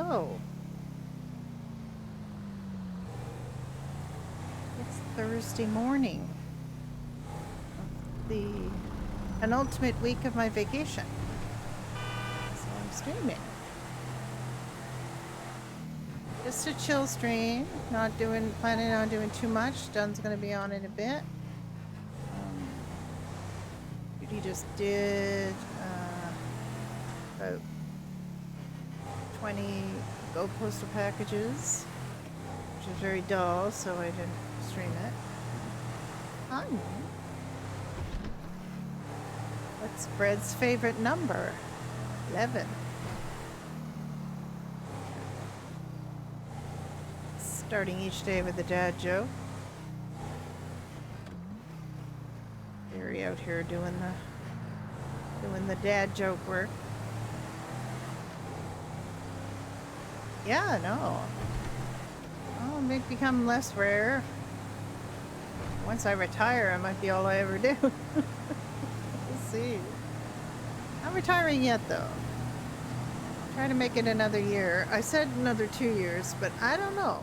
So, it's Thursday morning of the penultimate week of my vacation. So I'm streaming. Just a chill stream, planning on doing too much. Dun's gonna be on in a bit. Judy just did about 20 Go Postal packages, which is very dull, so I didn't stream it. What's Bread's favorite number? 11. Starting each day with a dad joke. Barry out here doing the dad joke work. Yeah, no. Oh, it may become less rare. Once I retire, it might be all I ever do. We'll see. Not retiring yet, though. Try to make it another year. I said another 2 years, but I don't know.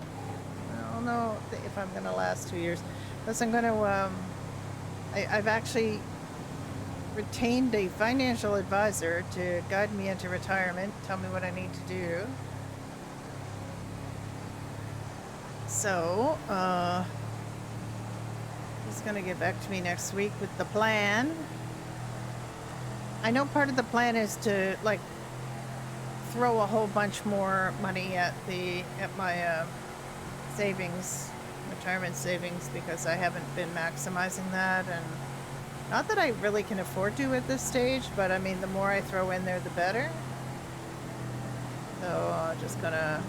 I don't know if I'm going to last 2 years. Unless I'm going to, I've actually retained a financial advisor to guide me into retirement, tell me what I need to do. So, he's gonna get back to me next week with the plan. I know part of the plan is to, like, throw a whole bunch more money at my savings, retirement savings, because I haven't been maximizing that, and not that I really can afford to at this stage, but I mean, the more I throw in there, the better. So just gonna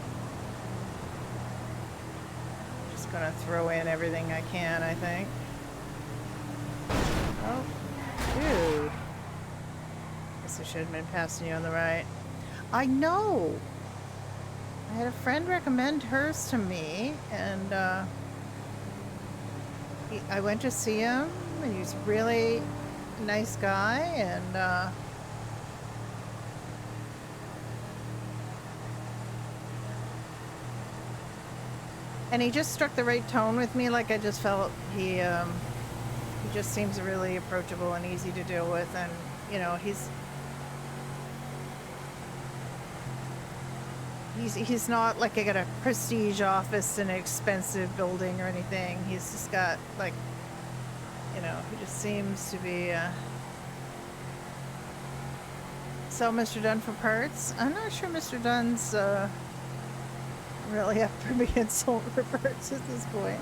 throw in everything I can, I think. Oh, dude. Guess I should have been passing you on the right. I know. I had a friend recommend hers to me, and I went to see him, and he's really a nice guy, and he just struck the right tone with me. Like, I just felt he just seems really approachable and easy to deal with, and you know, he's not like got a prestige office in an expensive building or anything. He's just got, like, you know, he just seems to be sell Mr. Dunn for parts. I'm not sure Mr. Dunn's really after being sold for parts at this point.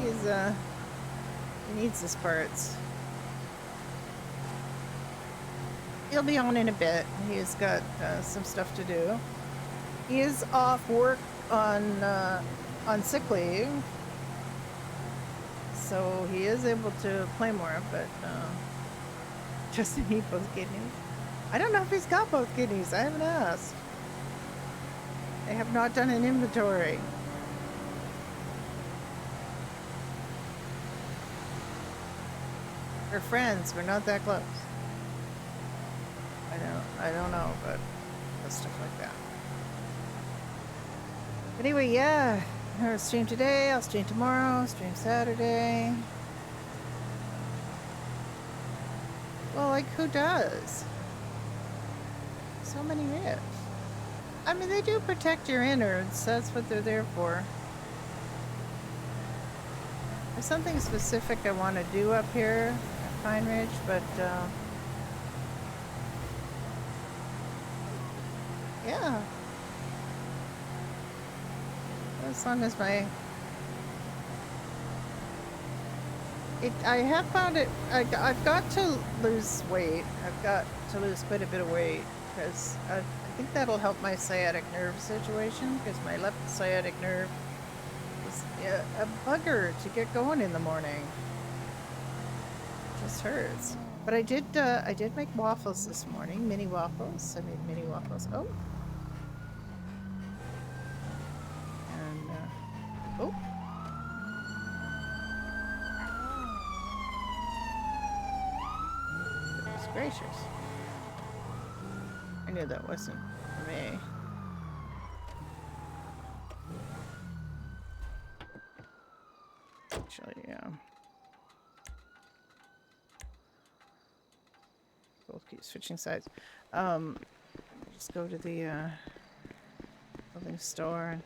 He needs his parts. He'll be on in a bit. He's got some stuff to do. He is off work on sick leave, so he is able to play more, but just need both kidneys. I don't know if he's got both kidneys. I haven't asked. I have not done an inventory. We're friends. We're not that close. I don't know, but stuff like that. Anyway, yeah. I'll stream today. I'll stream tomorrow. I'll stream Saturday. Well, like, who does? So many ribs. I mean, they do protect your innards. That's what they're there for. There's something specific I want to do up here at Pine Ridge, but yeah. As long as I have found it. I've got to lose weight. I've got to lose quite a bit of weight, because I think that'll help my sciatic nerve situation, because my left sciatic nerve is a bugger to get going in the morning. It just hurts. But I did make waffles this morning, mini waffles. I made mini waffles. Oh. And oh. Goodness gracious. I knew that wasn't for me. Actually, both keep switching sides. Just go to the clothing store and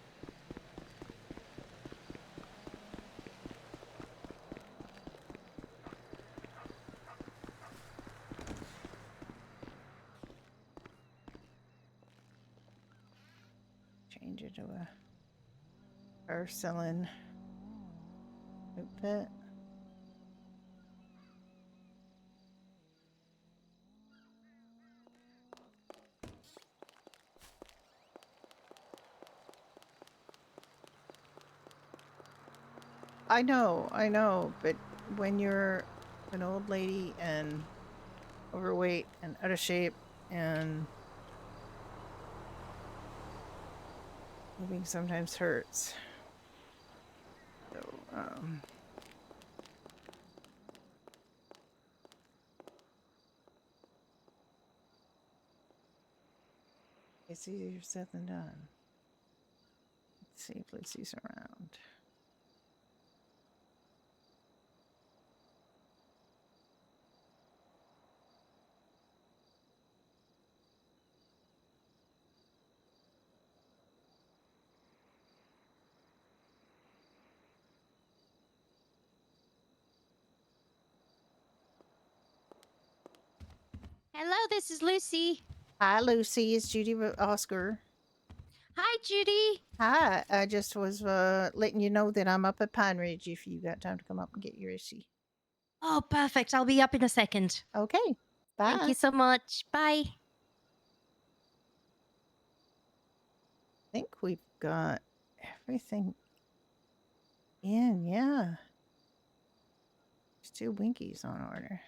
change it to a car selling outfit. I know, but when you're an old lady and overweight and out of shape and moving sometimes hurts. So, it's easier said than done. Let's see if Lucy's around. Hello, this is Lucy. Hi, Lucy. It's Judy with Oscar. Hi, Judy. Hi. I just was letting you know that I'm up at Pine Ridge if you got time to come up and get your issue. Oh, perfect. I'll be up in a second. Okay. Bye. Thank you so much. Bye. I think we've got everything in. Yeah. There's 2 Winkies on order.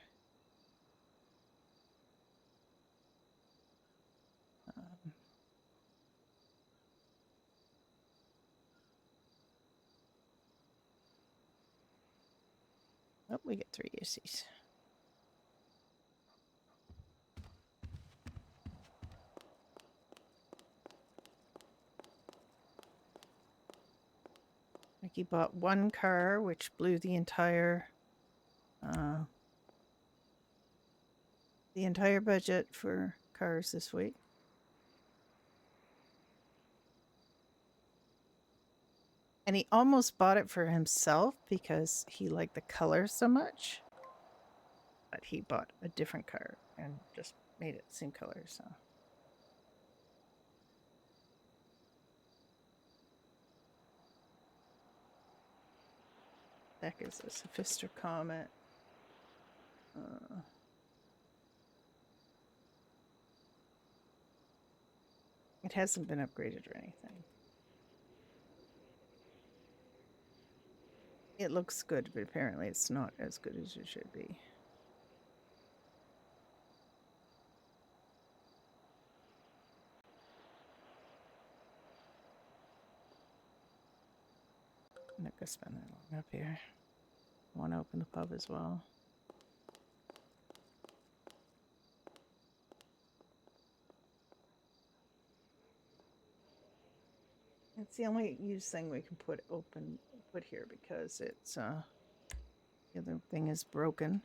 Oh, we get 3 issues. Mickey bought 1 car, which blew the entire budget for cars this week. And he almost bought it for himself because he liked the color so much. But he bought a different car and just made it the same color, so. That is a Sophister Comet. It hasn't been upgraded or anything. It looks good, but apparently it's not as good as it should be. I'm not gonna spend that long up here. I want to open the pub as well. It's the only used thing we can put here because it's the other thing is broken.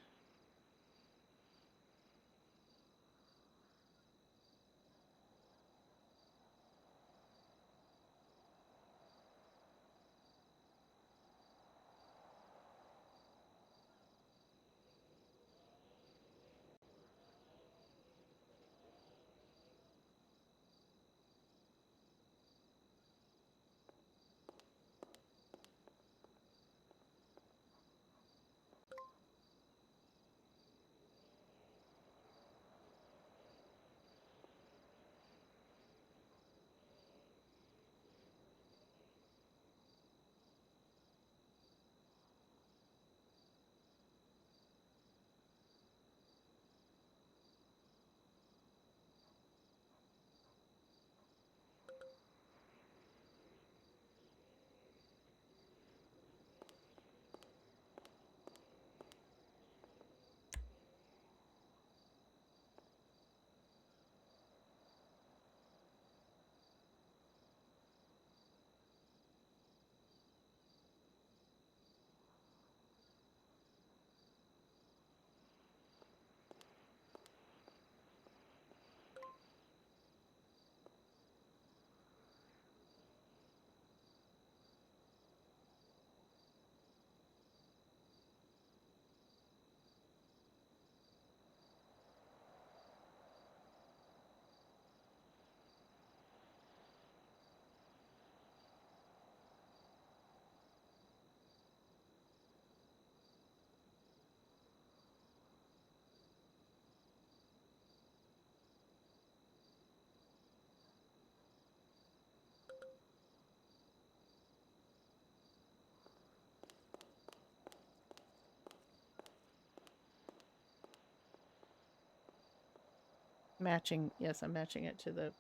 matching. Yes, I'm matching it to the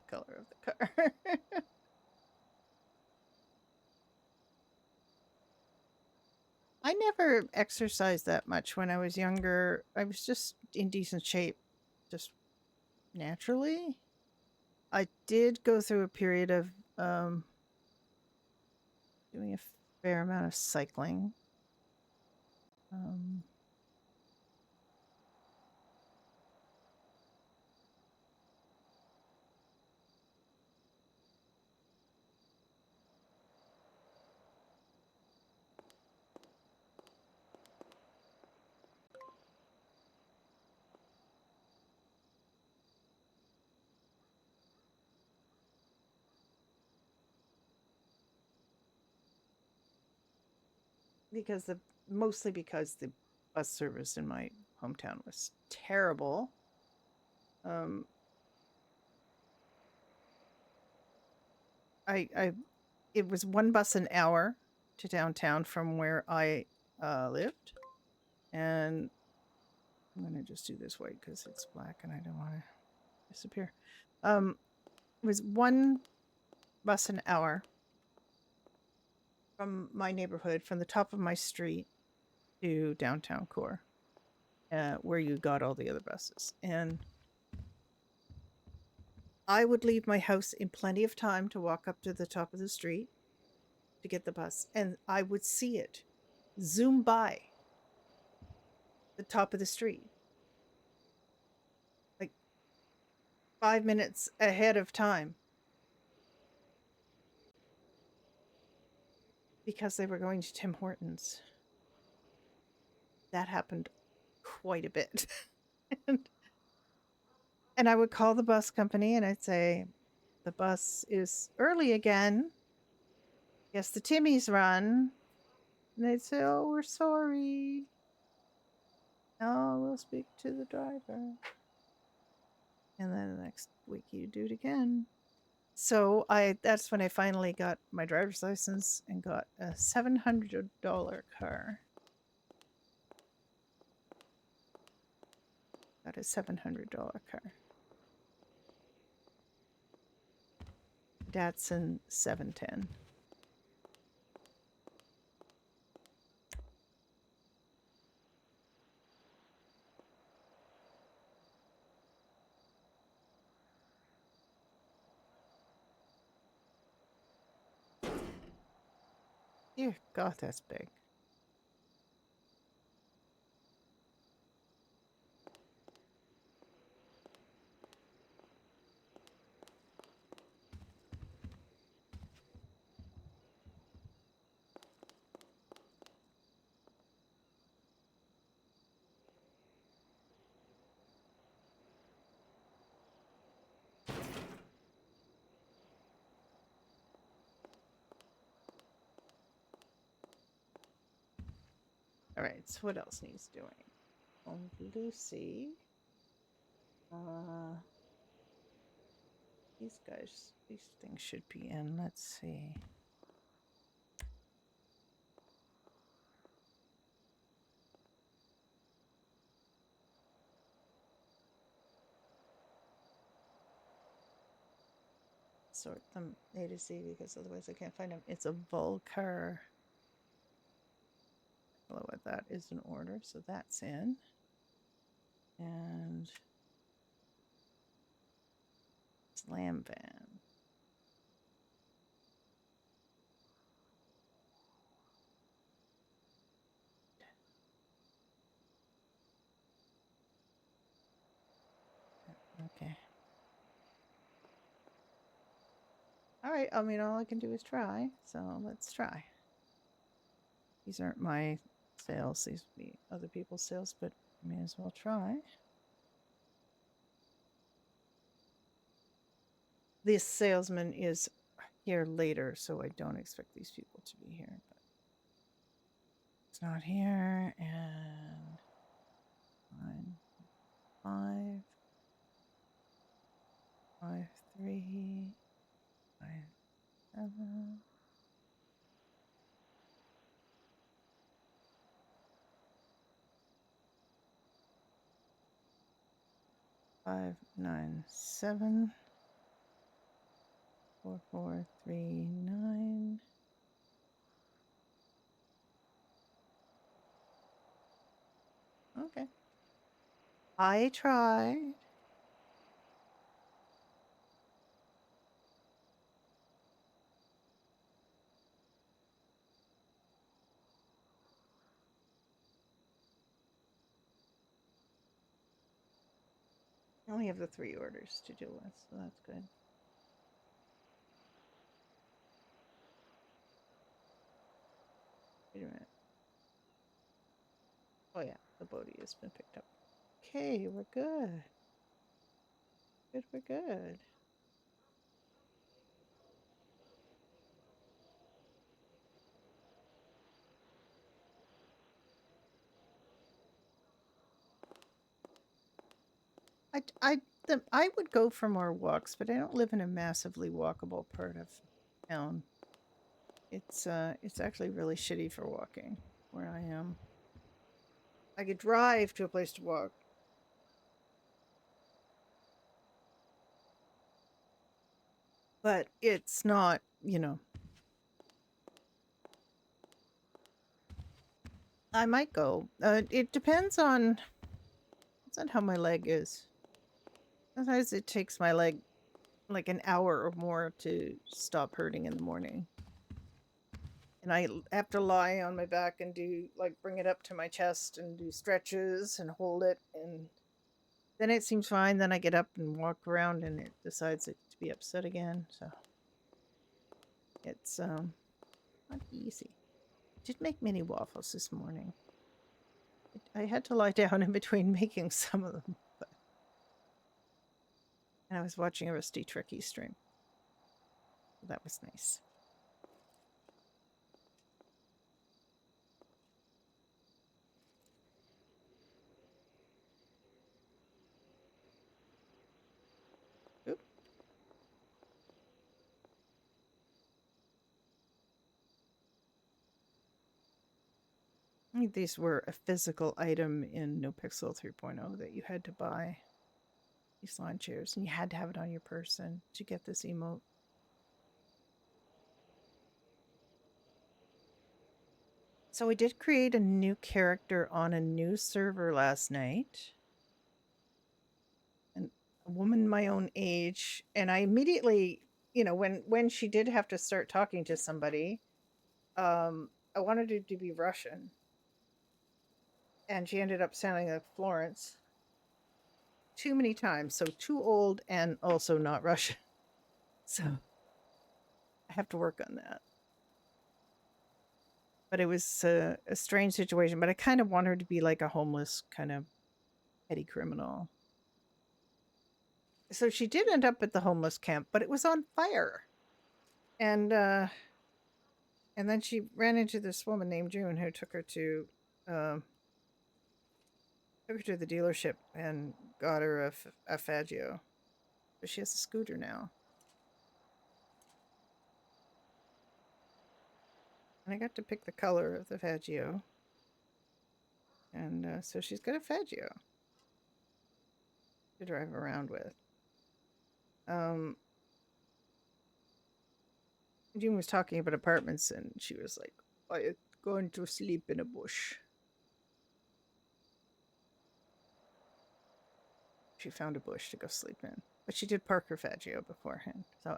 color of the car. I never exercised that much when I was younger. I was just in decent shape, just naturally. I did go through a period of doing a fair amount of cycling. Um, because mostly because the bus service in my hometown was terrible. I it was one bus an hour to downtown from where I lived, and I'm gonna just do this white because it's black and I don't want to disappear. It was one bus an hour from my neighborhood, from the top of my street to downtown core, where you got all the other buses. And I would leave my house in plenty of time to walk up to the top of the street to get the bus, and I would see it zoom by the top of the street, like 5 minutes ahead of time, because they were going to Tim Hortons. That happened quite a bit. and I would call the bus company and I'd say, the bus is early again. Yes, the Timmy's run. And they'd say, oh, we're sorry. No, we'll speak to the driver. And then the next week you do it again. So that's when I finally got my driver's license and got a $700 car. Got a $700 car. Datsun 710. Dear God, that's big. All right, so what else needs doing? Lucy. These things should be in. Let's see. Sort them A to Z because otherwise I can't find them. It's a Vulcar. Below what that is in order, so that's in. And Slam Van. Okay. All right, I mean, all I can do is try, so let's try. These aren't my sales, these would be other people's sales, but I may as well try. This salesman is here later, so I don't expect these people to be here, but it's not here, and 9, 5, 5, 3, 5, 7. 597 4439. Okay. I tried. I only have the 3 orders to deal with, so that's good. Wait a minute. Oh yeah, the Bodhi has been picked up. Okay, we're good. We're good. I would go for more walks, but I don't live in a massively walkable part of town. It's actually really shitty for walking where I am. I could drive to a place to walk. But it's not, I might go. It depends on how my leg is. Sometimes it takes my leg like an hour or more to stop hurting in the morning. And I have to lie on my back and do like bring it up to my chest and do stretches and hold it, and then it seems fine. Then I get up and walk around and it decides to be upset again. So it's not easy. Did make mini waffles this morning. I had to lie down in between making some of them, but and I was watching a Rusty Tricky stream. That was nice. Oop. These were a physical item in NoPixel 3.0 that you had to buy. These lawn chairs, and you had to have it on your person to get this emote. So we did create a new character on a new server last night. And a woman my own age. And I immediately, when she did have to start talking to somebody, I wanted it to be Russian. And she ended up sounding like Florence too many times. So too old and also not Russian. So I have to work on that. But it was a strange situation. But I kind of want her to be like a homeless kind of petty criminal. So she did end up at the homeless camp, but it was on fire. And then she ran into this woman named June who took her to the dealership and got her a Faggio. But she has a scooter now. And I got to pick the color of the Faggio. And so she's got a Faggio to drive around with. June was talking about apartments, and she was like, I'm going to sleep in a bush. She found a bush to go sleep in. But she did park her Faggio beforehand. So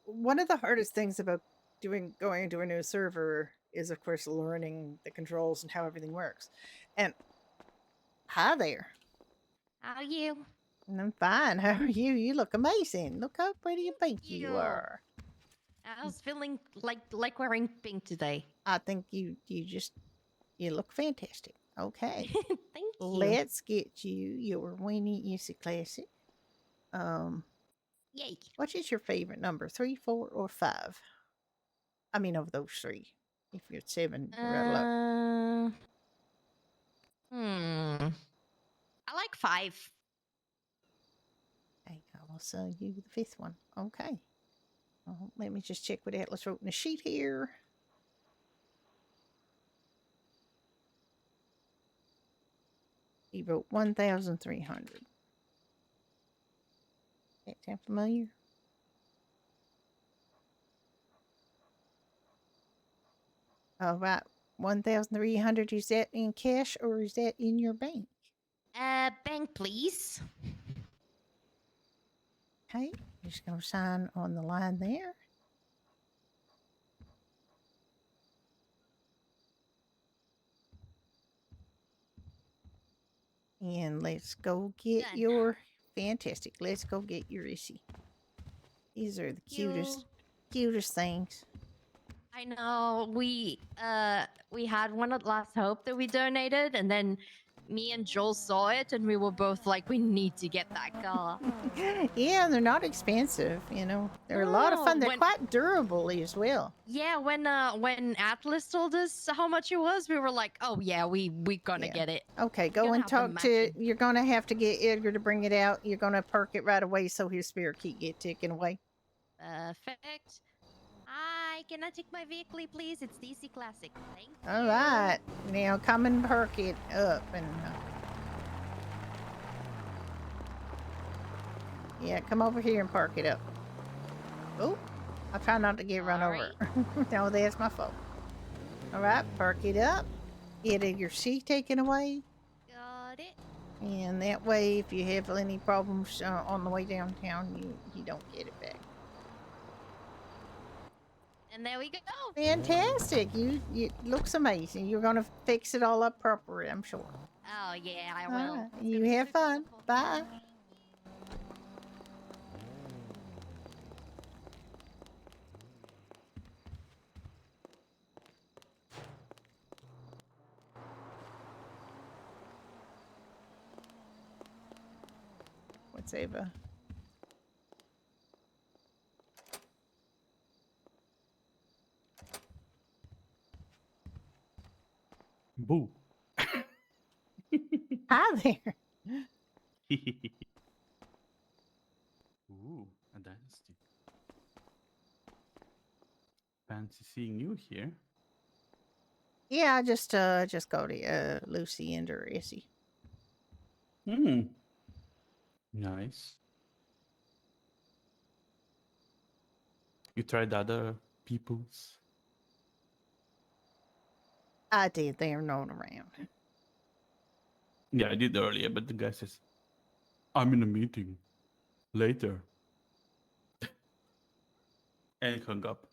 one of the hardest things about going into a new server is, of course, learning the controls and how everything works. And hi there. How are you? And I'm fine. How are you? You look amazing. Look how pretty you think you. you are. I was feeling like wearing pink today. I think you look fantastic. Okay. Thank you. Let's get you your Weenie Easy Classic. Yay. What is your favorite number? 3, 4, or 5? I mean, of those 3. If you're 7, you're out of luck. I like 5. Okay, I will sell you the 5th one. Okay. Let me just check what Atlas wrote in the sheet here. He wrote 1,300. That sound familiar? All right. 1,300. Is that in cash or is that in your bank? Bank, please. Okay. Just gonna sign on the line there. And let's go get Done. your fantastic. Let's go get your Issy. These are the cutest things. I know we had one at Last Hope that we donated, and then me and Joel saw it, and we were both like, we need to get that car. Yeah, they're not expensive, you know. They're a lot of fun. They're when, quite durable as well. Yeah, when Atlas told us how much it was, we were like, oh yeah, we gonna Yeah. get it. Okay, We're go gonna and have the talk to. matching. You're gonna have to get Edgar to bring it out. You're gonna perk it right away so his spare key get taken away. Perfect. Hi, can I take my vehicle, please? It's DC Classic. Thank you. All right, now come and perk it up and. Yeah, come over here and park it up. Oh, I'll try not to get run over. No, that's my fault. All right, park it up. Get your seat taken away. Got it. And that way, if you have any problems on the way downtown, you don't get it back. And there we go. Fantastic! It looks amazing. You're gonna fix it all up properly, I'm sure. Oh yeah, I will. Right. You have fun. Bye. What's Ava? Boo. Hi there. Ooh, a dynasty. Fancy seeing you here. Yeah, I just go to Lucy and her Issy. Nice. You tried other people's? I did. They are known around. Yeah, I did earlier, but the guy says, I'm in a meeting. Later. And he hung up.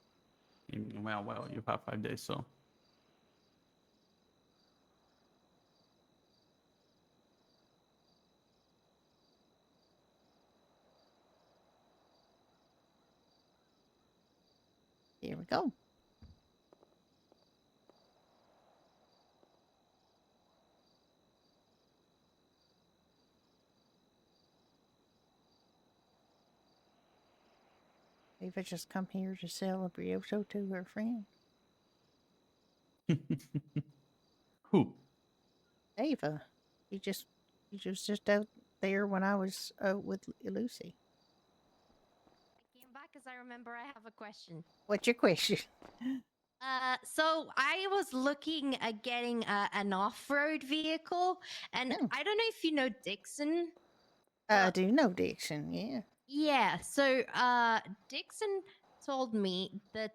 Well, you have 5 days, so. Here we go. Ava just come here to sell a brioche to her friend. Who? Ava. He just out there when I was with Lucy. I came back because I remember I have a question. What's your question? So I was looking at getting an off-road vehicle, and I don't know if you know Dixon. I do know Dixon, yeah. Yeah, so Dixon told me that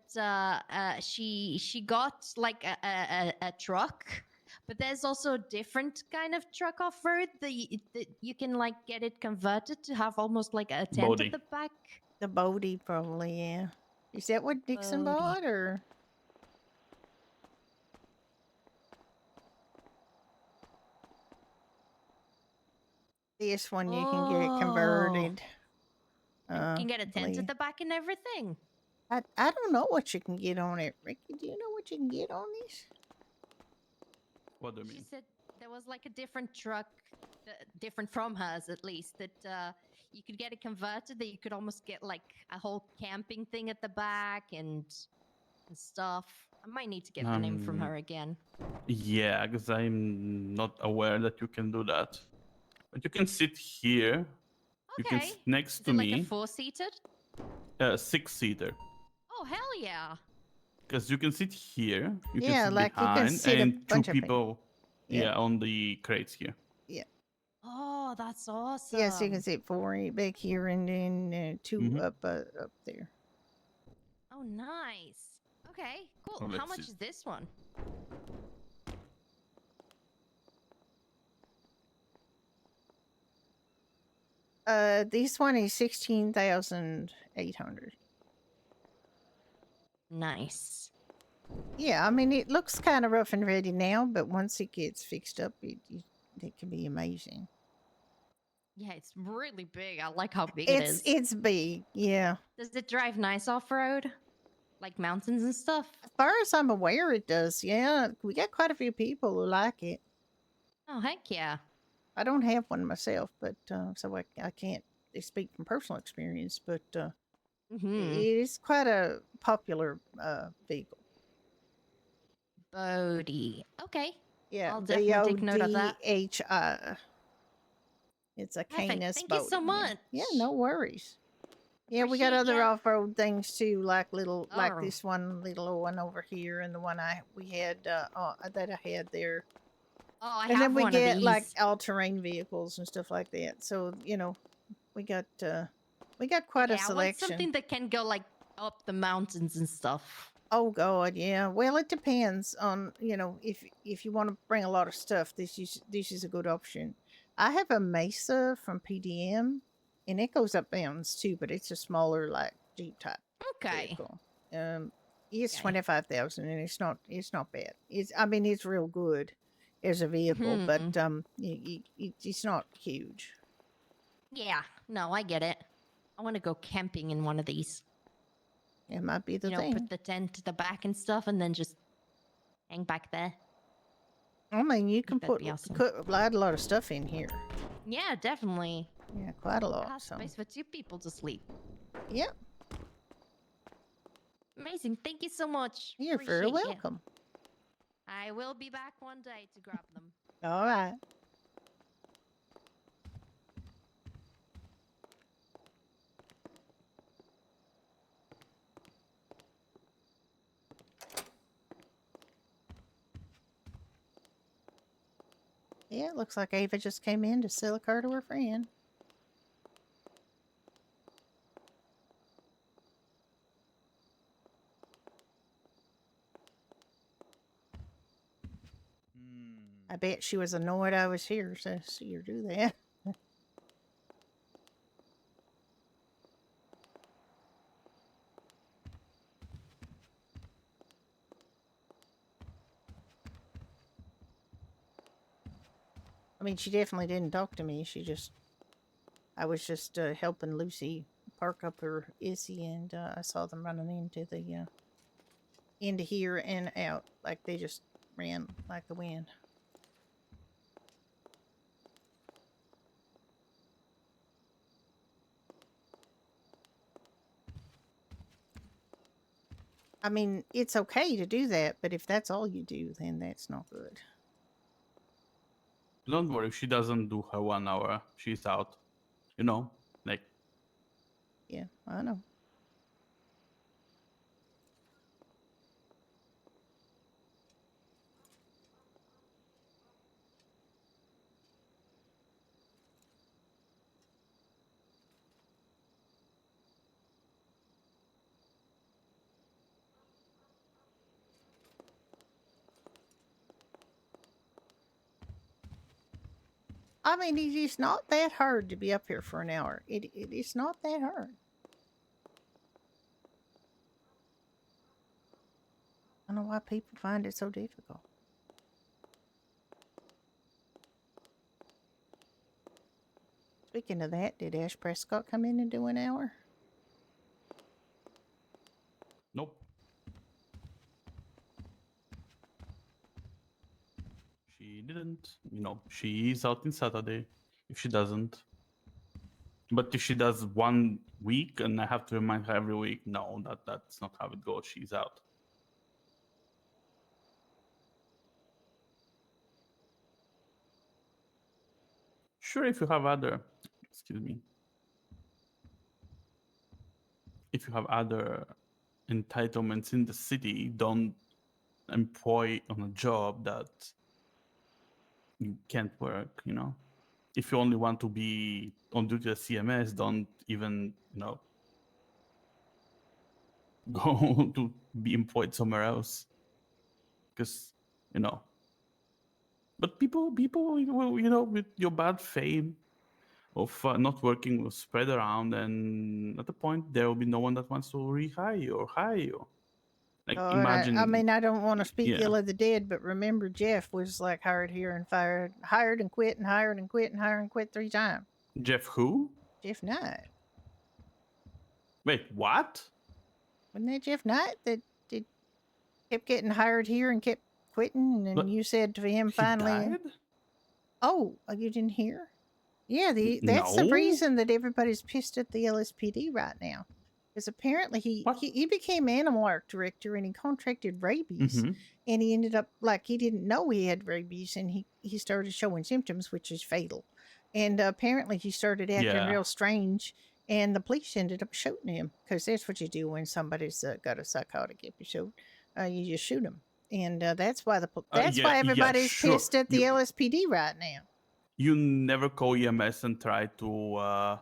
she got like a truck, but there's also a different kind of truck off road that you can like get it converted to have almost like a tent Bodie. at the back. The Bodie, probably, yeah. Is that what Dixon Bodie. bought, or? This one you can get it converted. And you can get a tent believe. at the back and everything. I don't know what you can get on it. Ricky, do you know what you can get on this? What do you She mean? said there was like a different truck, different from hers at least, that you could get it converted, that you could almost get like a whole camping thing at the back and stuff. I might need to get the name from her again. Yeah, because I'm not aware that you can do that. But you can sit here. You can Okay. sit next Is to it me. like a four-seater? 6-seater. Oh, hell yeah. Because you can sit here. You Yeah, can sit like you can behind, sit a and two bunch of people. people. Yeah, on the crates here. Yeah. Oh, Oh, that's awesome. Yes, you can see 4 back here and then 2 Mhm. up there. Oh, nice. Okay, cool. Oh, How let's much see. is this one? This one is 16,800. Nice. Yeah, I mean it looks kind of rough and ready now, but once it gets fixed up, it can be amazing. Yeah, it's really big. I like how big it is. It's big, yeah. Does it drive nice off road? Like mountains and stuff? As far as I'm aware, it does. Yeah, we got quite a few people who like it. Oh, heck yeah. I don't have one myself, but so I can't speak from personal experience, but it Mm-hmm. is quite a popular vehicle. Bodhi. Okay. Yeah, I'll definitely take note of that. BODHI. It's a Perfect. Canis Thank you so boating. much. Yeah, no worries. Yeah, we got Appreciate other ya. off-road things too, like like Oh. this one little one over here, and the one we had that I had there. Oh, I And have then we one get of these. like all-terrain vehicles and stuff like that. So we got quite a Yeah, I want selection. something that can go like up the mountains and stuff. Oh God, yeah. Well, it depends on if you want to bring a lot of stuff. This is a good option. I have a Mesa from PDM, and it goes up mountains too, but it's a smaller like Jeep type Okay. vehicle. It's Okay. 25,000, and it's not bad. It's real good as a vehicle, but it's not huge. Yeah. No, I get it. I want to go camping in one of these. It might be the You know, thing. put the tent to the back and stuff, and then just hang back there. I mean, you can That'd be awesome. put a lot of stuff in here. Yeah, definitely. Yeah, quite a lot. It has So, space for 2 people to sleep. yep, Amazing. Thank you so much. you're very Appreciate ya. welcome. I will be back one day to grab them. All right. Yeah, it looks like Ava just came in to sell a car to her friend. I bet she was annoyed I was here to see her do that. I mean, she definitely didn't talk to me. I was just helping Lucy park up her Issy, and I saw them running into here and out. Like they just ran like the wind. I mean, it's okay to do that, but if that's all you do, then that's not good. Don't worry, if she doesn't do her 1 hour, she's out. You know, like Yeah, I know. I mean, it's not that hard to be up here for an hour. It's not that hard. I don't know why people find it so difficult. Speaking of that, did Ash Prescott come in and do an hour? nope. She didn't. You know, she is out in Saturday. If she doesn't, but if she does 1 week, and I have to remind her every week, no, that's not how it goes. She's out. Sure, if you have other, excuse me, if you have other entitlements in the city, don't employ on a job that you can't work. You know. if you only want to be on duty at CMS, don't even go to be employed somewhere else, because you know. But people, with your bad fame of not working will spread around, and at the point there will be no one that wants to rehire you or hire you. Like Oh, and imagine, I mean, I don't want to speak yeah. ill of the dead, but remember Jeff was like hired here and fired, hired and quit and hired and quit and hired and quit 3 times. Jeff who? Jeff Knight. Wait, what? Wasn't that Jeff Knight that kept getting hired here and kept quitting? And then But you said to him he finally, died? "Oh, you didn't hear? Yeah, that's the No. reason that everybody's pissed at the LSPD right now. Because apparently What? he became animal art director and he contracted rabies. Mm-hmm. And he ended up like he didn't know he had rabies and he started showing symptoms, which is fatal. And apparently he started acting Yeah. real strange. And the police ended up shooting him because that's what you do when somebody's got a psychotic episode. You just shoot them. And that's why Yeah, everybody's sure. pissed at the LSPD right now. You never call EMS and try to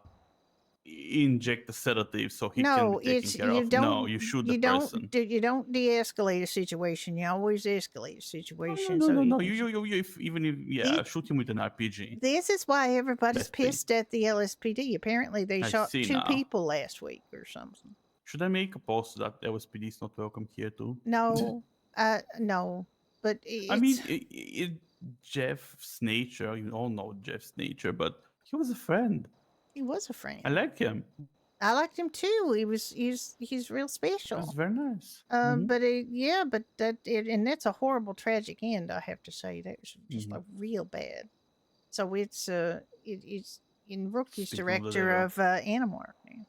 inject a sedative so he can No, be taken it's care you of. don't No, you shoot the person. you don't de-escalate a situation. You always escalate a situation. No, so no, no. can You even if shoot him with an RPG. This is why everybody's Best thing. pissed at the LSPD. Apparently, they I shot see 2 now. people last week or something. Should I make a post that LSPD is not welcome here too? No, no, but I mean, it's Jeff's nature. You all know Jeff's nature, but he was a friend. he was a friend. I like him. I liked him too. He's real He special. was very nice. Mhm. But and that's a horrible tragic end. I have to say that was just like real bad. So it's in Rookie's Speaking of the director devil. of Animorph now.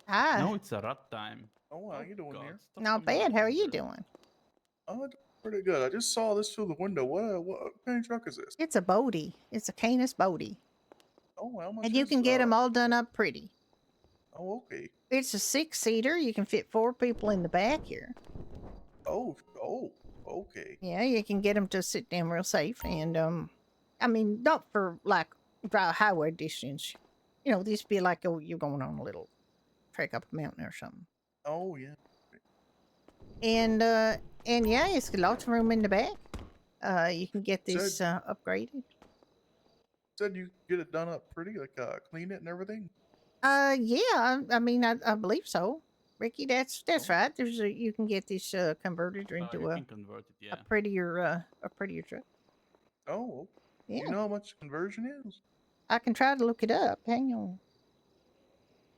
Hi, No, it's a rat time. Oh, how you doing God, here? stop not coming bad. out How are you here. doing? Oh, pretty good. I just saw this through the window. What kind of truck is this? It's a Bodie. It's a Canis Bodie. Oh, how much And you is, can get them all done up pretty. Oh, okay. It's a 6-seater. You can fit 4 people in the back here. Oh, okay. Yeah, you can get them to sit down real safe. And, I mean, not for like highway distance. You know, this be like, oh, you're going on a little trek up a mountain or something. Oh, yeah. And yeah, it's got lots of room in the back. You can get this upgraded. Said you get it done up pretty, like clean it and everything. Yeah, I mean, I believe so. Ricky, that's right. You can get this converted into You can convert it, yeah. a prettier truck. Oh, Yeah, you know how much conversion is? I can try to look it up. Hang on.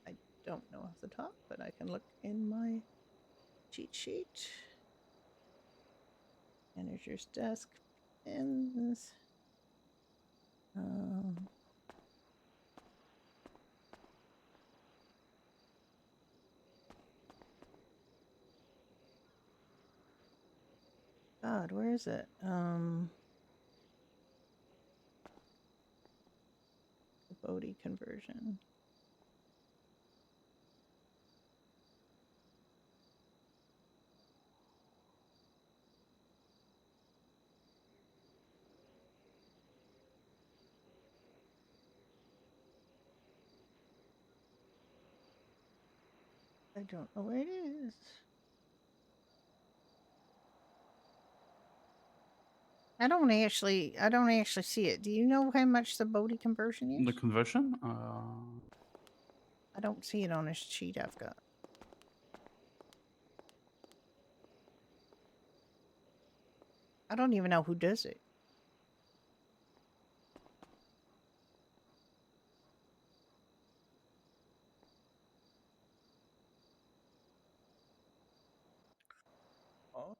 I don't know off the top, but I can look in my cheat sheet. Manager's desk. Pins. God, where is it? The Bodhi conversion. I don't know where it is. I don't actually see it. Do you know how much the Bodhi conversion is? The conversion? I don't see it on this sheet I've got. I don't even know who does it.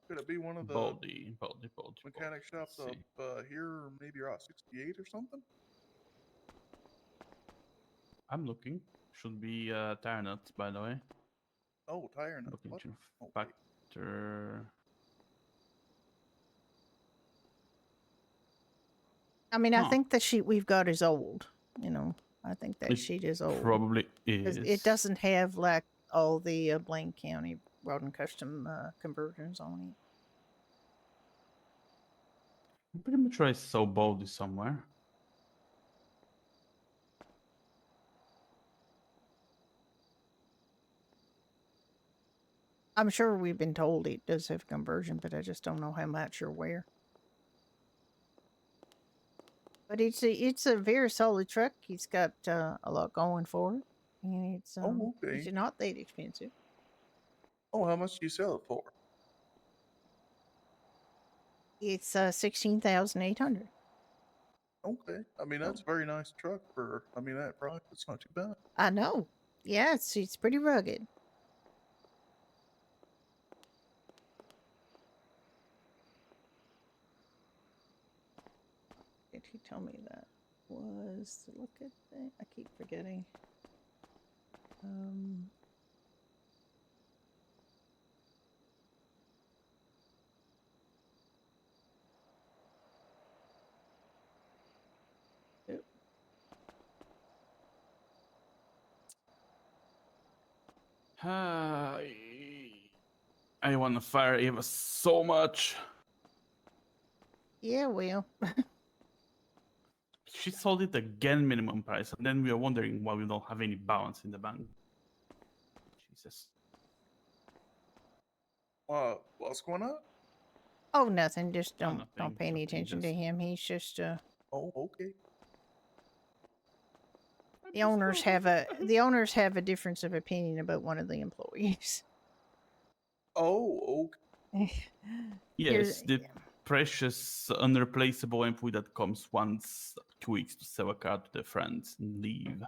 Could it be one of the Baldy. mechanic shops Let's up here, maybe around 68 or something? I'm looking. Should be tire nuts, by the way. Oh, tire nuts. Looking What? to Okay. factor. I mean, I Huh. think the sheet we've got is old. You know, I think that It sheet is old. Probably 'Cause is. it doesn't have like all the Blaine County Road and Custom conversions on it. I'm pretty much sure I saw Baldy somewhere. I'm sure we've been told it does have conversion, but I just don't know how much or where. But it's a very solid truck. It's got a lot going for it, and it's okay. not that expensive. Oh, how much do you sell it for? It's 16,800. Okay. I mean, that's a very nice truck for, I mean, that price. It's not too bad. I know. Yeah, it's pretty rugged. Did he tell me that was look at that? I keep forgetting. Oop. I want to fire Eva so much. Yeah, well, She sold it again minimum price, and then we are wondering why we don't have any balance in the bank. Jesus. What's going on? oh nothing. Just Oh, don't nothing, pay any nothing, attention to just- him. He's just Oh, okay. the owners have a difference of opinion about one of the employees. Oh, okay. Yes, the precious, unreplaceable employee that comes once 2 weeks to sell a car to their friends and leave.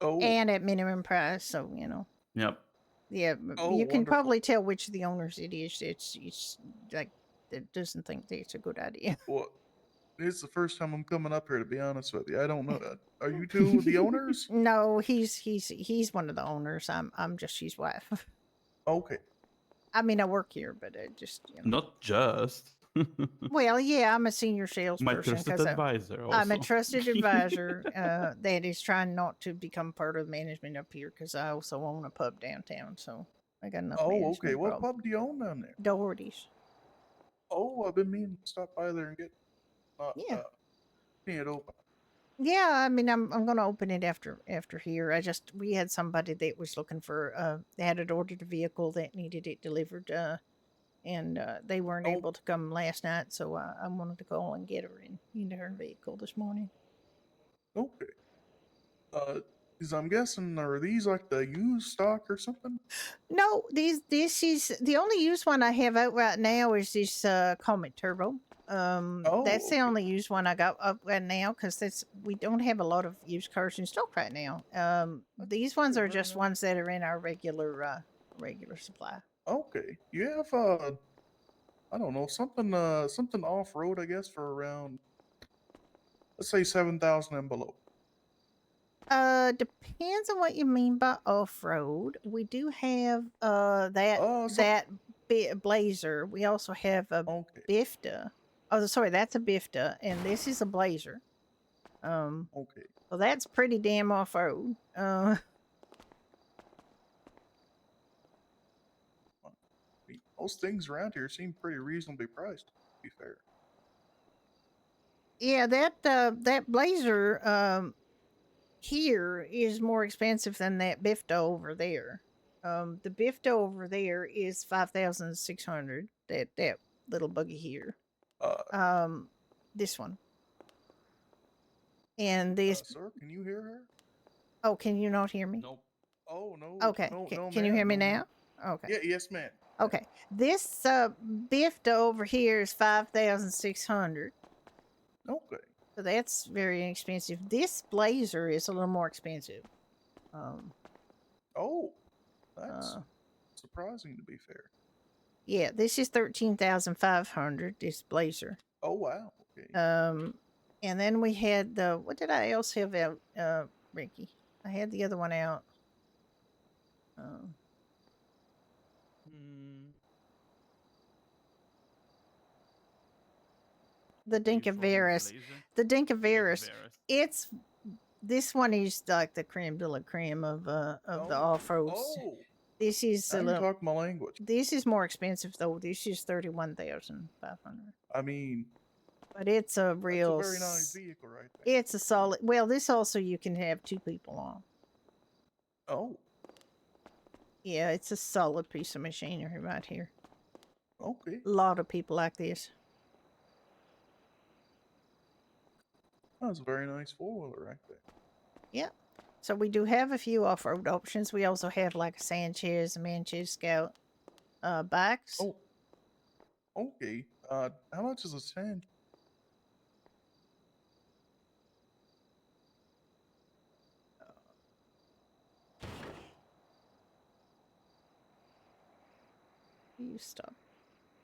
Oh, And at minimum price, so Yep. yeah, Oh, you can wonderful. probably tell which of the owners it is. It's like that doesn't think that it's a good idea. well, it's the first time I'm coming up here, to be honest with you. I don't know that. Are you two the owners? No, he's one of the owners. I'm just his wife. Okay. I mean, I work here, but just Not just. well, yeah, I'm a senior My salesperson trusted because advisor also. I'm a trusted advisor that is trying not to become part of management up here because I also own a pub downtown, so I got enough Oh, management okay. What problems. pub do you own down there? Doherty's. Oh, I've been meaning to stop by there and get Yeah. it open. Yeah, I mean, I'm gonna open it after here. We had somebody that was looking for they had ordered a vehicle that needed it delivered and they weren't Oh. able to come last night, so I wanted to call and get her into her vehicle this morning. Okay. Because I'm guessing, are these like the used stock or something? No, this is the only used one I have out right now is this Comet Turbo. Oh, That's the okay. only used one I got up right now because we don't have a lot of used cars in stock right now. These ones are fair just enough. ones that are in our regular supply. Okay. You have I don't know, something off road, I guess, for around, let's say 7,000 and below. Depends on what you mean by off road. We do have Some- that Blazer. We also have a Okay. Bifta. Oh, sorry, that's a Bifta, and this is a Blazer. Okay. Well, that's pretty damn off road. Most things around here seem pretty reasonably priced, to be fair. Yeah, that Blazer here is more expensive than that Bifta over there. The Bifta over there is 5,600. That little buggy here. This one. And this. Sir, can you hear her? Oh, can you not hear me? Nope. Oh, no. Okay. No, Can you hear me no, now? ma'am. Okay. Yeah, yes, ma'am. Okay. This Bifta over here is 5,600. Okay. So that's very inexpensive. This Blazer is a little more expensive. Oh, that's surprising, to be fair. Yeah, this is 13,500. This Blazer. Oh, wow. Okay. And then we had what did I else have out, Ricky? I had the other one out. The Dinkaveras. The Dinkaveras. This one is like the creme de la creme of the off roads. Oh, This is now a you little. talk my language. This is more expensive though. This is 31,500. I mean, but it's a That's a real. very nice vehicle right there. It's a solid. Well, this also you can have 2 people on. Oh, Yeah, it's a solid piece of machinery right here. okay. A lot of people like this. That's a very nice 4-wheeler right there. Yeah. So we do have a few off-road options. We also have like a Sanchez, a Manchester Scout, bikes. Oh, okay. How much is a sand? You stop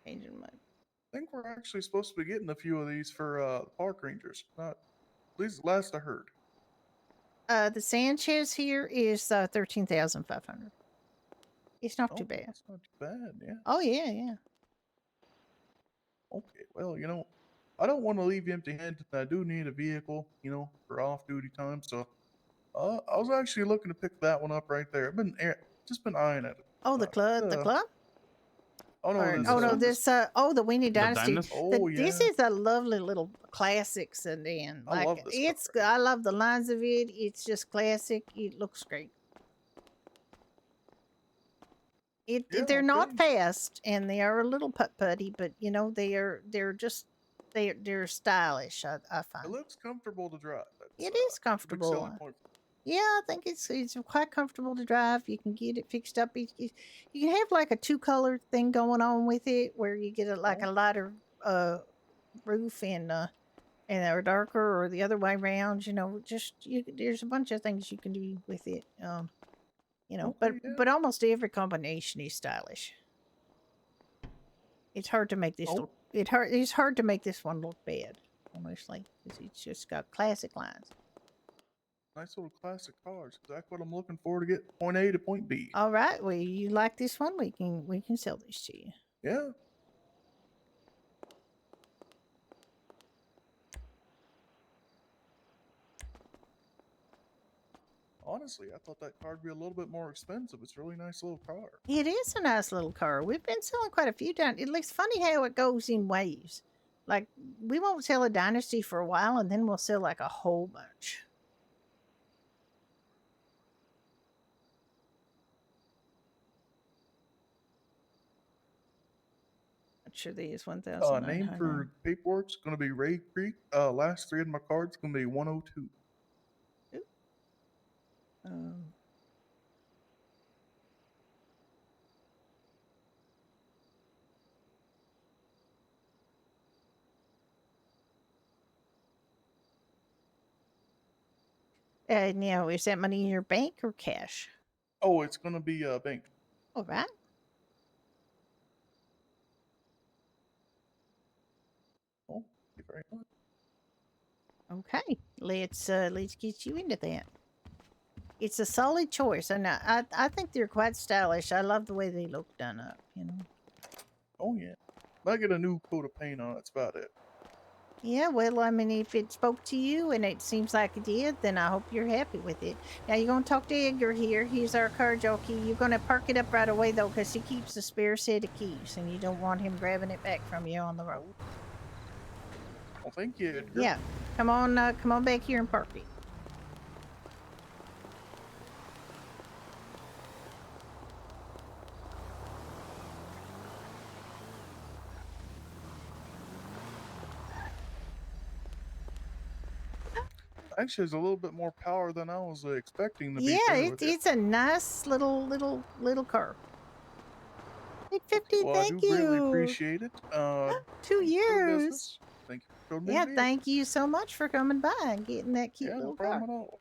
changing my. I think we're actually supposed to be getting a few of these for park rangers. Not at least last I heard. The Sanchez here is 13,500. It's not too Oh, bad. that's not too bad. Yeah. Oh yeah, yeah. Okay. Well, I don't want to leave empty-handed. I do need a vehicle, for off-duty time. So, I was actually looking to pick that one up right there. I've been just been eyeing it. Oh, the club, the club. Oh no, Or, this. oh no, This. this the Winnie Dynasty. Dynasty? Oh This yeah. is a lovely little classic sedan. I love this car it's right I love the lines of it. It's just classic. It looks great. Yeah, They're not okay. fast and they are a little putty, but they're stylish. I It find looks comfortable to drive. That's it is a big comfortable. selling point. Yeah, I think it's quite comfortable to drive. You can get it fixed up. You can have like a 2-color thing going on with it, where you get a lighter roof and or darker, or the other way around. There's a bunch of things you can do with it. But Okay, yeah. but almost every combination is stylish. It's hard to make this Oh. look. It's hard to make this one look bad, honestly, because it's just got classic lines. Nice little classic cars. Exactly what I'm looking for to get point A to point B. All right, well, you like this one? We can sell this to you. Yeah. Honestly, I thought that car would be a little bit more expensive. It's a really nice little car. It is a nice little car. We've been selling quite a few down. It's funny how it goes in waves. Like, we won't sell a Dynasty for a while, and then we'll sell like a whole bunch. I'm sure there is 1,900. Name for paperwork's gonna be Ray Creek. Last 3 of my cards gonna be 102. Um, now, is that money in your bank or cash? Oh, it's gonna be bank. All right. Oh, thank you very much. Okay, let's get you into that. It's a solid choice, and I think they're quite stylish. I love the way they look done up. Oh yeah. Might get a new coat of paint on it. That's about it. Yeah, well, I mean, if it spoke to you and it seems like it did, then I hope you're happy with it. Now, you're going to talk to Edgar here. He's our car jockey. You're going to park it up right away, though, because he keeps a spare set of keys, and you don't want him grabbing it back from you on the road. Well, thank you, Edgar. Yeah, come on back here and park it. Actually, it's a little bit more power than I was expecting to be. Yeah, fair with you. it's a nice little car. 850, Well, I thank do you. really appreciate it. 2 thank you for the years. business. Thank you for coming Yeah, in. thank you so much for coming by and getting that cute Yeah, no little problem car. at all.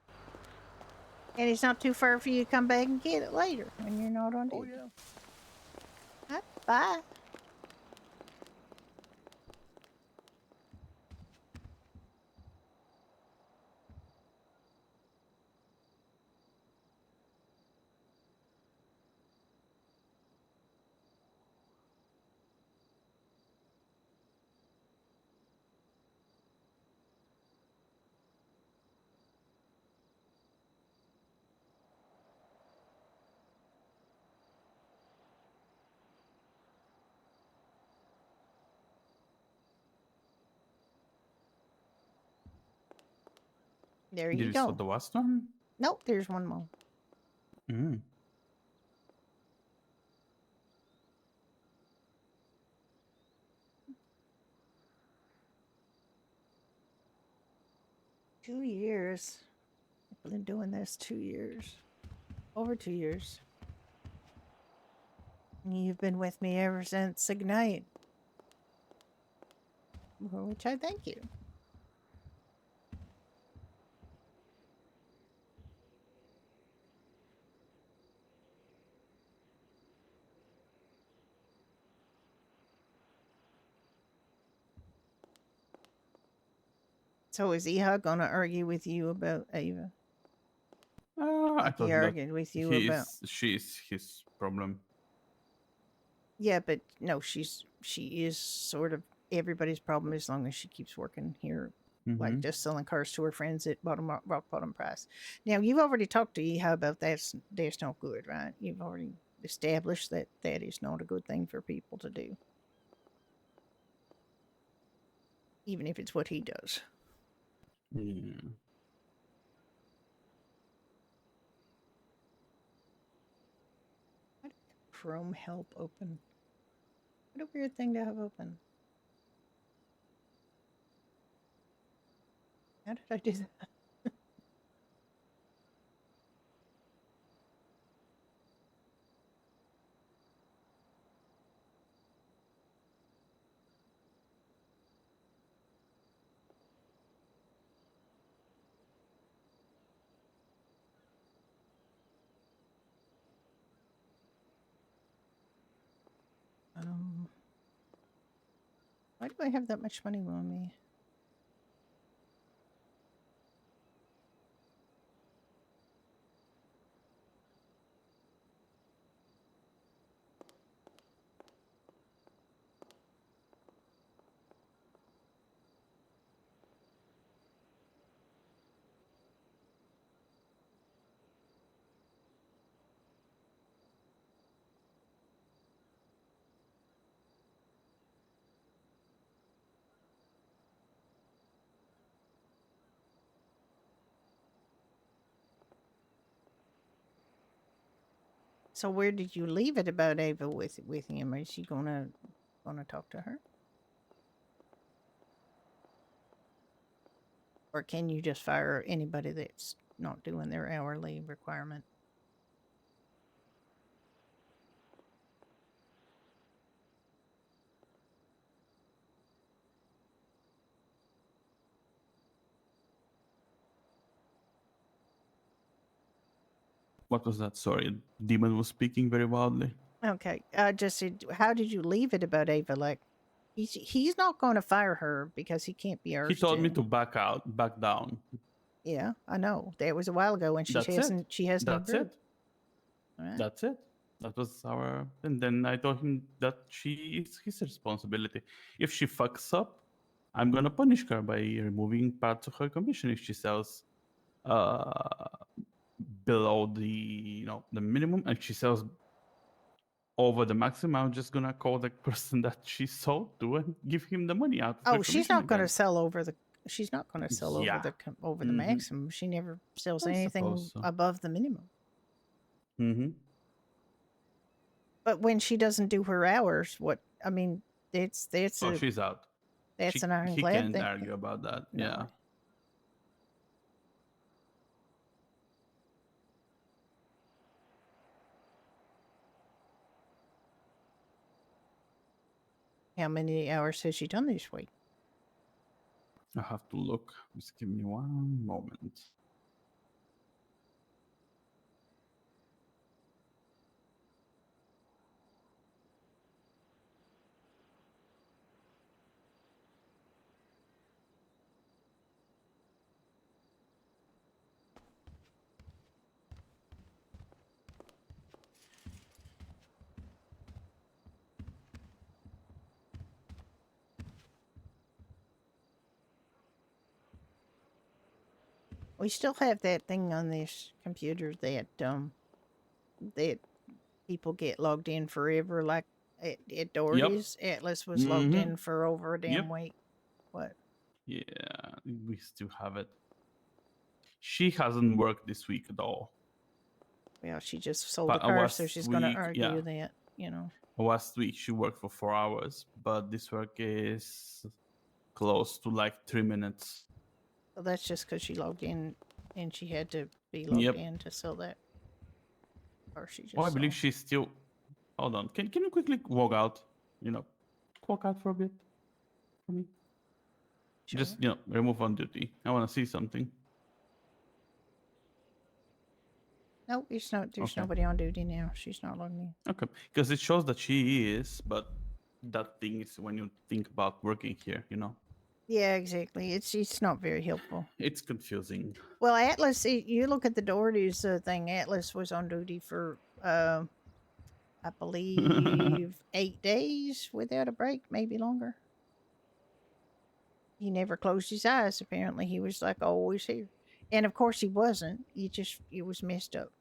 And it's not too far for you to come back and get it later when you're not on Oh duty. yeah. Bye. There Did you you saw go. the last one? Nope, there's one more. Mm. 2 years. I've been doing this 2 years. Over 2 years. You've been with me ever since Ignite. For which I thank you. So is Iha gonna argue with you about Ava? I Like thought he that argued with you about. she is his problem. Yeah, but no, she is sort of everybody's problem as long as she keeps working here, like Mhm. just selling cars to her friends at rock bottom price. Now you've already talked to Iha about that's not good, right? You've already established that that is not a good thing for people to do, even if it's what he does. Yeah. How did Chrome help open? What a weird thing to have open. How did I do that? Why do I have that much money on me? So where did you leave it about Ava with him? Is she gonna talk to her? Or can you just fire anybody that's not doing their hourly requirement? What was that? Sorry, Demon was speaking very loudly. Okay. Just said, how did you leave it about Ava? Like, he's not going to fire her because he can't be He arsed told me to back down. Yeah, I know. That was a while ago, and That's it. she has no That's group. it. All right. That's it. That was our. And then I told him that she is his responsibility. If she fucks up, I'm gonna punish her by removing parts of her commission if she sells uh below the minimum, and she sells over the maximum. I'm just gonna call the person that she sold to and give him the money out of her Oh, she's commission not going to again. sell over the. She's not going to sell over Yeah. the over the Mm-hmm. maximum. She never sells I anything suppose so. above the minimum. Mm-hmm. But when she doesn't do her hours, what I mean, that's Oh, she's out. that's an He ironclad can't thing. argue about that. No. Yeah. How many hours has she done this week? I have to look. Just give me one moment. We still have that thing on this computer that people get logged in forever. Like at Doherty's, Atlas was logged Mhm. in for over a damn Yep. week. What? Yeah, we still have it. She hasn't worked this week at all. Well, she just sold But the car, so last she's going to week, argue yeah. that. Last week she worked for 4 hours, but this work is close to like 3 minutes. So that's just because she logged in and she had to be logged Yep. in to sell that. Or she just Oh, I believe sold. she's still. Hold on. Can you quickly walk out? Walk out for a bit for me. Sure. Just remove on duty. I want to see something. No, it's not. There's Okay. nobody on duty now. She's not logged in. Okay, because it shows that she is, but that thing is when you think about working here. Yeah, exactly. It's not very helpful. It's confusing. Well, Atlas, you look at the Doherty's thing. Atlas was on duty for, I believe, 8 days without a break, maybe longer. He never closed his eyes. Apparently, he was like always here, and of course, he wasn't. It was messed up.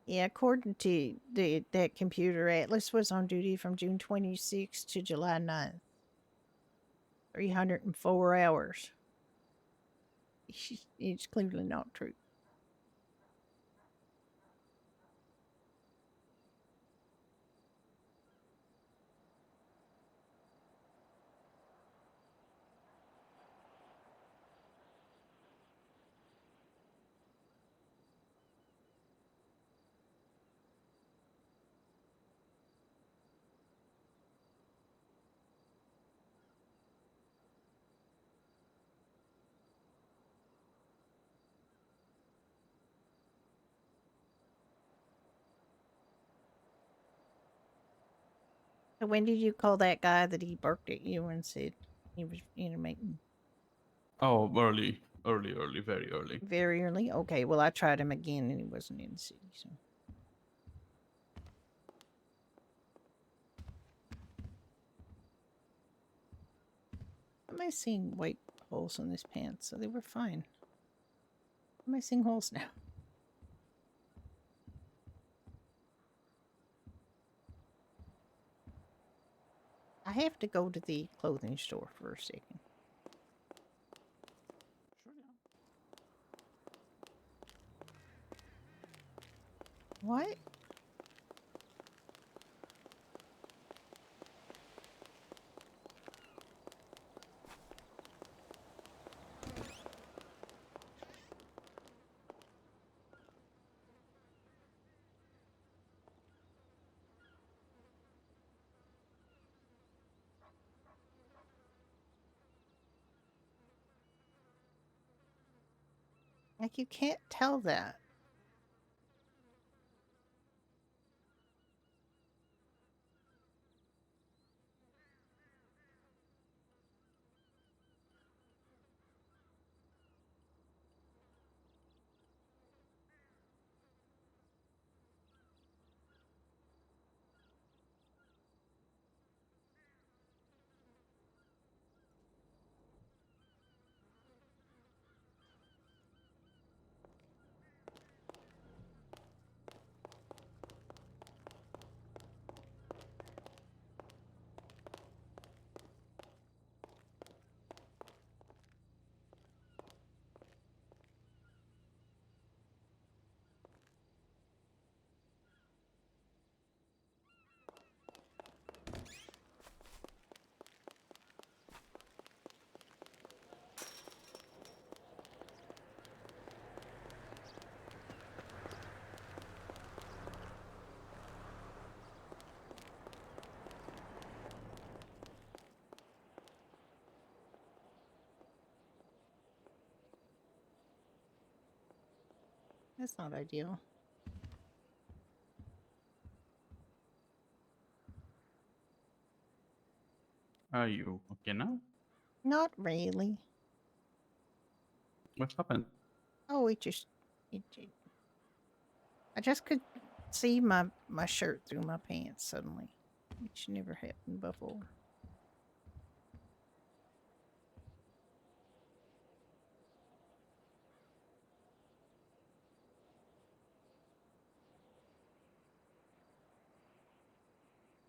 Yeah, according to that computer, Atlas was on duty from June 26th to July 9th. 304 hours. It's clearly not true. So when did you call that guy that he barked at you and said he was making Oh, early, very early. very early? Okay, well, I tried him again and he wasn't in the city, so. Am I seeing white holes in this pants? So they were fine. Am I seeing holes now? I have to go to the clothing store for a second. What? Like, you can't tell that. That's not ideal. Are you okay now? Not really. What happened? Oh, I just could see my shirt through my pants suddenly, which never happened before.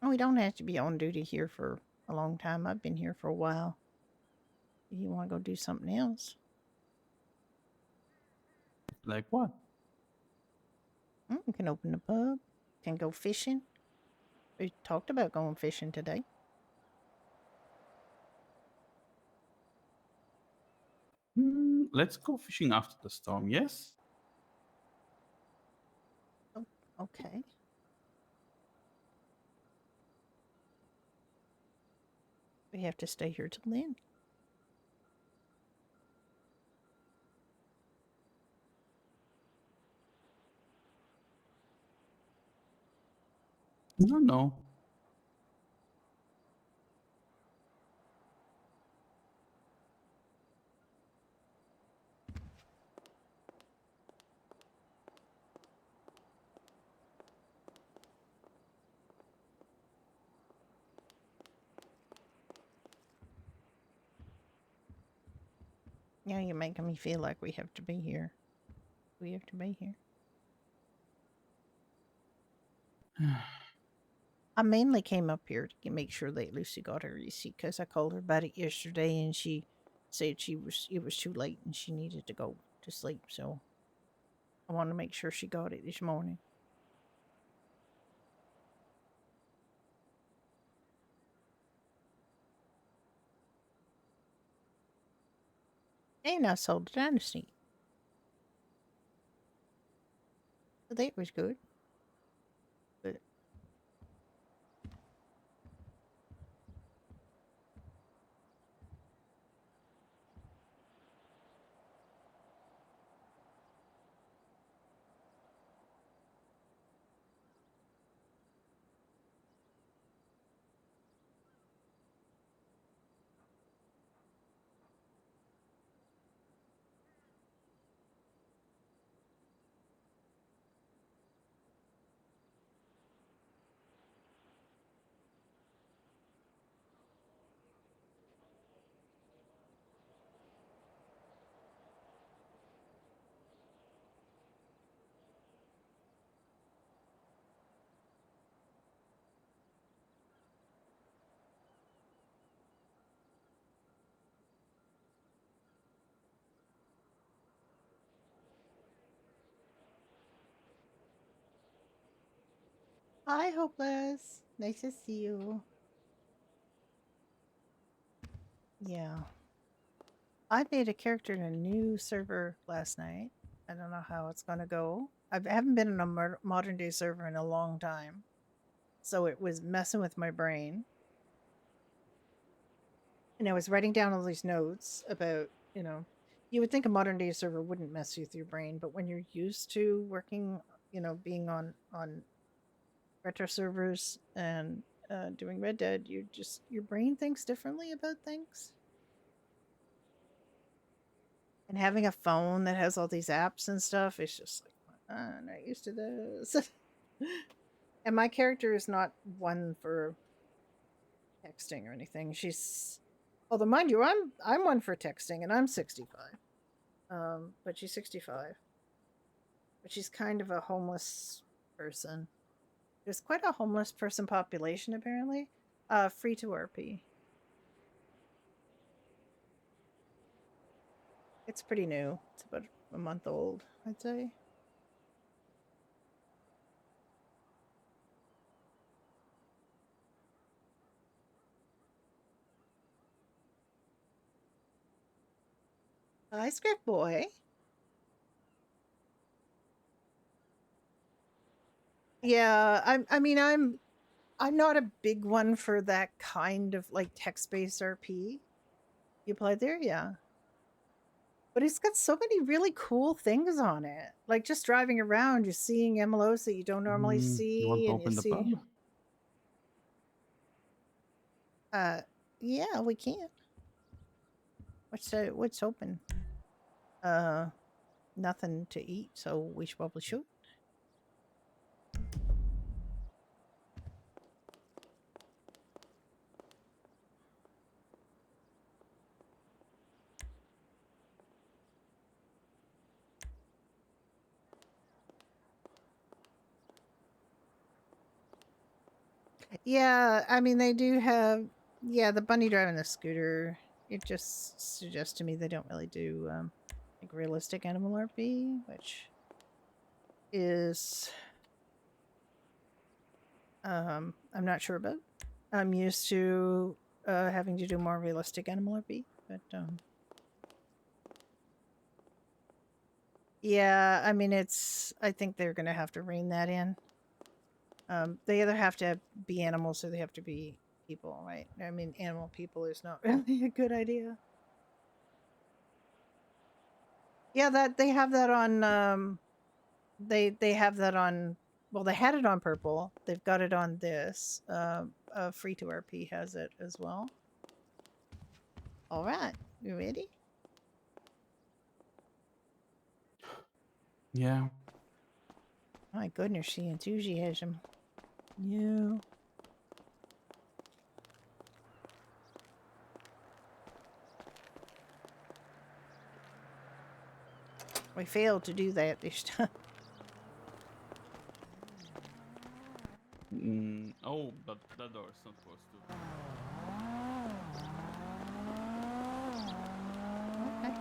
Oh, we don't have to be on duty here for a long time. I've been here for a while. If you want to go do something else, Like what? we can open the pub. Can go fishing. We talked about going fishing today. Let's go fishing after the storm, yes? Oh, okay. We have to stay here till then. No, no. Now you're making me feel like we have to be here. We have to be here. I mainly came up here to make sure that Lucy got her receipt because I called her about it yesterday and she said it was too late and she needed to go to sleep. So I want to make sure she got it this morning. And I sold the dynasty. So that was good. But hi, Hopeless. Nice to see you. Yeah. I made a character in a new server last night. I don't know how it's going to go. I haven't been in a modern day server in a long time. So it was messing with my brain. And I was writing down all these notes about, you would think a modern day server wouldn't mess with your brain, but when you're used to working, being on retro servers and doing Red Dead, your brain thinks differently about things. And having a phone that has all these apps and stuff, it's just like, I'm not used to this. And my character is not one for texting or anything. Although mind you, I'm one for texting, and I'm 65. But she's 65. But she's kind of a homeless person. There's quite a homeless person population apparently. Free to RP. It's pretty new. It's about a month old, I'd say. Hi, Script Boy. Yeah, I'm not a big one for that kind of like text-based RP. You played there, yeah. But it's got so many really cool things on it. Like just driving around, you're seeing MLOs that you don't normally You want see, to and you open the see. pub? Yeah, we can. What's open? Nothing to eat, so we should probably shoot. Yeah, I mean they do have. Yeah, the bunny driving the scooter. It just suggests to me they don't really do like realistic animal RP, which is I'm not sure about. I'm used to having to do more realistic animal RP, but yeah, I mean it's. I think they're gonna have to rein that in. They either have to be animals or they have to be people, right? I mean, animal people is not really a good idea. Yeah, that they have that on. They have that on. Well, they had it on purple. They've got it on this. Free to RP has it as well. All right, you ready? Yeah. My goodness, she enthusiasm. Yeah. We failed to do that this time. Oh, but that door is not closed to. Okay.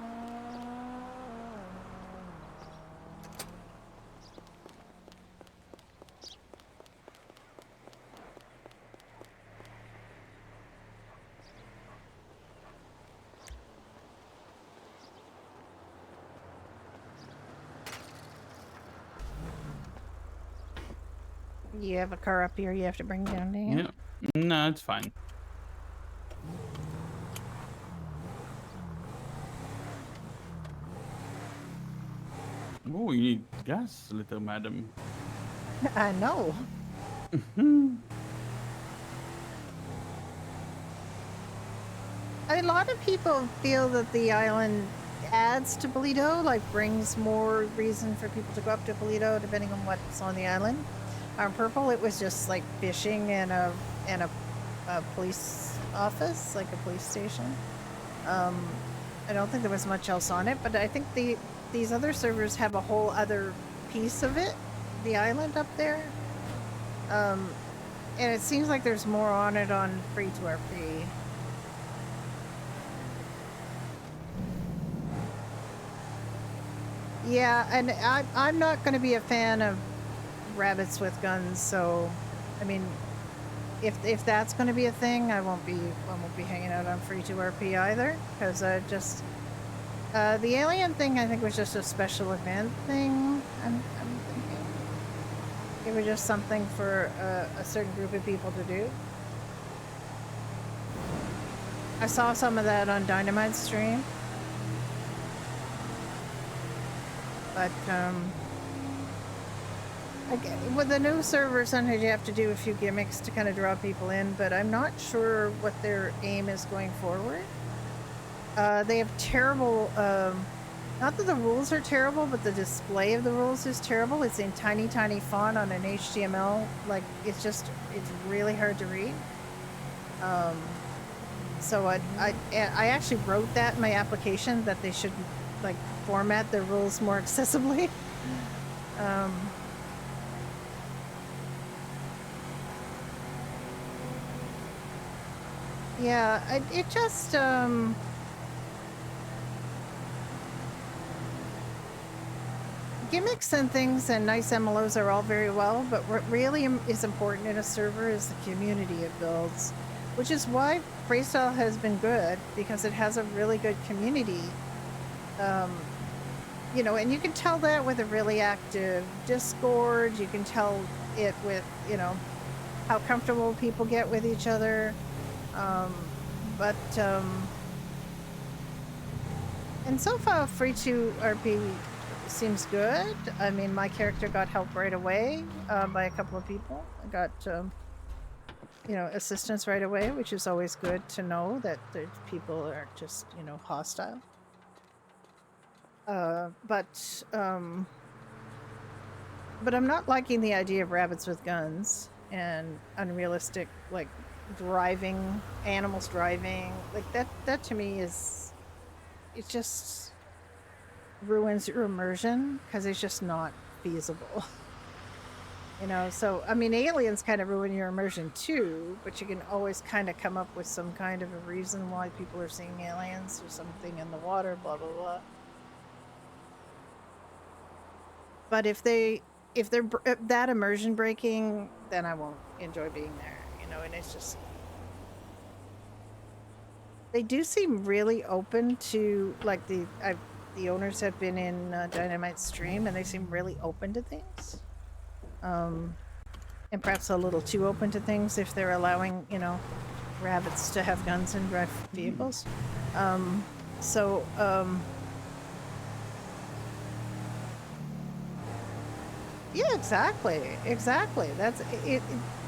You have a car up here you have to bring down there? Yeah. No, it's fine. Oh, you need gas, little madam. I know. A lot of people feel that the island adds to Bolito, like brings more reason for people to go up to Bolito, depending on what's on the island. On Purple, it was just like fishing and a police office, like a police station. I don't think there was much else on it, but I think these other servers have a whole other piece of it, the island up there. And it seems like there's more on it on free to RP. Yeah, and I'm not going to be a fan of rabbits with guns, so I mean, if that's going to be a thing, I won't be hanging out on free to RP either, because just the alien thing I think was just a special event thing. I'm thinking it was just something for a certain group of people to do. I saw some of that on Dynamite's stream. But with the new server, sometimes you have to do a few gimmicks to kind of draw people in, but I'm not sure what their aim is going forward. They have terrible, not that the rules are terrible, but the display of the rules is terrible. It's in tiny, tiny font on an HTML. Like, it's really hard to read. So I actually wrote that in my application, that they should, like, format their rules more accessibly. Yeah, it just gimmicks and things and nice MLOs are all very well, but what really is important in a server is the community it builds, which is why Freestyle has been good, because it has a really good community. You know, and you can tell that with a really active Discord. You can tell it with, you know, how comfortable people get with each other. And so far, free to RP seems good. I mean, my character got help right away by a couple of people. I got, you know, assistance right away, which is always good to know that the people aren't just, you know, hostile. But I'm not liking the idea of rabbits with guns and unrealistic, like, driving, animals driving. Like, that to me is, it just ruins your immersion because it's just not feasible. You know, so I mean, aliens kind of ruin your immersion too, but you can always kind of come up with some kind of a reason why people are seeing aliens or something in the water, blah blah blah. But if they're that immersion breaking, then I won't enjoy being there. You know, and it's just, they do seem really open to, like, the owners have been in Dynamite's stream, and they seem really open to things. And perhaps a little too open to things if they're allowing, you know, rabbits to have guns and drive vehicles. Yeah, exactly. That's it.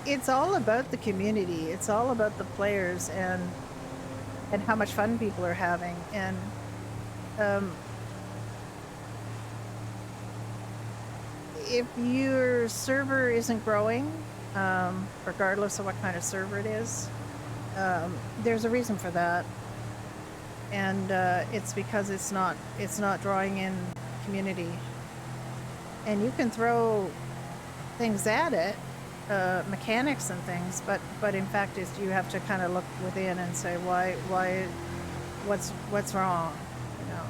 It's all about the community. It's all about the players and how much fun people are having. And if your server isn't growing, regardless of what kind of server it is, there's a reason for that, and it's because it's not drawing in community. And you can throw things at it, mechanics and things, but in fact, you have to kind of look within and say what's wrong, you know.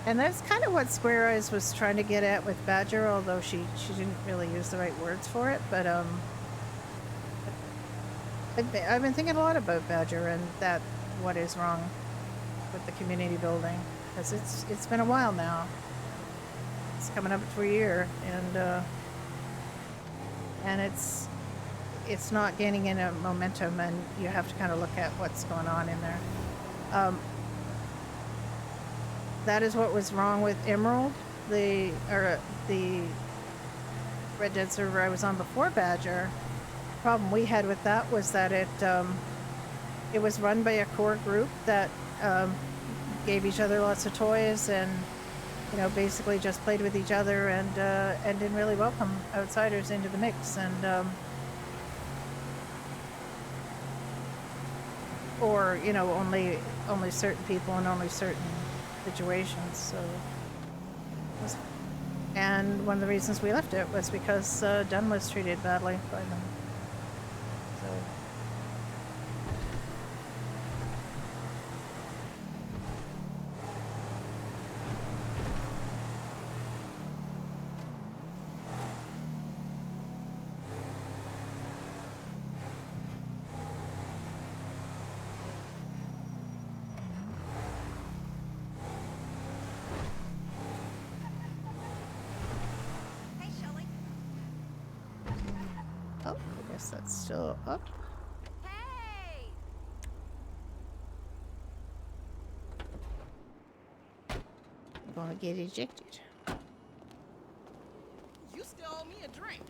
And that's kind of what Square Eyes was trying to get at with Badger, although she didn't really use the right words for it. But I've been thinking a lot about Badger and that what is wrong with the community building, because it's been a while now. It's coming up to a year, and it's not gaining any momentum, and you have to kind of look at what's going on in there. That is what was wrong with Emerald, the Red Dead server I was on before Badger. The problem we had with that was that it was run by a core group that gave each other lots of toys and, you know, basically just played with each other and didn't really welcome outsiders into the mix, and or, you know, only certain people in only certain situations. So, and one of the reasons we left it was because Dunn was treated badly by them. So. Oh, I guess that's still up. Hey! I'm gonna get ejected. You still owe me a drink.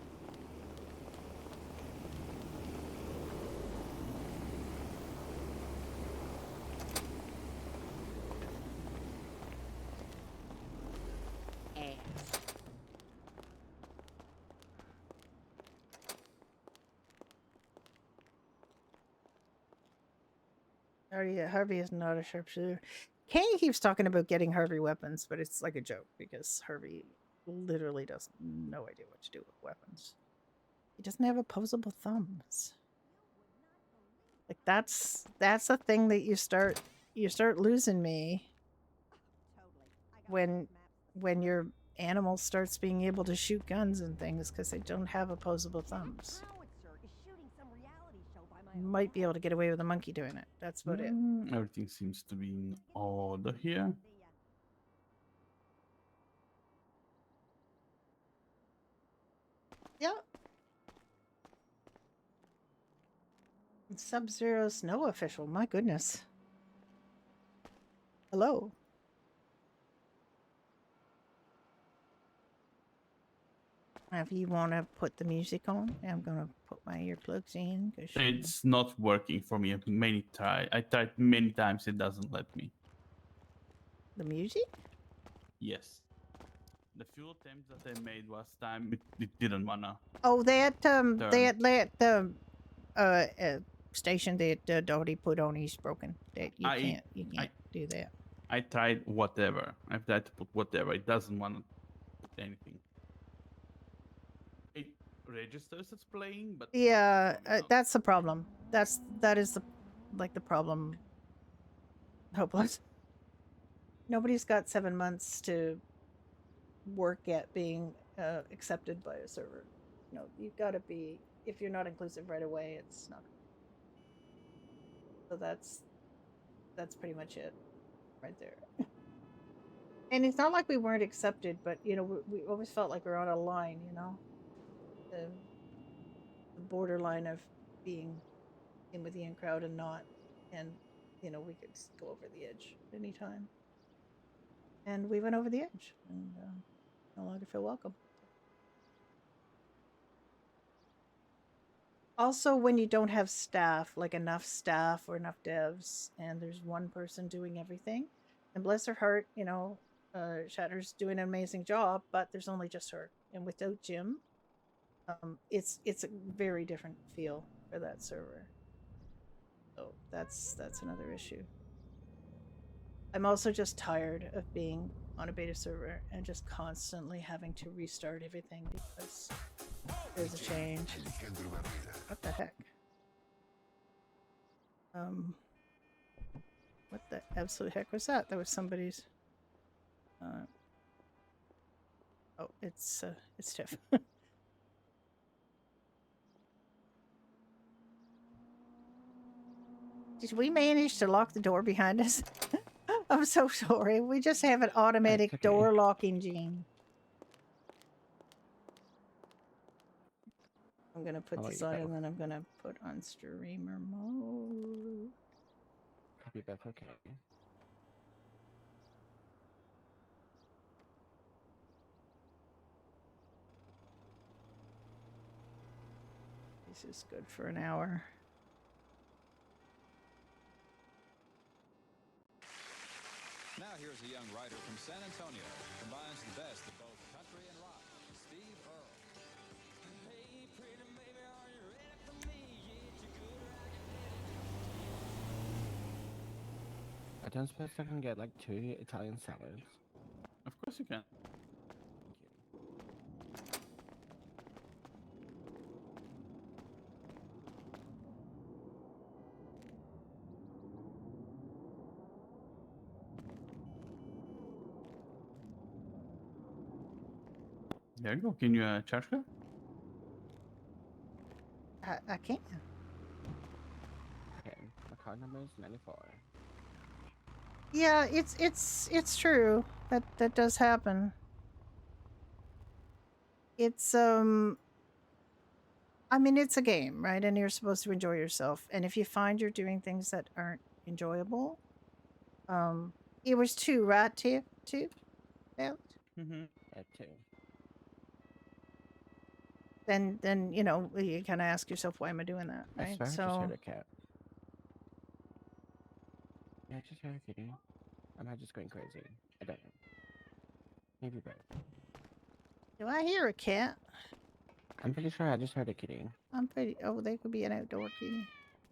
Harvey is not a sharpshooter. Kay keeps talking about getting Harvey weapons, but it's like a joke because Harvey literally does no idea what to do with weapons. He doesn't have opposable thumbs. Like that's a thing that you start losing me when your animal starts being able to shoot guns and things because they don't have opposable thumbs. You might be able to get away with a monkey doing it. That's about it. Everything seems to be in order here. Yeah. Sub-Zero Snow official. My goodness. Hello. If you want to put the music on, I'm gonna put my earplugs in. Cause It's not working for me. I tried many times. It doesn't let me. the music. Yes. The few attempts that I made last time, it didn't wanna. Oh, that Turn. that station that Dottie put on is broken. That you I- can't do that. I tried whatever. I've tried to put whatever. It doesn't wanna put anything. It registers it's playing, but Yeah, nothing's coming out. that's the problem. That is the problem. Hopeless. Nobody's got 7 months to work at being accepted by a server. No, you've got to be. If you're not inclusive right away, it's not. So that's pretty much it, right there. And it's not like we weren't accepted, but we always felt like we were on a line. The borderline of being in with the in crowd and not, and we could go over the edge at any time. And we went over the edge, and no longer feel welcome. Also, when you don't have staff, like enough staff or enough devs, and there's one person doing everything, and bless her heart, Shatner's doing an amazing job, but there's only just her. And without Jim, it's a very different feel for that server. So that's another issue. I'm also just tired of being on a beta server and just constantly having to restart everything because there's a change. What the heck? What the absolute heck was that? That was somebody's. Oh, it's Tiff. Did we manage to lock the door behind us? I'm so sorry. We just have an automatic okay. door locking gene. I'm gonna put I'll let this you on go. and then I'm gonna put on streamer mode. Copy back, okay. This is good for an hour. Now here's a young writer from San Antonio. Combines the best of both country and rock. Steve Earle. Hey, pretty baby, are you ready for me? Yeah, you good rockin'. I don't suppose I can get like 2 Italian salads. Of course you can. There you go. Can you charge her? I can't. Okay, my card number is 94. Yeah, it's true. That does happen. It's I mean, it's a game, right? And you're supposed to enjoy yourself. And if you find you're doing things that aren't enjoyable, it was 2, right? Two? Yeah. Mm-hmm. That too. Then you kind of ask yourself, why am I doing that, I right? swear I just So heard a cat. Yeah, I just heard a kitty. Am I just going crazy? I don't know. Maybe both. do I hear a cat? I'm pretty sure I just heard a kitty. Oh, they could be an outdoor kitty.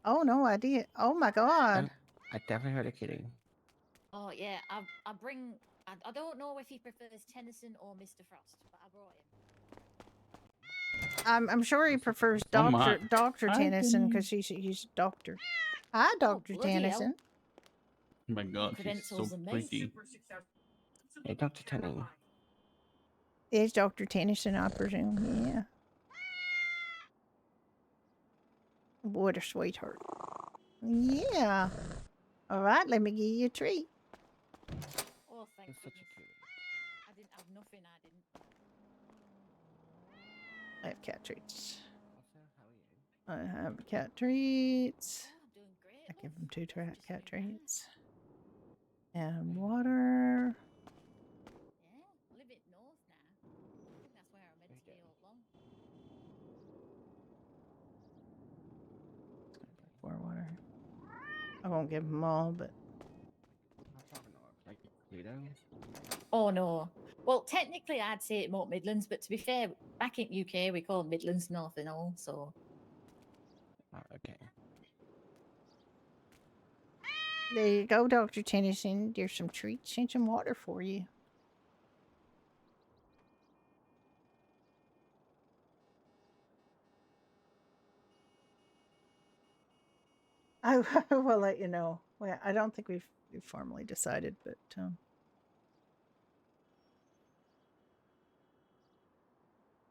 Oh no, I did. Oh my god. No, I definitely heard a kitty. Oh yeah, I bring. I don't know if he prefers Tennyson or Mr. Frost, but I brought him. I'm sure he prefers Oh my. Dr. Hi, Tennyson Penny. because he's a doctor. Hi, Dr. bloody hell. Tennyson. Oh my god, she's Credentials so and me. pretty. Hey, Dr. Tenny. It's Dr. Tennyson, I presume. Yeah. What a sweetheart. Yeah. All right, let me give you a treat. Oh, thank He's such a goodness. cutie. I didn't have nothing. I didn't. I have cat treats. Also, how are you? I have cat treats. Oh, I'm doing great. I give love. them 2 Just cat been fine. treats. And water. Yeah, I live it north now. I think that's where I'm meant to be all along. I won't give them all, but How far north? Like Lido? Oh no. Well, technically, I'd say it more Midlands, but to be fair, back in UK, we call Midlands North and all. So Oh, okay. there you go, Dr. Tennyson. There's some treats and some water for you. I will let you know. Well, I don't think we've formally decided, but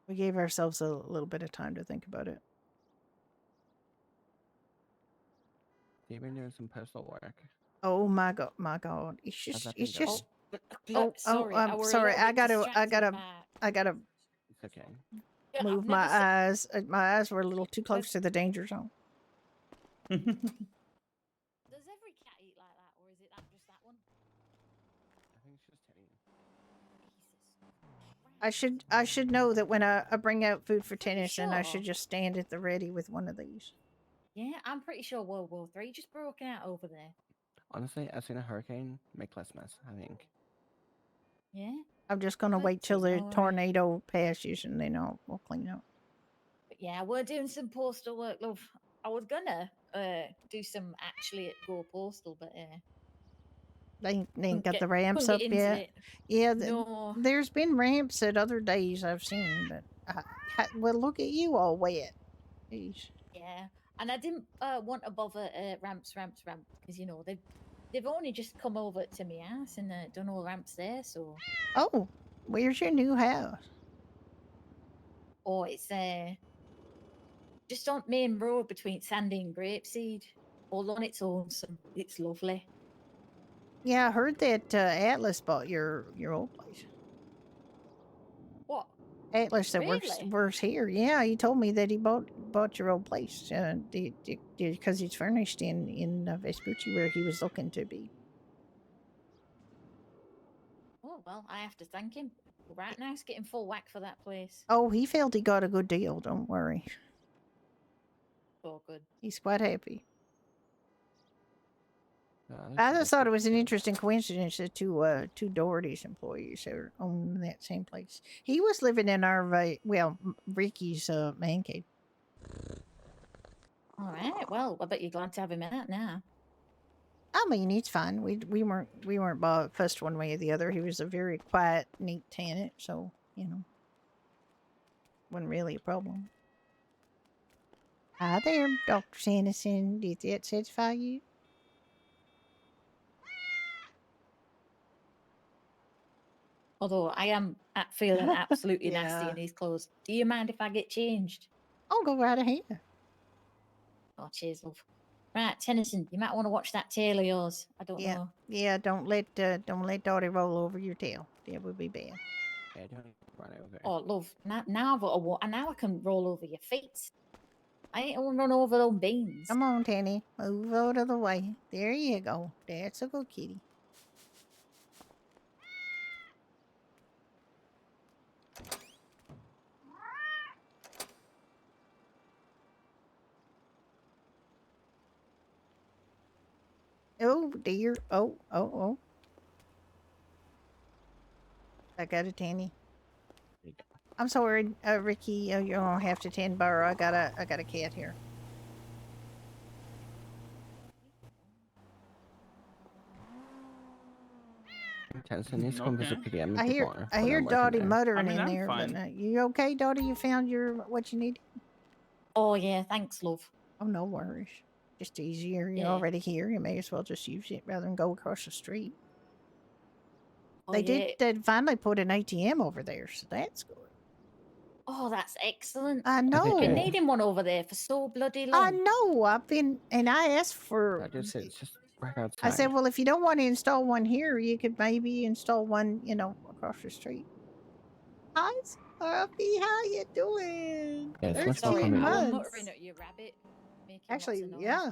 we gave ourselves a little bit of time to think about it. You've been doing some postal work. Oh my god! It's How's just, that been it's just. going? sorry, I'm I were a sorry. little I bit gotta distracted I gotta It's okay. Yeah, I've move never my se- eyes. My eyes were a little too close to the danger zone. Does every cat eat like that, or is it just that one? I think it's just Teddy. Jesus. I should know that when I bring out food for Pretty Tennyson, I sure. should just stand at the ready with one of these. Yeah, I'm pretty sure World War Three just broke out over there. Honestly, I've seen a hurricane make less mess, I think. Yeah. I'm just gonna Good wait till to the know, tornado passes and then we'll clean up. But yeah, we're doing some postal work, love. I was gonna do some actually at Go Postal, but They ain't couldn't got get, the ramps couldn't up get into yet. it. Yeah, No. there's been ramps at other days I've seen, but well, look at you all wet. Jeez. Yeah, and I didn't want to bother ramps because you know they've only just come over to me house and don't know ramps there. So Oh, where's your new house? oh, it's just on main road between Sandy and Grapeseed, all on its own. So it's lovely. Yeah, I heard that Atlas bought your old place. What? Atlas that Really? works here. Yeah, he told me that he bought your old place because it's furnished in Vespucci where he was looking to be. Oh well, I have to thank him. Right now, he's getting full whack for that place. Oh, he felt he got a good deal. Don't worry. Oh, good. He's quite happy. At I least just thought it good was an to- interesting coincidence that two Doherty's employees are own that same place. He was living in our Ricky's man cave. All right. Well, I bet you're glad to have him out now. I mean, it's fine. We weren't fussed one way or the other. He was a very quiet, neat tenant, so wasn't really a problem. Hi there, Dr. Sanderson. Did that satisfy you? Although I am feeling absolutely nasty Yeah. in these clothes. Do you mind if I get changed? Oh, go right ahead. Oh, cheers, love. Right, Tennyson, you might want to watch that tail of yours. I don't know. Yeah. Don't let Dottie roll over your tail. That would be bad. Yeah, don't run over. Oh, love. Now I've got a and now I can roll over your feet. I ain't gonna run over those beans. Come on, Tanny. Move out of the way. There you go. That's a good kitty. Oh dear. Oh. I got a Tanny. There you go. I'm sorry, Ricky. You're gonna have to tend bar. I got a cat here. Tennyson needs to come visit Okay. PDM I hear before, I when hear I'm working Dottie there. muttering I mean, in I'm there. fine. But you okay, Dottie? You found what you need? Oh yeah, thanks, love. Oh, no worries. Just easier. You're Yeah. already here. You may as well just use it rather than go across the street. Oh, They yeah. did finally put an ATM over there, so that's good. Oh, that's excellent. I think know. Been it- needing one over there for so bloody I long. know. I've been, and I asked for. It's just right outside. I said, well, if you don't want to install one here, you could maybe install one, across the street. Hi, Scruffy. How you doing? Yeah, it's There's much more Sorry, I convenient. was months. muttering at your rabbit. Making Actually, lots of noise. yeah.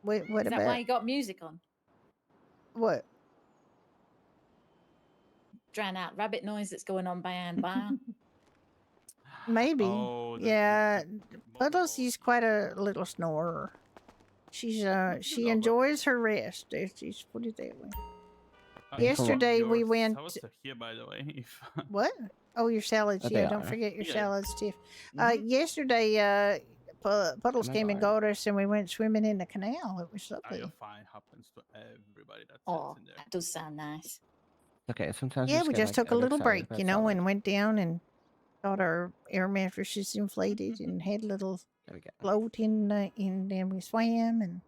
What Is that about why you got music on? what? Drown out rabbit noise that's going on behind bar. Maybe. Oh, yeah. the Puddles, bubbles. he's quite a little snorer. She enjoys her rest. Let's put it that way. Yesterday Yesterday we went. Salads are here, by the way. If What? Oh, your salads. Oh, Yeah, they don't are. forget your Yeah. salads, Tiff. Mhm. Yesterday, Puddles Oh my came and God. got us, and we went swimming in the canal. It was a lovely. fine happens to everybody that Oh, sits in there. that does sound nice. Okay, sometimes Yeah, just we get, just like, took a little overexcited break, for you a know, solid. and went down and got our air mattresses inflated and had a little There we go. float in, and we swam, and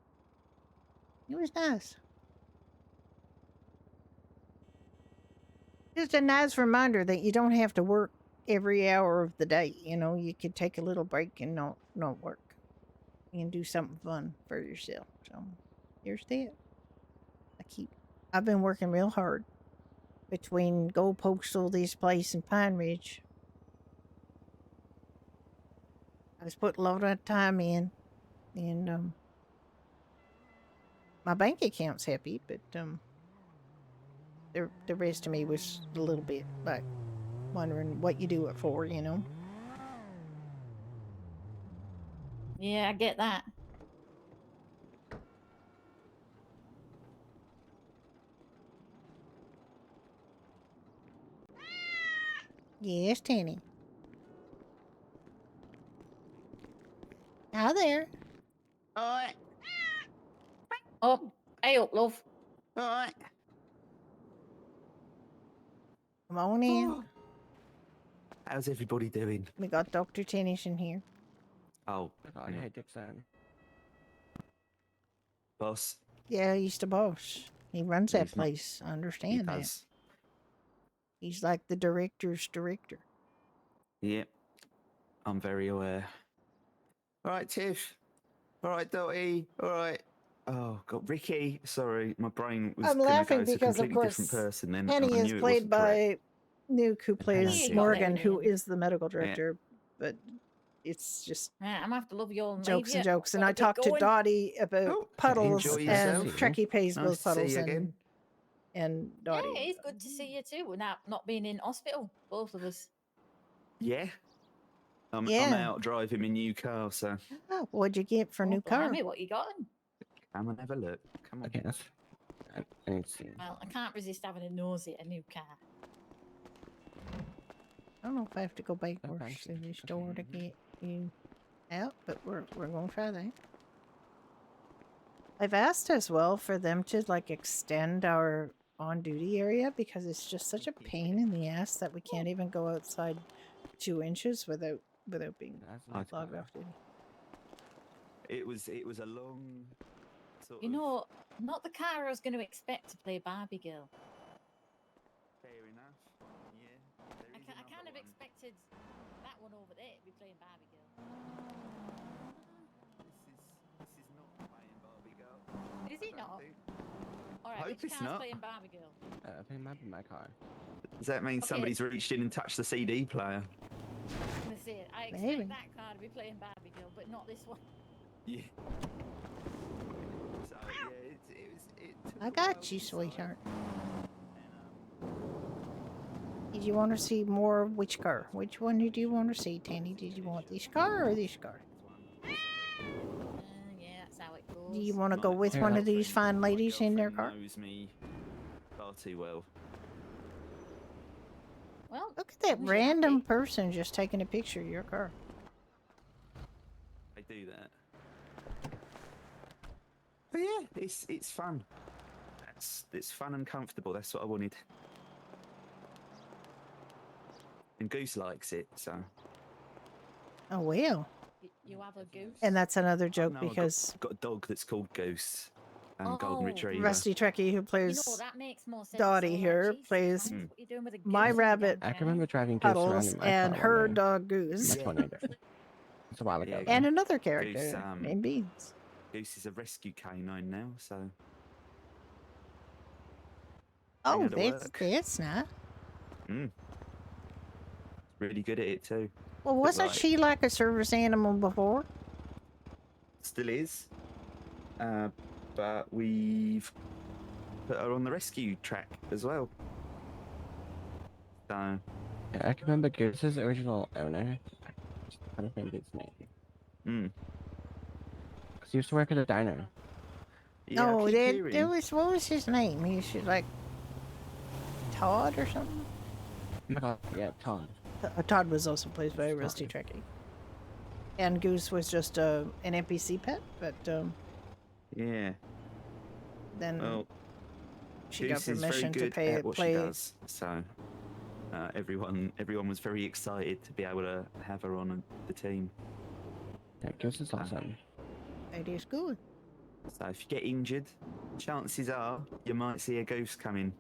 it was nice. Just a nice reminder that you don't have to work every hour of the day. You know, you could take a little break and not work. You can do something fun for yourself. So here's that. I've been working real hard between Gold Postal, this place, and Pine Ridge. I was putting a lot of time in, and my bank account's happy, but the rest of me was a little bit like wondering what you do it for, you know. Yeah, I get that. Yes, Tanny. Hi there. Alright, Oh, hey up, love. alright. Come on in. How's everybody doing? We got Dr. Tennis in here. Oh, Oh God, hey Dixon. boss. Yeah, he's the boss. He runs that He's not- place. I He understand that. does. He's like the director's director. Yep. I'm very aware. All right, Tiff. All right, Dottie. All right. Oh God, Ricky. Sorry, my brain was I'm gonna laughing go to a because, of completely different course, person. Then Penny I is knew it played wasn't correct. by Nuke, who plays Penny. Morgan, who Yeah. is the medical director. But it's just Right, I'm gonna have to love you all. jokes and leave jokes. you. And I Gotta get talked to going. Dottie about Oh, Puddles, enjoy and yourself. Trekkie pays Nice both to see Puddles you again. and Dottie. Yeah, it's good to see you too. Without not being in hospital, both of us. Yeah. I'm Yeah. out driving my new car, so Oh, what'd you get for a new car? Blimey, what you got? Then? come and have a look. Come on. Okay, that's. I need to see. Well, I can't resist having a nosy at a new car. I don't know if I have to go backwards fancy. to the store to Mhm. get you out, but we're gonna try that. I've asked as well for them to like extend our on duty area because it's just such a pain in the ass that we can't even go outside 2 inches without being That's a nice logged car. off duty. It was a long sort You of know, not the car I was going to expect to play Barbie Girl. fair enough. Yeah. there I is kind another of one. expected that one over there to be playing Barbie Girl. This is not playing Barbie Girl. Is it I don't not? think. All right, hope which it's car's not. playing Barbie Girl? I think it might be my car. Does that mean Okay. somebody's reached in and touched the CD player? I'm gonna say it. I expect Maybe. that car to be playing Barbie Girl, but not this one. Yeah. So yeah, it took I a got while you, to decide, sweetheart. and, Did you want to see more of which car? Which one did you want to see, Tanny? Did you want this car or this car? Yeah, that's how it goes. Do you want to my- go with my one of these girlfriend- fine my ladies in their girlfriend car? knows me far too well. Well, Look at that as long as you're random happy. person just taking a picture of your car. I do that. But yeah, it's fun. It's fun and comfortable. That's what I wanted. And Goose likes it, so. Oh, well. You have a goose. And that's another joke No, I've because got a dog that's called Goose and Golden Oh, Retriever. Rusty Trekkie, who You plays know, that makes more sense. Dottie all right, here, Jesus plays Christ, what you doing with a my goose in the rabbit, damn I can remember car? driving Goose around Puddles, in my and car her one day. dog Goose, That's funny. It's a while ago. Yeah, though. and another character Goose, named Beans. Goose is a rescue canine now, so. Oh, her to that's work. nice. Really good at it too. Well, wasn't like- she like a service animal before? Still is. But we've put her on the rescue track as well. So, Yeah, I can remember Goose's original owner. I don't remember his name. Because he used to work at a diner. Yeah, I Oh, keep there hearing. was, what was his name? He should like Todd or something. Oh my god, yeah, Todd. Todd was also played by Todd. Rusty Trekkie. And Goose was just an NPC pet, but Yeah. then Well, she got Goose is very permission to good at what she play. does. So everyone was very excited to be able to have her on the team. Yeah, Goose is awesome. It is good. So if you get injured, chances are you might see a Goose coming.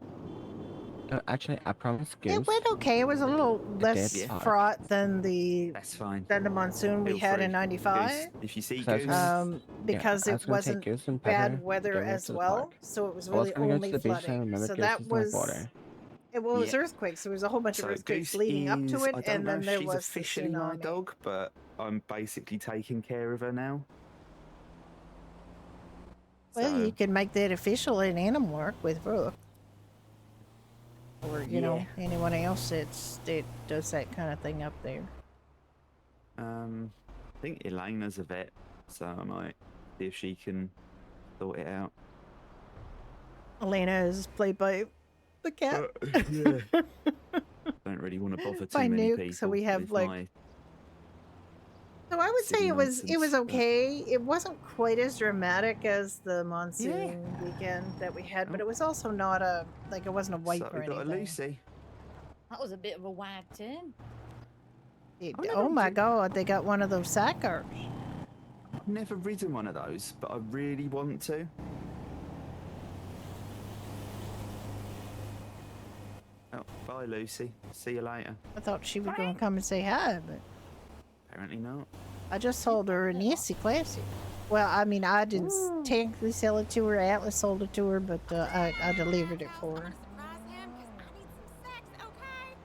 Actually, I promise Goose. It went okay. It was a little less did suck. fraught than the That's fine. monsoon we Feel had free. in '95. Goose, if you see So I was Goose, gonna- Because I it was gonna take wasn't Goose and bad Pepper weather to go as to the well, park. so it was I was really gonna go only to the beach and flooding. remember So Goose that was was water. it was Yeah. earthquakes. There was a whole bunch of so earthquakes Goose leading up to is, it, I don't and know then if there she's was the officially my tsunami. dog, but I'm basically taking care of her now. Well, So, you can make that official in Animal Work with Brooke. Or, you know, anyone else that does that kind of thing up there. I think Elena's a vet, so I might see if she can sort it out. Elena is played by the cat. Yeah. Don't really want to bother too By many Nuke, people. so we have, with like- my So I would say silly it was nonsense, but- okay. It wasn't quite as dramatic as the monsoon weekend that we had, but it was also not it wasn't a wipe So or we got a anything. Lucy. That was a bit of a wide turn. Oh my god, they got one of those sackers. I've never ridden one of those, but I really want to. Oh, bye, Lucy. See you later. I thought she was going to come and say hi, but Apparently not. I just sold her an Nancy Classic. Well, I mean, I didn't technically sell it to her. Atlas sold it to her, but I delivered it for her. Surprise him 'cause I need some sex, okay?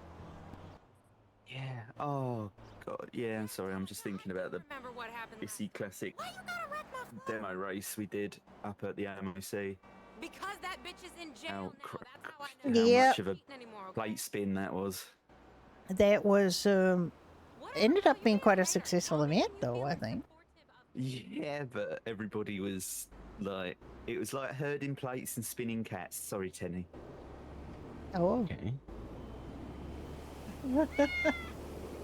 Yeah. Oh, God. Yeah, I'm sorry. I'm just thinking about the Remember what happened? Issy Classic Why you gotta wreck my flow? demo race we did up at the MOC. Because that bitch is in jail How, now. cr- That's how I how know. Yeah. much of a Eating anymore, okay? plate spin that was. That was Whatever, ended girl, up being you quite a later. successful Only event, you though. feel I think. supportive of- Yeah, but everybody was like, it was like herding plates and spinning cats. Sorry, Tenny. Oh, Okay.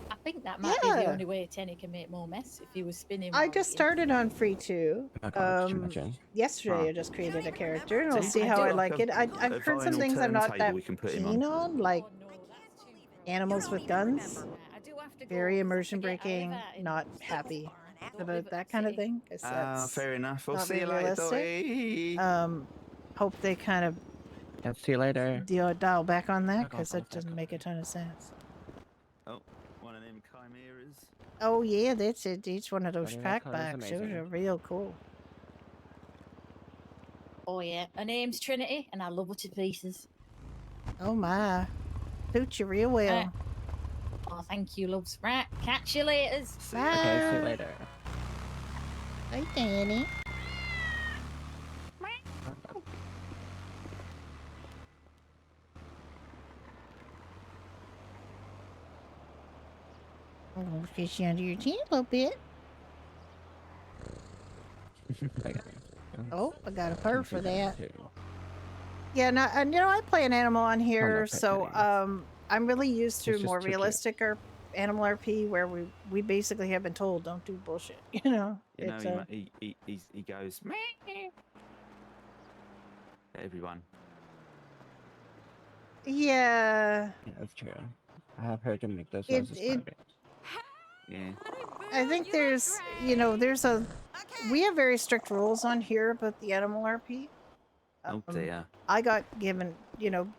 I think that might be the Yeah. only way Tenny can make more mess if he was spinning. I while just eating. started on free too. Oh my god, could you imagine? Yesterday Huh. I just created a character, and I'll See, see I how do I like like it. I've a heard some vinyl things I'm not turntable that we can put him keen on. on, like Oh, no, that's too gross. animals with guns. I do have to go Very 'cause I immersion forget I live breaking. out in Not Stoke happy Farm. I don't live about at that the kind of city. thing. 'Cause that's Fair enough. We'll not see you very later, realistic. Dottie. Hope they kind of Yeah, see you later. dial back on that Back off, because that back doesn't off. make a ton of sense. Oh, one of them chimeras. Oh yeah, that's it. Each one of those Buddy, that track color is bikes, those amazing. are real cool. Oh yeah, her name's Trinity, and I love her to pieces. Oh my, suits you real well. Oh, thank you, loves. Right, catch you later. See ya. Okay, see you Bye. later. Hey Danny. I'm gonna fish you under your chin a little bit. I got you. Oh, I got a purr for that. Too. Yeah, no, and you know I play an animal on here, pet so names. I'm really used to It's just more too cute. realistic animal RP where we basically have been told don't do bullshit. You know, You know, it's he goes, meh. Everyone. yeah. Yeah, that's true. I have heard him make those It- noises it- quite a bit. Yeah. I think there's we have very strict rules on here about the animal RP. Oh dear. I got given,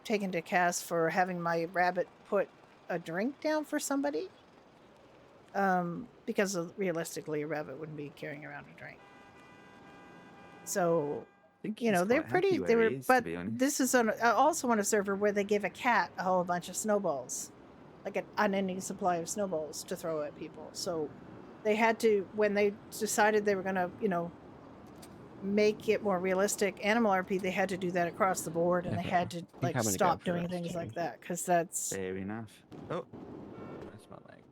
taken to cast for having my rabbit put a drink down for somebody. Because realistically, a rabbit wouldn't be carrying around a drink. So, I think they're he's quite pretty. happy They where were, he is, but to be honest. this is also on a server where they give a cat a whole bunch of snowballs, like an unending supply of snowballs to throw at people. So, they had to, when they decided they were gonna, make it more realistic animal RP, they had to do that across the board, and they Okay. had to I'm gonna go stop for doing this things too. like that because that's Fair enough. Oh, That's my legs.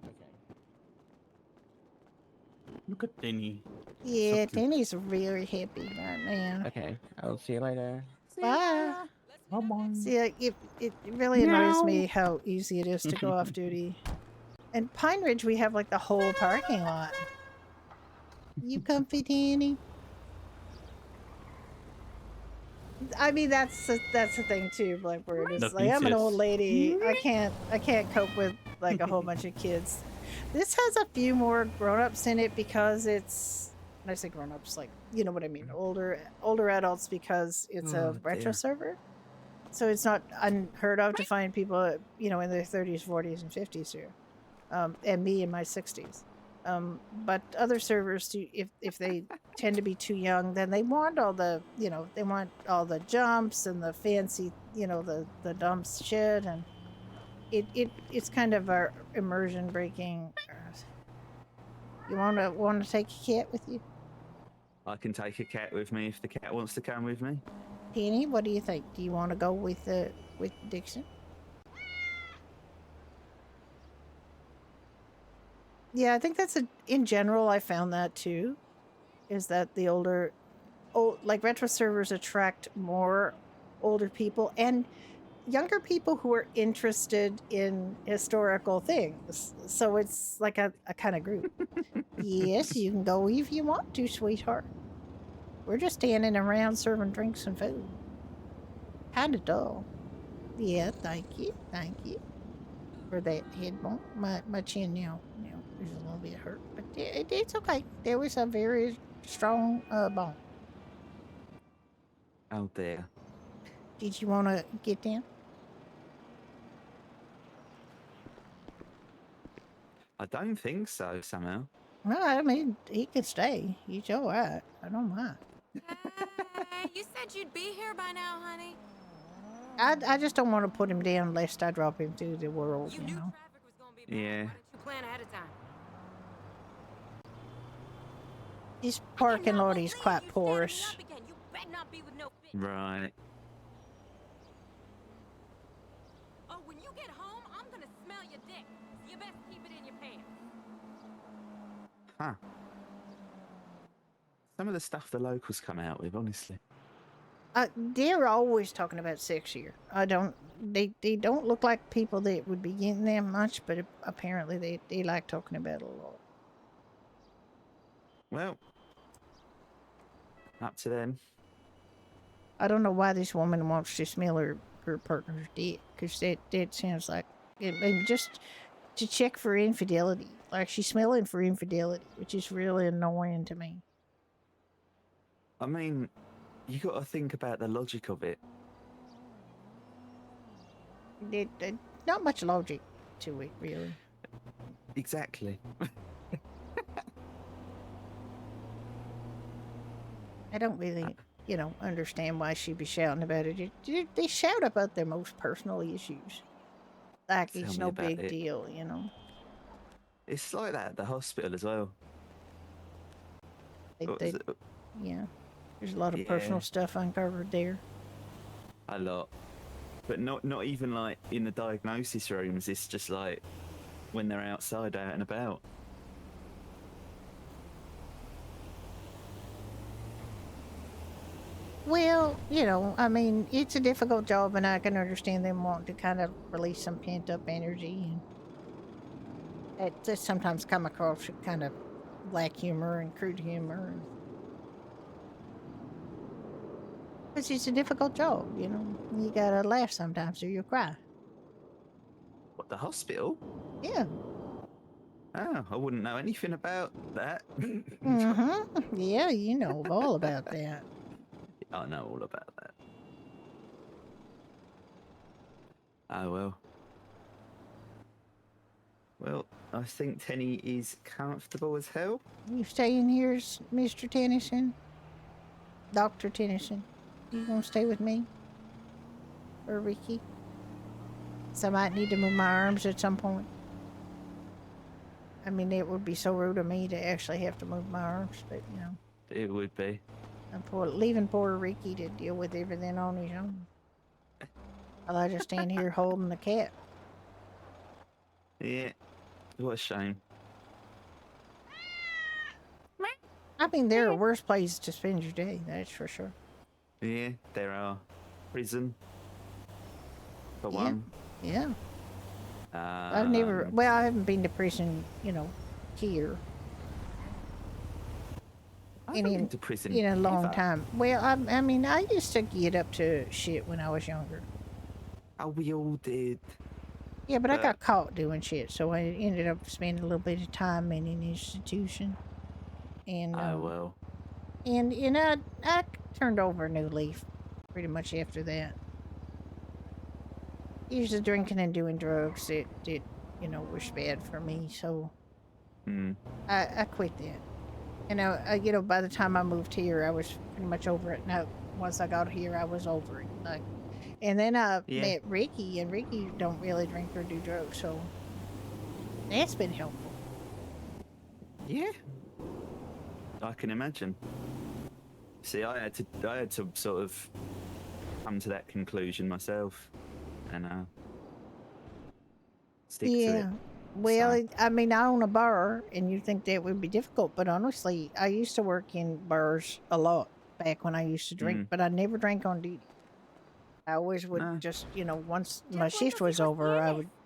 Okay. Look at Denny. Yeah, cute. Danny's very happy right now. Okay, I'll see you later. Bye. Bye-bye. See, like, it really annoys me how easy it is to go off duty. And Pine Ridge, we have like the whole parking lot. You comfy, Danny? I mean, that's the thing too. Like, where it is That like, means I'm an old yes. lady. I can't cope with like a whole bunch of kids. This has a few more grown-ups in it because it's. When I say grown-ups, like, you know what I mean, older adults, because it's a Oh, retro dear. server. So it's not unheard of to find people, you know, in their 30s, 40s, and 50s here, and me in my 60s. But other servers, if they tend to be too young, then they want all the, you know, they want all the jumps and the fancy, you know, the dumps shit, and it's kind of our immersion breaking. You wanna take a cat with you, I can take a cat with me if the cat wants to come with me. Penny? What do you think? Do you want to go with Dixon? Yeah, I think that's in general. I found that too, is that the like retro servers attract more older people and younger people who are interested in historical things. So it's like a kind of group. Yes, you can go if you want to, sweetheart. We're just standing around serving drinks and food. Kind of dull. Yeah, thank you. Thank you for that head bump. My chin now is a little bit hurt, but it's okay. There was a very strong bone. Oh dear. Did you want to get down? I don't think so, somehow. No, I mean, he can stay. He's all right. I don't mind. Hey, you said you'd be here by now, honey. I just don't want to put him down lest I drop him through the world, You you knew know. traffic was gonna be bad. Yeah. Why didn't you plan ahead of time? This I parking cannot lot is believe quite you standing me porous. up again. You better not be with no bitch. Right. Oh, when you get home, I'm gonna smell your dick. You best keep it in your pants. Huh. Some of the stuff the locals come out with, honestly. They're always talking about sex here. They don't look like people that would be getting them much, but apparently they like talking about it a lot. Well, up to them. I don't know why this woman wants to smell her partner's dick, because that sounds like, I mean, just to check for infidelity. Like, she's smelling for infidelity, which is really annoying to me. I mean, you got to think about the logic of it. Not much logic to it, really. Exactly. I don't really, understand why she'd be shouting about it. They shout about their most personal issues. Like Tell it's me no about big it. deal, It's like that at the hospital as well. Yeah. There's a lot of Yeah. personal stuff uncovered there. A lot. But not even like in the diagnosis rooms. It's just like when they're outside, out and about. Well, I mean, it's a difficult job, and I can understand them wanting to kind of release some pent up energy, and it just sometimes come across kind of black humor and crude humor. Because it's a difficult job, You gotta laugh sometimes, or you'll cry. What, the hospital? Yeah. Oh, I wouldn't know anything about that. Mm-hmm. Yeah, you know all about that. I know all about that. Oh, well. Well, I think Tenny is comfortable as hell. You staying here, Mr. Tennyson? Dr. Tennyson? You gonna stay with me? Or Ricky? So I might need to move my arms at some point. I mean, it would be so rude of me to actually have to move my arms, but, It would be. I'm leaving poor Ricky to deal with everything on his own. While I just stand here holding the cat. Yeah. What a shame. I mean, there are worse places to spend your day, that's for sure. Yeah, there are. Prison. For Yeah. one. Yeah. I've never, Um, well, I haven't been to prison, here I in, haven't been to prison in a long ever. time. Well, I mean, I used to get up to shit when I was younger. Oh, we all did. Yeah, but I got But- caught doing shit, so I ended up spending a little bit of time in an institution. And, Oh, well. I turned over a new leaf pretty much after that. Usually drinking and doing drugs, it was bad for me, so Hmm. I quit that. And by the time I moved here, I was pretty much over it. Now, once I got here, I was over it. And then I Yeah. met Ricky, and Ricky don't really drink or do drugs, so that's been helpful. Yeah. I can imagine. See, I had to sort of come to that conclusion myself, and stick to it. Yeah. Well, So- I mean, I own a bar, and you'd think that would be difficult, but honestly, I used to work in bars a lot back when I used to drink, but I never drank on duty. I always would No. just, once my shift was over,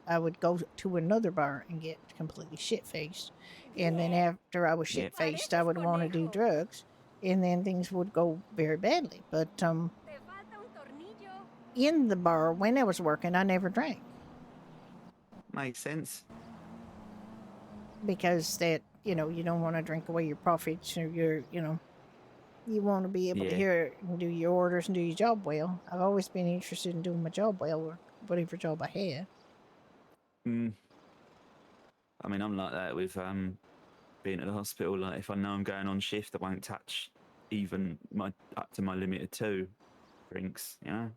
I would go to another bar and get completely shit faced, and then after I was shit faced, I would want to do drugs, and then things would go very badly. But in the bar when I was working, I never drank. Makes sense. Because that you don't want to drink away your profits, or you want to be able to Yeah. hear and do your orders and do your job well. I've always been interested in doing my job well, or whatever job I had. I mean, I'm like that with being at the hospital. Like, if I know I'm going on shift, I won't touch even up to my limit of 2 drinks. It'll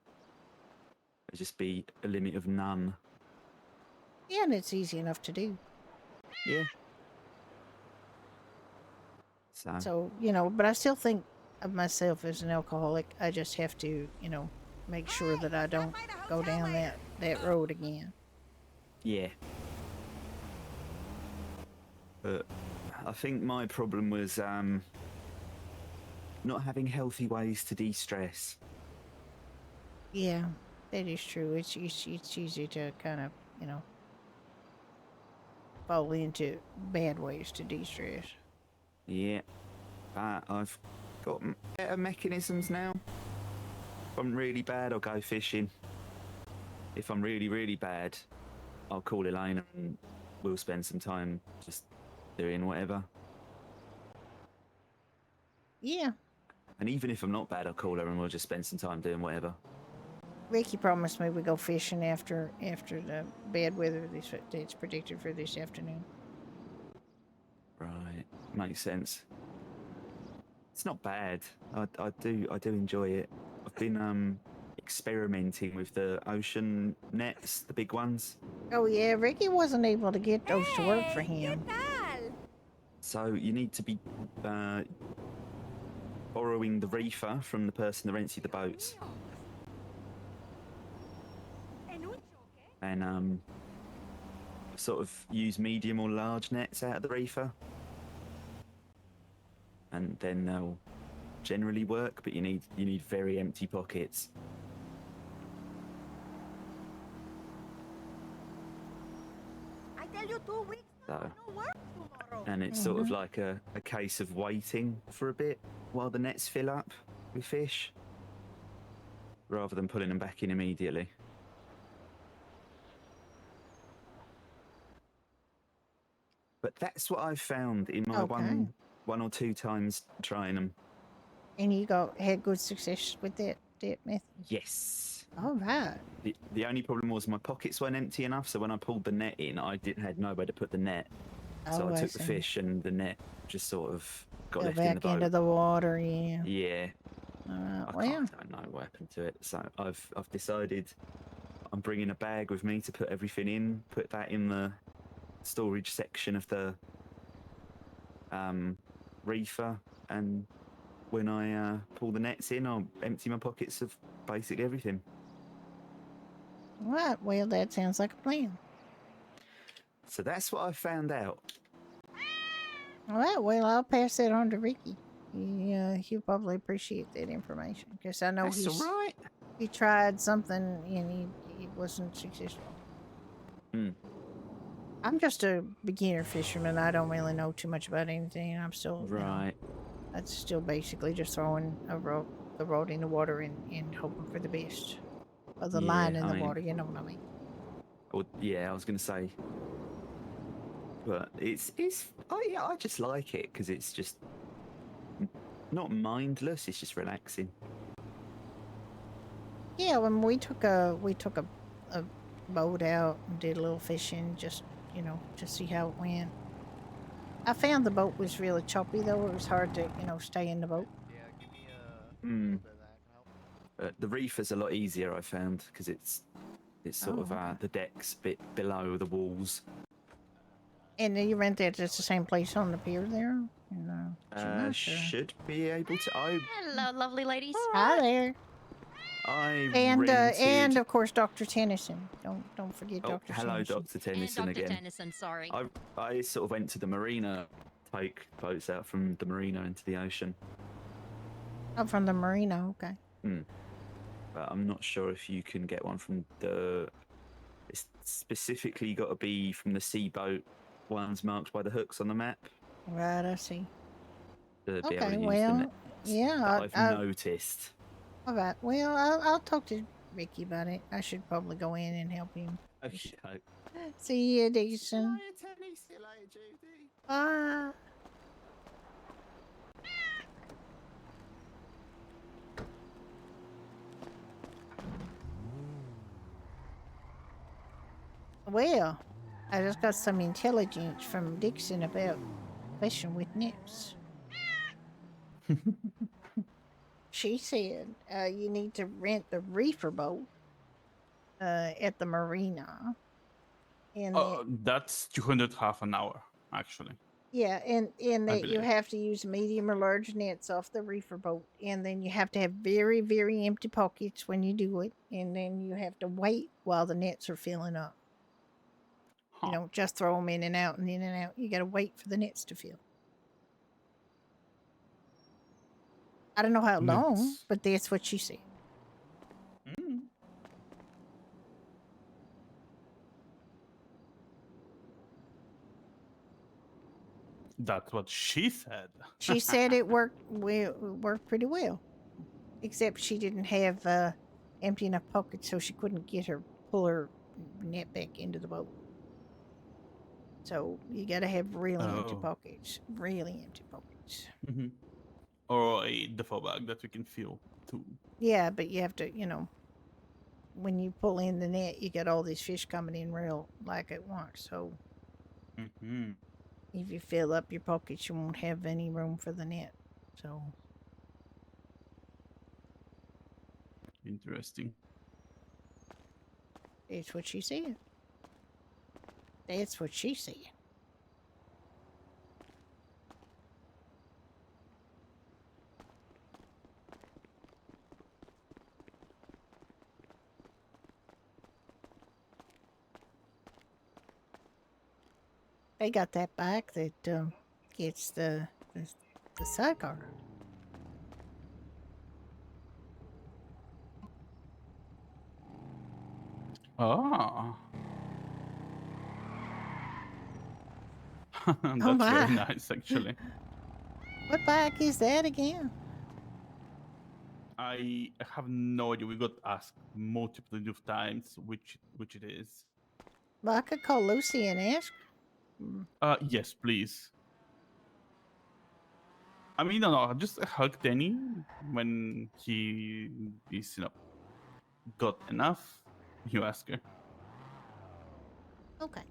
just be a limit of none. Yeah, and it's easy enough to do. Yeah. So but I still think of myself as an alcoholic. I just have to make sure that I don't go down that road again. Yeah. But I think my problem was not having healthy ways to de-stress. Yeah, that is true. It's easy to kind of fall into bad ways to de-stress. Yeah. But I've got better mechanisms now. If I'm really bad, I'll go fishing. If I'm really, really bad, I'll call Elaine and we'll spend some time just doing whatever. Yeah. And even if I'm not bad, I'll call her and we'll just spend some time doing whatever. Ricky promised me we go fishing after the bad weather that's predicted for this afternoon. Right, makes sense. It's not bad. I do enjoy it. I've been experimenting with the ocean nets, the big ones. Oh yeah, Ricky wasn't able to get those to work for him. So you need to be borrowing the reefer from the person that rents you the boats. And sort of use medium or large nets out of the reefer. And then they'll generally work, but you need very empty pockets. I tell you 2 weeks So, no work tomorrow. and it's sort of like a case of waiting for a bit while the nets fill up with fish, rather than pulling them back in immediately. But that's what I've found in my Okay. one or two times trying them. And you had good success with that method? Yes. All right. The only problem was my pockets weren't empty enough, so when I pulled the net in, I had nowhere to put the net. So Oh, I I took the see. fish and the net just sort of got Go left in the back boat. into the water, yeah. Yeah. All right. I Well, don't know what happened to it. So I've decided I'm bringing a bag with me to put everything in. Put that in the storage section of the reefer, and when I pull the nets in, I'll empty my pockets of basically everything. all right. Well, that sounds like a plan. So that's what I found out. All right. Well, I'll pass that on to Ricky. he'll probably appreciate that information because I know That's all right. he tried something and he wasn't successful. Hmm. I'm just a beginner fisherman. I don't really know too much about anything. I'm still Right. that's still basically just throwing the rod in the water and hoping for the best. Or the line in I the mean- water, you know what I mean? Or, yeah, I was going to say. But I just like it because it's just not mindless. It's just relaxing. Yeah, when we took a boat out and did a little fishing, just to see how it went. I found the boat was really choppy though. It was hard to stay in the boat. Yeah, give me a Hmm. little bit of that. Can help. But the reef is a lot easier, I found, because it's sort Oh, of okay. the deck's bit below the walls. And then you rent that at the same place on the pier there? Should be able to. Hello, lovely ladies. Hi there. I And rented. and of course Dr. Tennyson. Don't forget Oh, Dr. hello, Tennyson. Dr. Tennyson and Dr. again. Tennyson, sorry. I sort of went to the marina, take boats out from the marina into the ocean. I'm from the marina, okay. But I'm not sure if you can get one from the. It's specifically got to be from the sea boat ones marked by the hooks on the map. Right, I see. To be able Okay, to use well, the nets yeah, that I've noticed. all right. Well, I'll talk to Ricky about it. I should probably go in and help him. Okay. See you, Decent. See you later, Judy. Bye. Well, I just got some intelligence from Dixon about fishing with nets. She said you need to rent the reefer boat at the marina. And That's 200 half an hour, actually. yeah, and that you believe. have to use medium or large nets off the reefer boat, and then you have to have very, very empty pockets when you do it, and then you have to wait while the nets are filling up. Huh. You don't just throw them in and out and in and out. You got to wait for the nets to fill. I don't know how long, Nets. but that's what she said. Mm. That's what she said. She said it worked pretty well, except she didn't have empty enough pockets, so she couldn't pull her net back into the boat. So you got to have really empty Oh. pockets, really empty pockets. Mhm. Or a duffel bag that we can fill too. Yeah, but you have to, when you pull in the net, you got all these fish coming in real like at once. So Mm-hmm. if you fill up your pockets, you won't have any room for the net. So Interesting. that's what she said. That's what she said. They got that bike that gets the sidecar. Ah. That's my. very nice, actually. What bike is that again? I have no idea. We got asked multiple of times which it is. Well, I could call Lucy and ask. Yes, please. I mean, no, just hug Danny when he is, got enough. You ask her. Okay.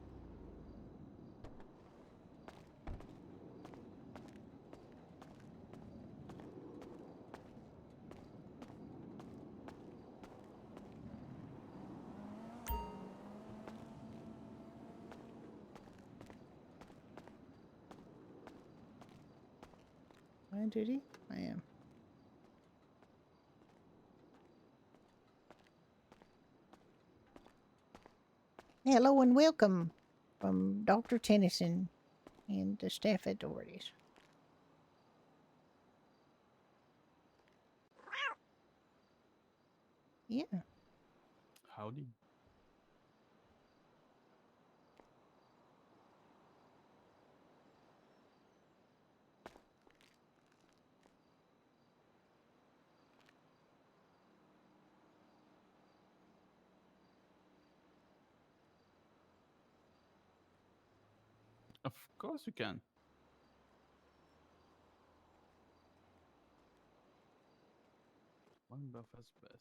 On duty? I am. Hello and welcome from Dr. Tennyson and the staff authorities. Yeah. Howdy. Of course you can. One Buffet's best.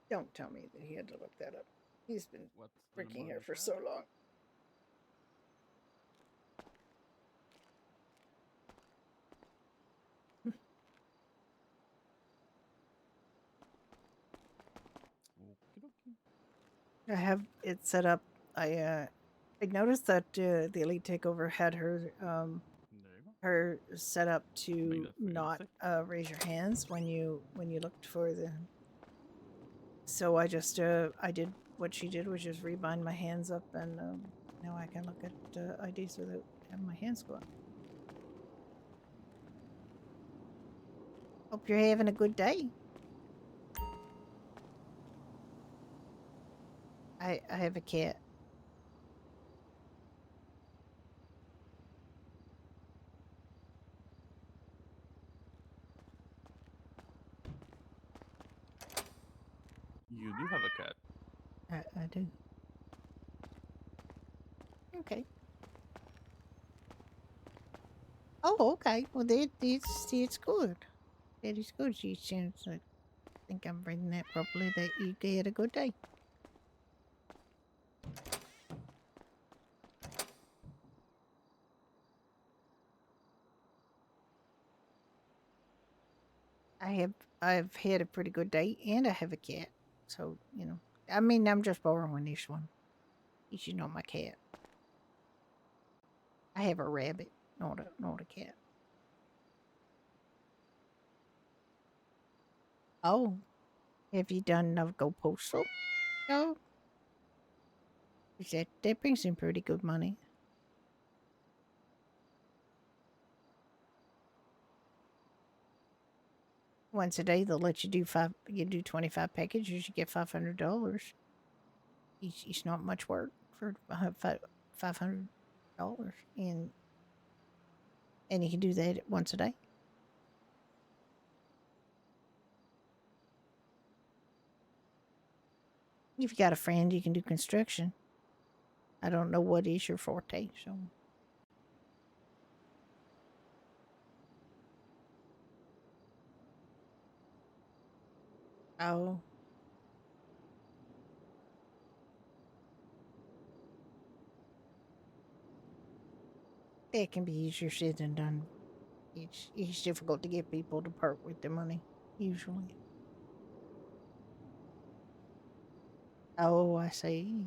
Don't tell me that he had to look that up. He's been What's the number freaking on here the for card? so long. Okie dokie. I have it set up. I noticed that the Elite Takeover had her There you go. her set up to Make that not 36. raise your hands when you looked for the. So I just I did what she did, which is rebind my hands up, and now I can look at IDs without having my hands go up. Hope you're having a good day. I have a cat. You do have a cat. I do. Okay. Oh, okay. Well, it's good. That is good. She sounds like, I think I'm reading that properly, that you had a good day. I've had a pretty good day, and I have a cat. So, you know, I mean, I'm just borrowing this one. You should know my cat. I have a rabbit, not a cat. Oh, have you done Go Postal? No. That brings in pretty good money. Once a day, they'll let you do 25 packages, you get $500. It's not much work for $500, and you can do that once a day. If you got a friend, you can do construction. I don't know what is your forte, so. Oh. It can be easier said than done. It's difficult to get people to part with their money, usually. Oh, I see.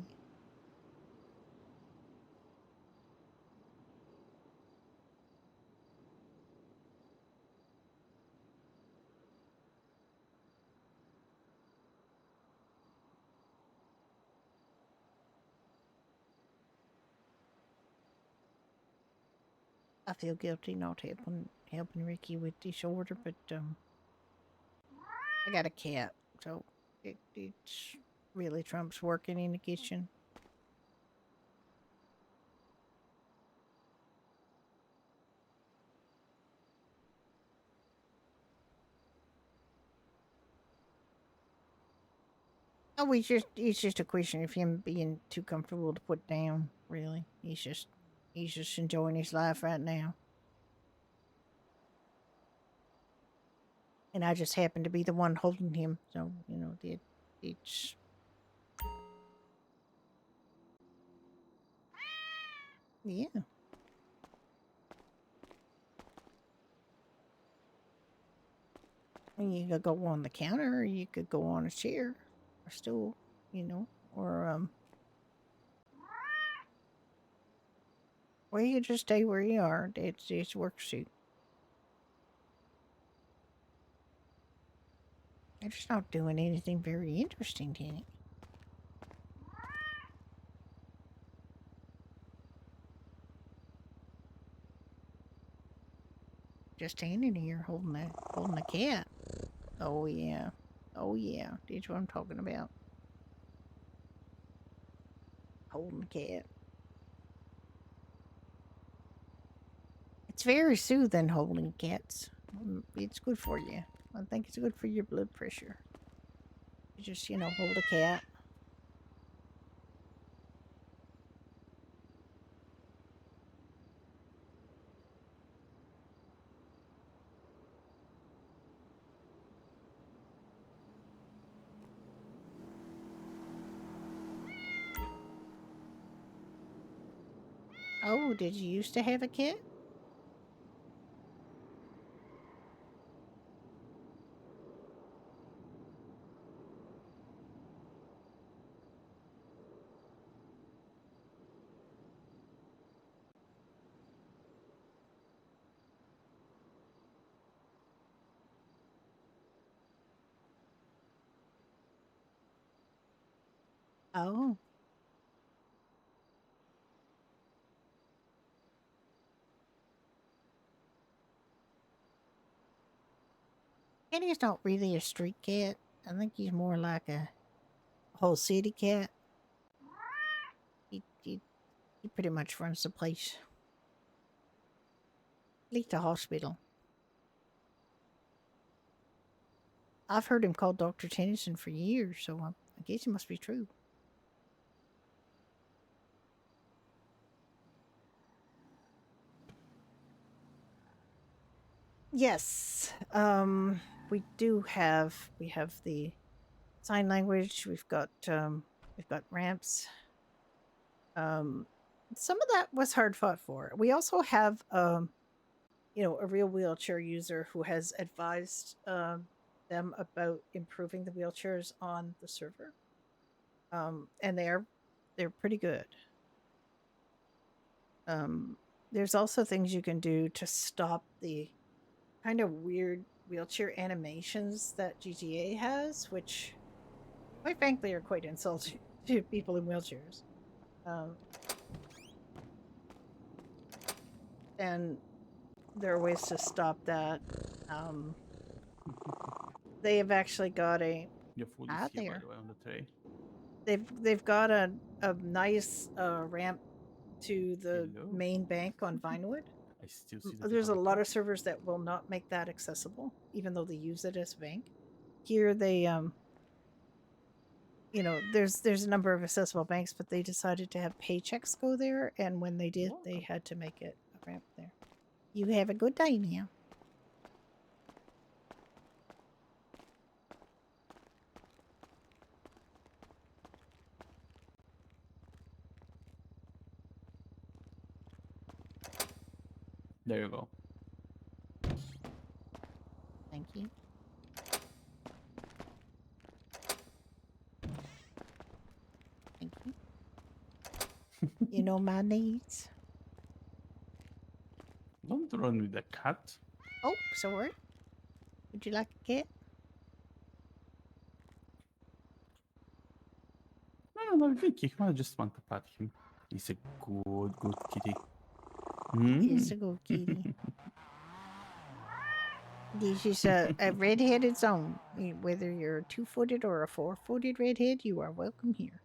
I feel guilty not helping Ricky with this order, but I got a cat, so it's really trumps working in the kitchen. Oh, it's just a question of him being too comfortable to put down, really. He's just enjoying his life right now. And I just happen to be the one holding him, so, you know, it's yeah. And you could go on the counter, or you could go on a chair, or stool, you know, or you could just stay where you are. It's works too. They're just not doing anything very interesting, Danny. Just standing here holding a cat. Oh yeah. Oh yeah. That's what I'm talking about. Holding a cat. It's very soothing holding cats. It's good for you. I think it's good for your blood pressure. You just, hold a cat. Oh, did you used to have a cat? Oh. Kenny's not really a street cat. I think he's more like a whole city cat. He pretty much runs the place. At least the hospital. I've heard him called Dr. Tennyson for years, so I guess it must be true. Yes. We have the sign language, we've got ramps. Some of that was hard fought for. We also have a real wheelchair user who has advised them about improving the wheelchairs on the server. And they're pretty good. There's also things you can do to stop the kind of weird wheelchair animations that GTA has, which quite frankly are quite insulting to people in wheelchairs. And there are ways to stop that. They have actually got a Your food is here, by the way, on the tray. they've got a nice ramp to the main bank on Vinewood. I still see that There's a lot of servers that will not make that accessible, even though they use it as a bank. Here they there's a number of accessible banks, but they decided to have paychecks go there, and when they did, they had to make it a ramp there. You have a good day now. There you go. Thank you. Thank you. You know my needs. Don't run with the cat. Oh, sorry. Would you like a cat? No, I think you might just want to pat him. He's a good kitty. He's a good kitty. This is a red-headed zone. Whether you're a 2-footed or a 4-footed redhead, you are welcome here.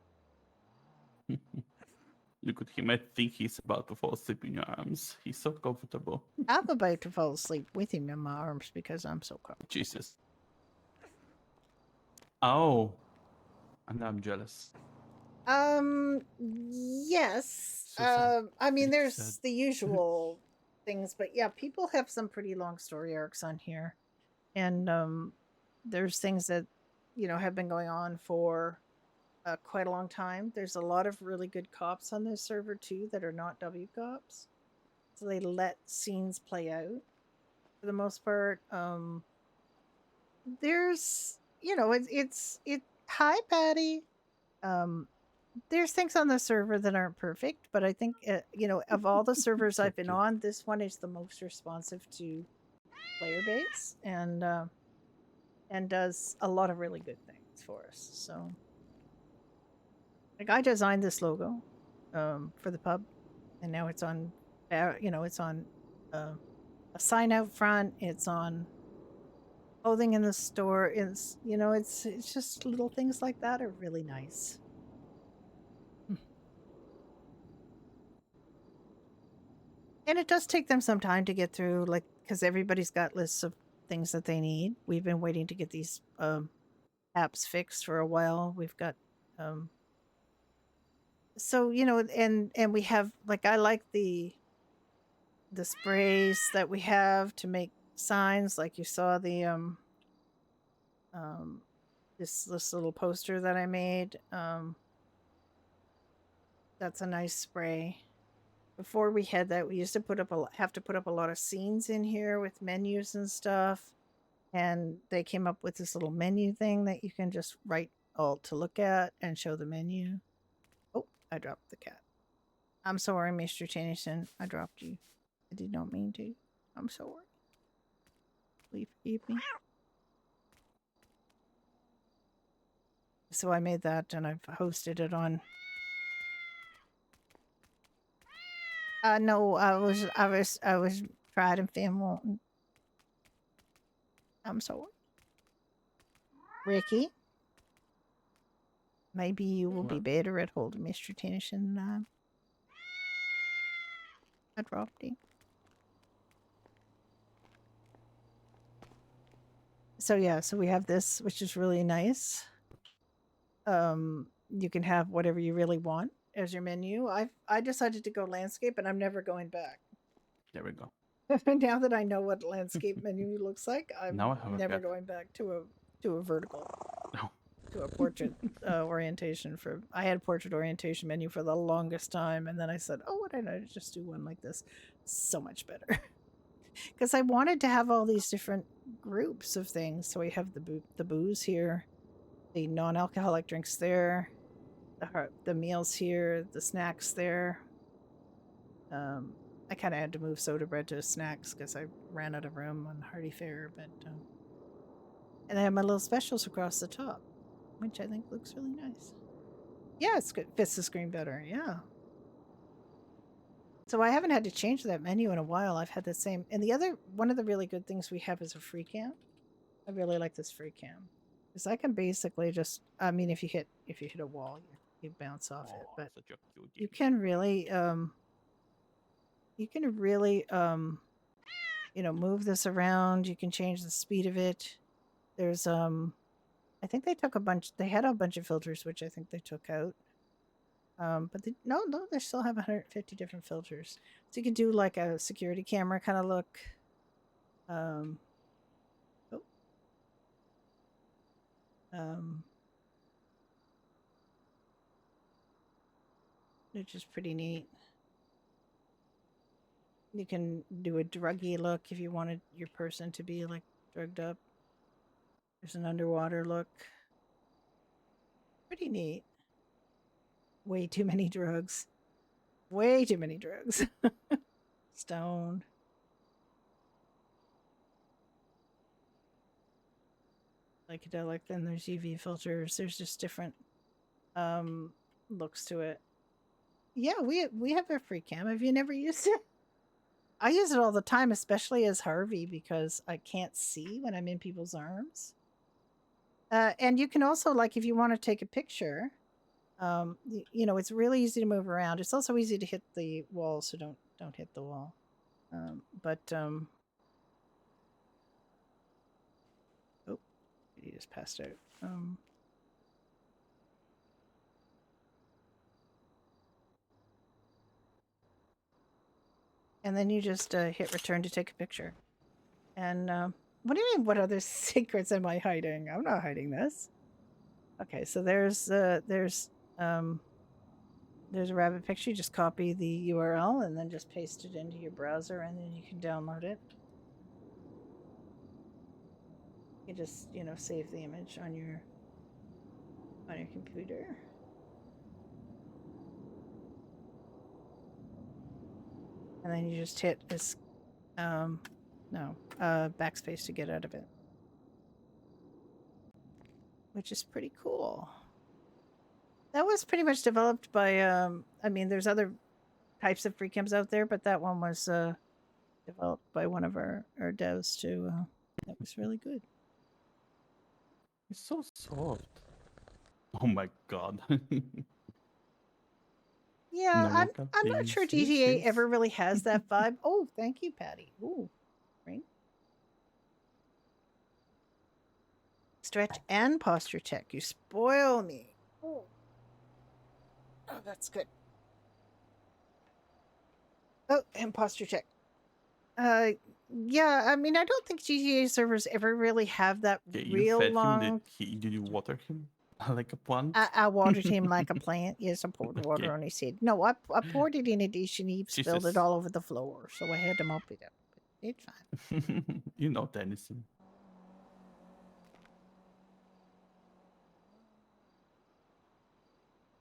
Look at him. I think he's about to fall asleep in your arms. He's so comfortable. I'm about to fall asleep with him in my arms because I'm so comfortable. Jesus. Oh. And I'm jealous. Yes. So sad. I mean, Very there's sad. the usual things, but yeah, people have some pretty long story arcs on here. And there's things that, have been going on for quite a long time. There's a lot of really good cops on this server too that are not W cops. So they let scenes play out for the most part. There's, hi Patty. There's things on the server that aren't perfect, but I think, of all the servers I've been on, this one is the most responsive to player base. And and does a lot of really good things for us. So, like, I designed this logo for the pub, and now it's on, it's on a sign out front. It's on clothing in the store. It's just little things like that are really nice. And it does take them some time to get through, like, because everybody's got lists of things that they need. We've been waiting to get these apps fixed for a while. We've got so and we have, like, I like the sprays that we have to make signs, like you saw the this little poster that I made. That's a nice spray. Before we had that, we used to have to put up a lot of scenes in here with menus and stuff. And they came up with this little menu thing that you can just write alt to look at and show the menu. Oh, I dropped the cat. I'm sorry, Mr. Tennyson. I dropped you. I did not mean to. I'm sorry. Please forgive me. So I made that and I've hosted it on. No, I was tried and film. I'm sorry. Ricky, maybe you will be What? better at holding Mr. Tennyson than I am. I dropped him. So yeah, so we have this, which is really nice. You can have whatever you really want as your menu. I decided to go landscape, and I'm never going back. There we go. Now that I know what landscape menu looks like, I'm Now I have a never cat. going back to a vertical, No. to a portrait orientation. I had a portrait orientation menu for the longest time, and then I said, oh, why don't I just do one like this? So much better. Because I wanted to have all these different groups of things. So we have the booze here, the non-alcoholic drinks there, the meals here, the snacks there. I kind of had to move soda bread to snacks because I ran out of room on Hearty Fare. But and I have my little specials across the top, which I think looks really nice. Yeah, it's good. Fits the screen better. Yeah. So I haven't had to change that menu in a while. I've had the same. And one of the really good things we have is a free cam. I really like this free cam because I can basically just. I mean, if you hit a wall, you bounce off it. But Such a cute you can really move this around. You can change the speed of it. There's I think they had a bunch of filters, which I think they took out. But no, they still have 150 different filters. So you can do like a security camera kind of look. Which is pretty neat. You can do a druggy look if you wanted your person to be like drugged up. There's an underwater look. Pretty neat. Way too many drugs. Way too many drugs. Stoned. Psychedelic. Then there's UV filters. There's just different looks to it. Yeah, we have a free cam. Have you never used it? I use it all the time, especially as Harvey, because I can't see when I'm in people's arms. And you can also, like, if you want to take a picture, it's really easy to move around. It's also easy to hit the wall, so don't hit the wall. Oh, he just passed out. And then you just hit return to take a picture. And what do you mean? What other secrets am I hiding? I'm not hiding this. Okay, so there's a rabbit picture. You just copy the URL and then just paste it into your browser, and then you can download it. You just save the image on your computer. And then you just hit this backspace to get out of it. which is pretty cool. That was pretty much developed by I mean there's other types of free cams out there, but that one was developed by one of our devs too. That was really good. It's so soft. Oh my god. Yeah, No more I'm not sure puppies. Yes, GTA yes. ever really has that vibe. Oh, thank you, Patty. Ooh, right. Stretch and posture check. You spoil me. Oh, that's good. Oh, and posture check. Yeah, I mean, I don't think GTA servers ever really have that Okay, you real fed him. long. Did you water him like a plant? I watered him like a plant. Yes, I poured water Okay. on his head. No, I poured it in a dish and he spilled it Jesus. all over the floor, so I had to mop it up. But it's fine. You know Tennyson.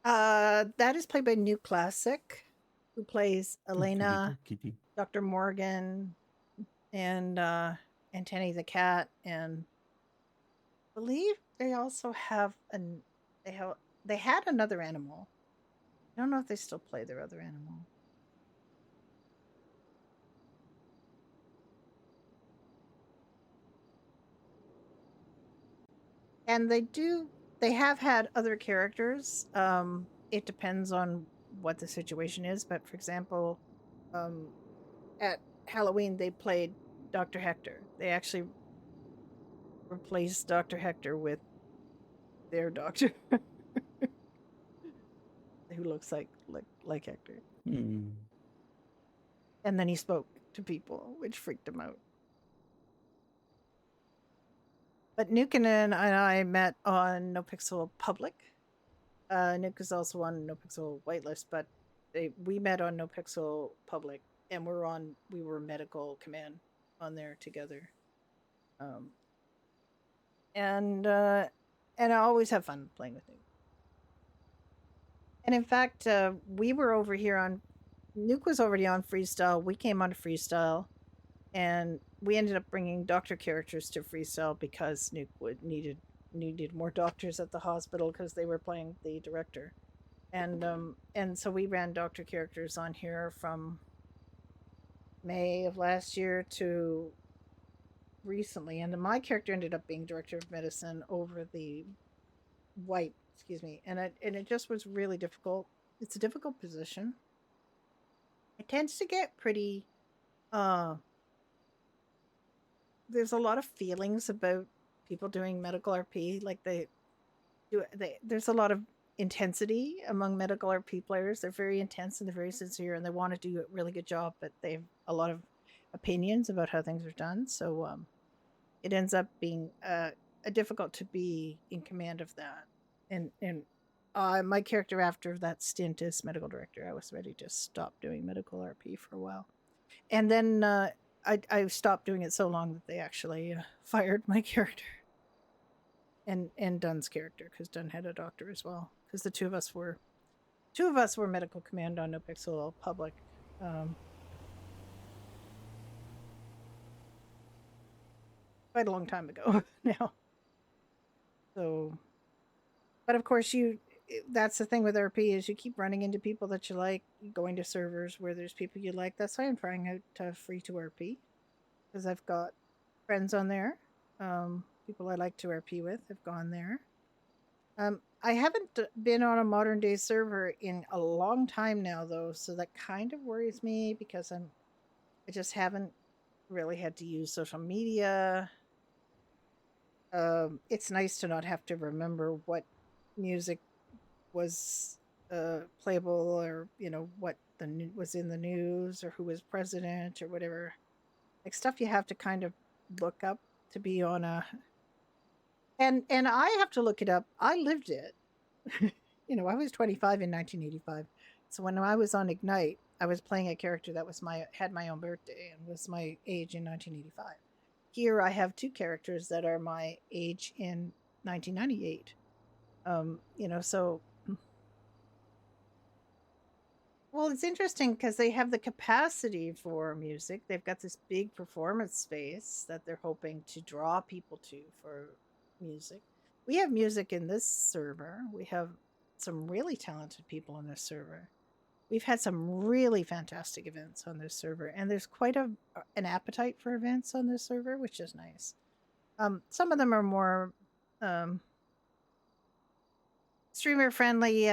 That is played by New Classic, who plays Elena, Kitty. Dr. Morgan, and Tenny the cat, and I believe they also have they had another animal. I don't know if they still play their other animal. And they have had other characters. It depends on what the situation is, but for example, at Halloween they played Dr. Hector. They actually replaced Dr. Hector with their doctor who looks like Hector. Hmm. And then he spoke to people, which freaked him out. But Nukin and I met on NoPixel Public. Nuke is also on NoPixel Whitelist, but we met on NoPixel Public, and we were medical command on there together. And I always have fun playing with Nuke. And in fact, we were over here on Nuke was already on Freestyle. We came on Freestyle, and we ended up bringing doctor characters to Freestyle because Nuke needed more doctors at the hospital because they were playing the director, and so we ran doctor characters on here from May of last year to recently, and my character ended up being director of medicine over the white, excuse me, and it just was really difficult. It's a difficult position. It tends to get pretty there's a lot of feelings about people doing medical RP. Like there's a lot of intensity among medical RP players. They're very intense and they're very sincere and they want to do a really good job, but they have a lot of opinions about how things are done. So it ends up being difficult to be in command of that. And my character after that stint as medical director, I was ready to stop doing medical RP for a while, and then I stopped doing it so long that they actually fired my character and Dunn's character because Dunn had a doctor as well because the two of us were medical command on NoPixel Public. Quite a long time ago now. So, but of course that's the thing with RP is you keep running into people that you like, going to servers where there's people you like. That's why I'm trying out free to RP because I've got friends on there. People I like to RP with have gone there. I haven't been on a modern day server in a long time now though, so that kind of worries me because I just haven't really had to use social media. It's nice to not have to remember what music was playable or what was in the news or who was president or whatever, like stuff you have to kind of look up to be on a and I have to look it up. I lived it. I was 25 in 1985, so when I was on Ignite I was playing a character that was had my own birthday and was my age in 1985. Here I have two characters that are my age in 1998. So well, it's interesting because they have the capacity for music. They've got this big performance space that they're hoping to draw people to for music, We have music in this server. We have some really talented people on this server. We've had some really fantastic events on this server, and there's quite an appetite for events on this server, which is nice. Some of them are more streamer friendly.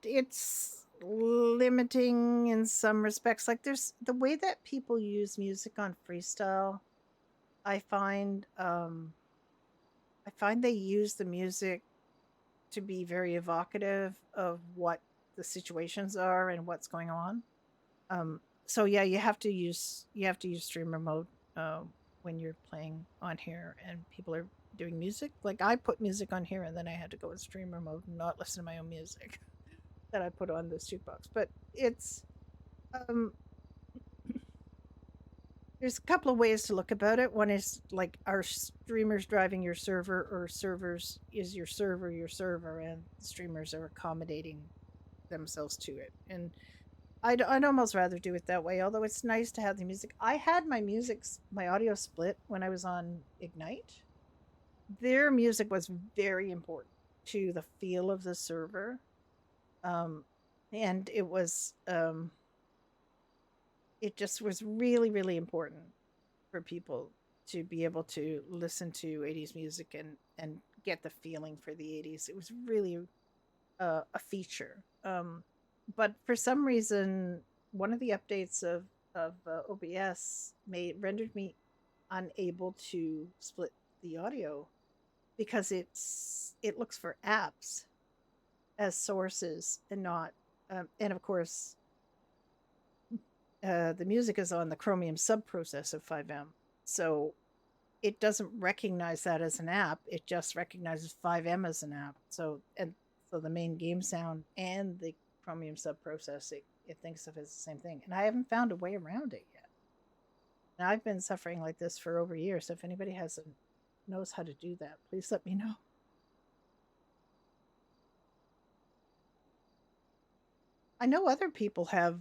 It's limiting in some respects. Like there's the way that people use music on Freestyle. I find they use the music to be very evocative of what the situations are and what's going on. So yeah, you have to use streamer mode when you're playing on here and people are doing music. Like I put music on here and then I had to go in streamer mode and not listen to my own music that I put on the jukebox. But it's there's a couple of ways to look about it. One is like, are streamers driving your server, or servers is your server, and the streamers are accommodating themselves to it. And I'd almost rather do it that way, although it's nice to have the music. I had my audio split when I was on Ignite. Their music was very important to the feel of the server. And it was it just was really, really important for people to be able to listen to 80s music and get the feeling for the 80s. It was really a feature. But for some reason, one of the updates of OBS rendered me unable to split the audio because it looks for apps as sources and not and of course the music is on the Chromium subprocess of 5M, so it doesn't recognize that as an app. It just recognizes 5M as an app. So the main game sound and the Chromium subprocess, it thinks of it as the same thing. And I haven't found a way around it yet. And I've been suffering like this for over a year. So if anybody knows how to do that, please let me know. I know other people have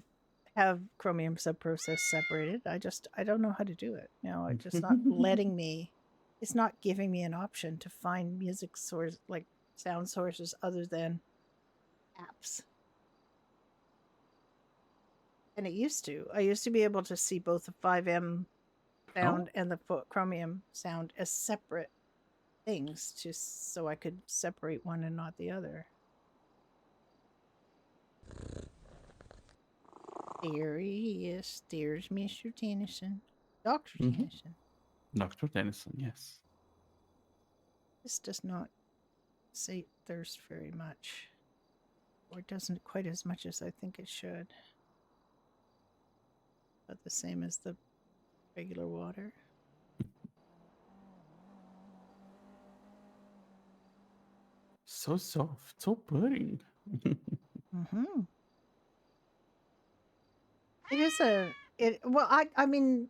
Chromium subprocess separated. I don't know how to do it. It's just not letting me. It's not giving me an option to find music source, like sound sources other than apps. And it used to. I used to be able to see both the 5M sound and the Chromium sound as separate things, just so I could separate one and not the other. There he is. There's Mr. Tennyson. Dr. Tennyson. Dr. Tennyson, yes. This does not say thirst very much. Or it doesn't quite as much as I think it should. But the same as the regular water. So soft, so pudding. Mm-hmm. It is I mean,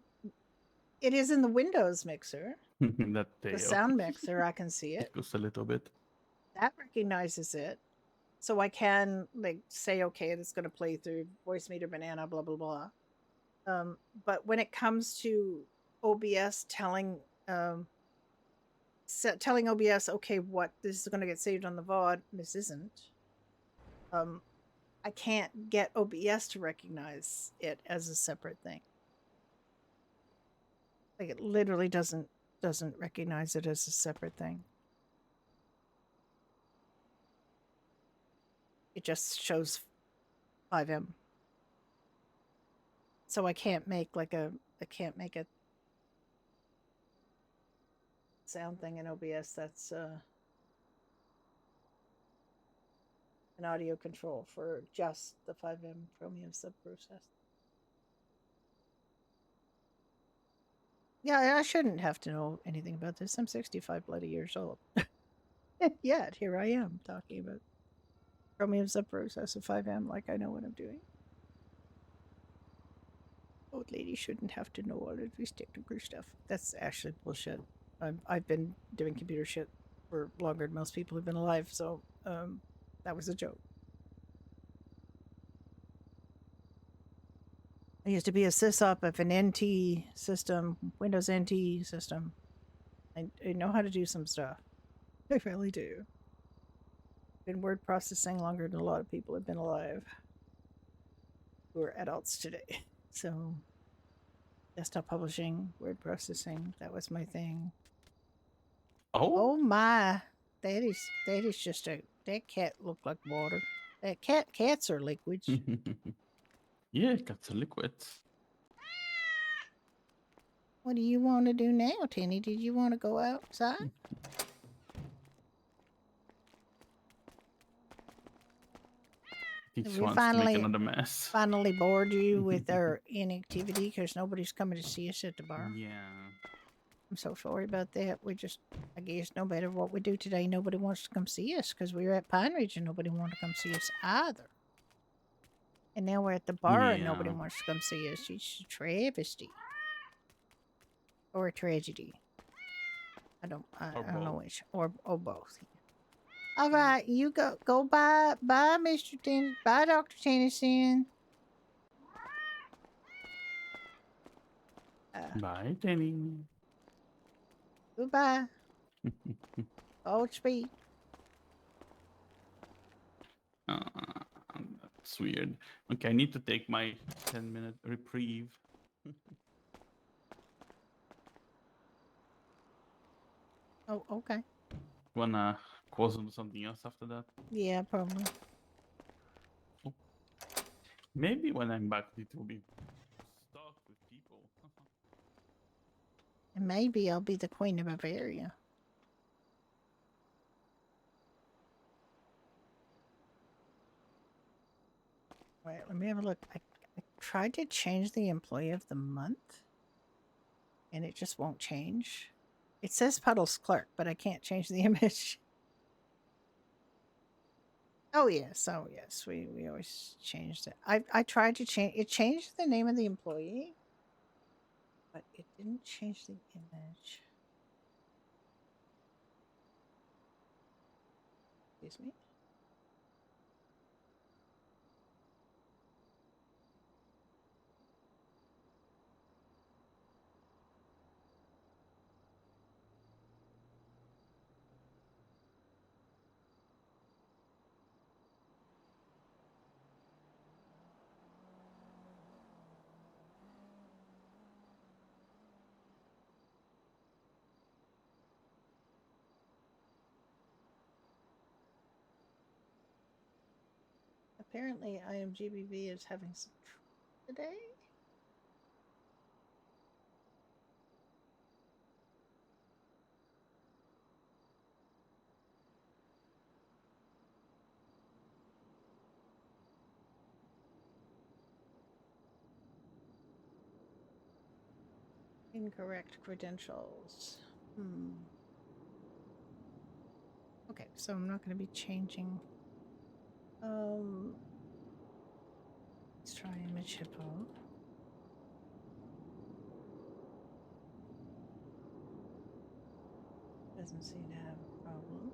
it is in the Windows mixer. The sound mixer, I can see it. It goes a little bit. That recognizes it. So I can say, okay, it's going to play through voice meter banana, blah, blah, blah. But when it comes to OBS telling OBS, okay, what this is going to get saved on the VOD, this isn't. I can't get OBS to recognize it as a separate thing. Like it literally doesn't recognize it as a separate thing. It just shows 5M. So I can't make a sound thing in OBS that's an audio control for just the 5M Chromium subprocess. Yeah, I shouldn't have to know anything about this. I'm 65 bloody years old. Yet here I am talking about Chromium subprocess of 5M like I know what I'm doing. Old lady shouldn't have to know all of this technical stuff. That's actually bullshit. I've been doing computer shit for longer than most people who've been alive, so that was a joke. used to be a sysop of an NT system, Windows NT system. I know how to do some stuff. I really do. Been word processing longer than a lot of people have been alive who are adults today. So, desktop publishing, word processing, that was my thing. Oh, Oh my. That is just that cat looked like water. Cats are liquids. yeah, cats are liquids. What do you want to do now, Tinny? Did you want to go outside? He Have just we wants to make another mess. finally bored you with our inactivity because nobody's coming to see us at the bar? Yeah. I'm so sorry about that. I guess no matter what we do today, nobody wants to come see us because we were at Pine Ridge and nobody wanted to come see us either. And now we're at the bar and nobody Yeah. wants to come see us. It's a travesty. Or a tragedy. I don't know both. which. Or both. All right, you go bye, Mr. Tennyson. Bye, Dr. Tennyson. Bye, Tenny. Goodbye. Godspeed. That's weird. Okay, I need to take my 10-minute reprieve. Oh, okay. Wanna cause them something else after that? Yeah, probably. Maybe when I'm back, it will be stuck with people. And maybe I'll be the Queen of Bavaria. Wait, let me have a look. I tried to change the employee of the month, and it just won't change. It says Puddles Clerk, but I can't change the image. Oh yes, we always changed it. I tried to change it. Changed the name of the employee, but it didn't change the image. Excuse me. Apparently, IMGBV is having some trouble today. Incorrect credentials. Okay, so I'm not going to be changing. Let's try image hippo. Doesn't seem to have a problem.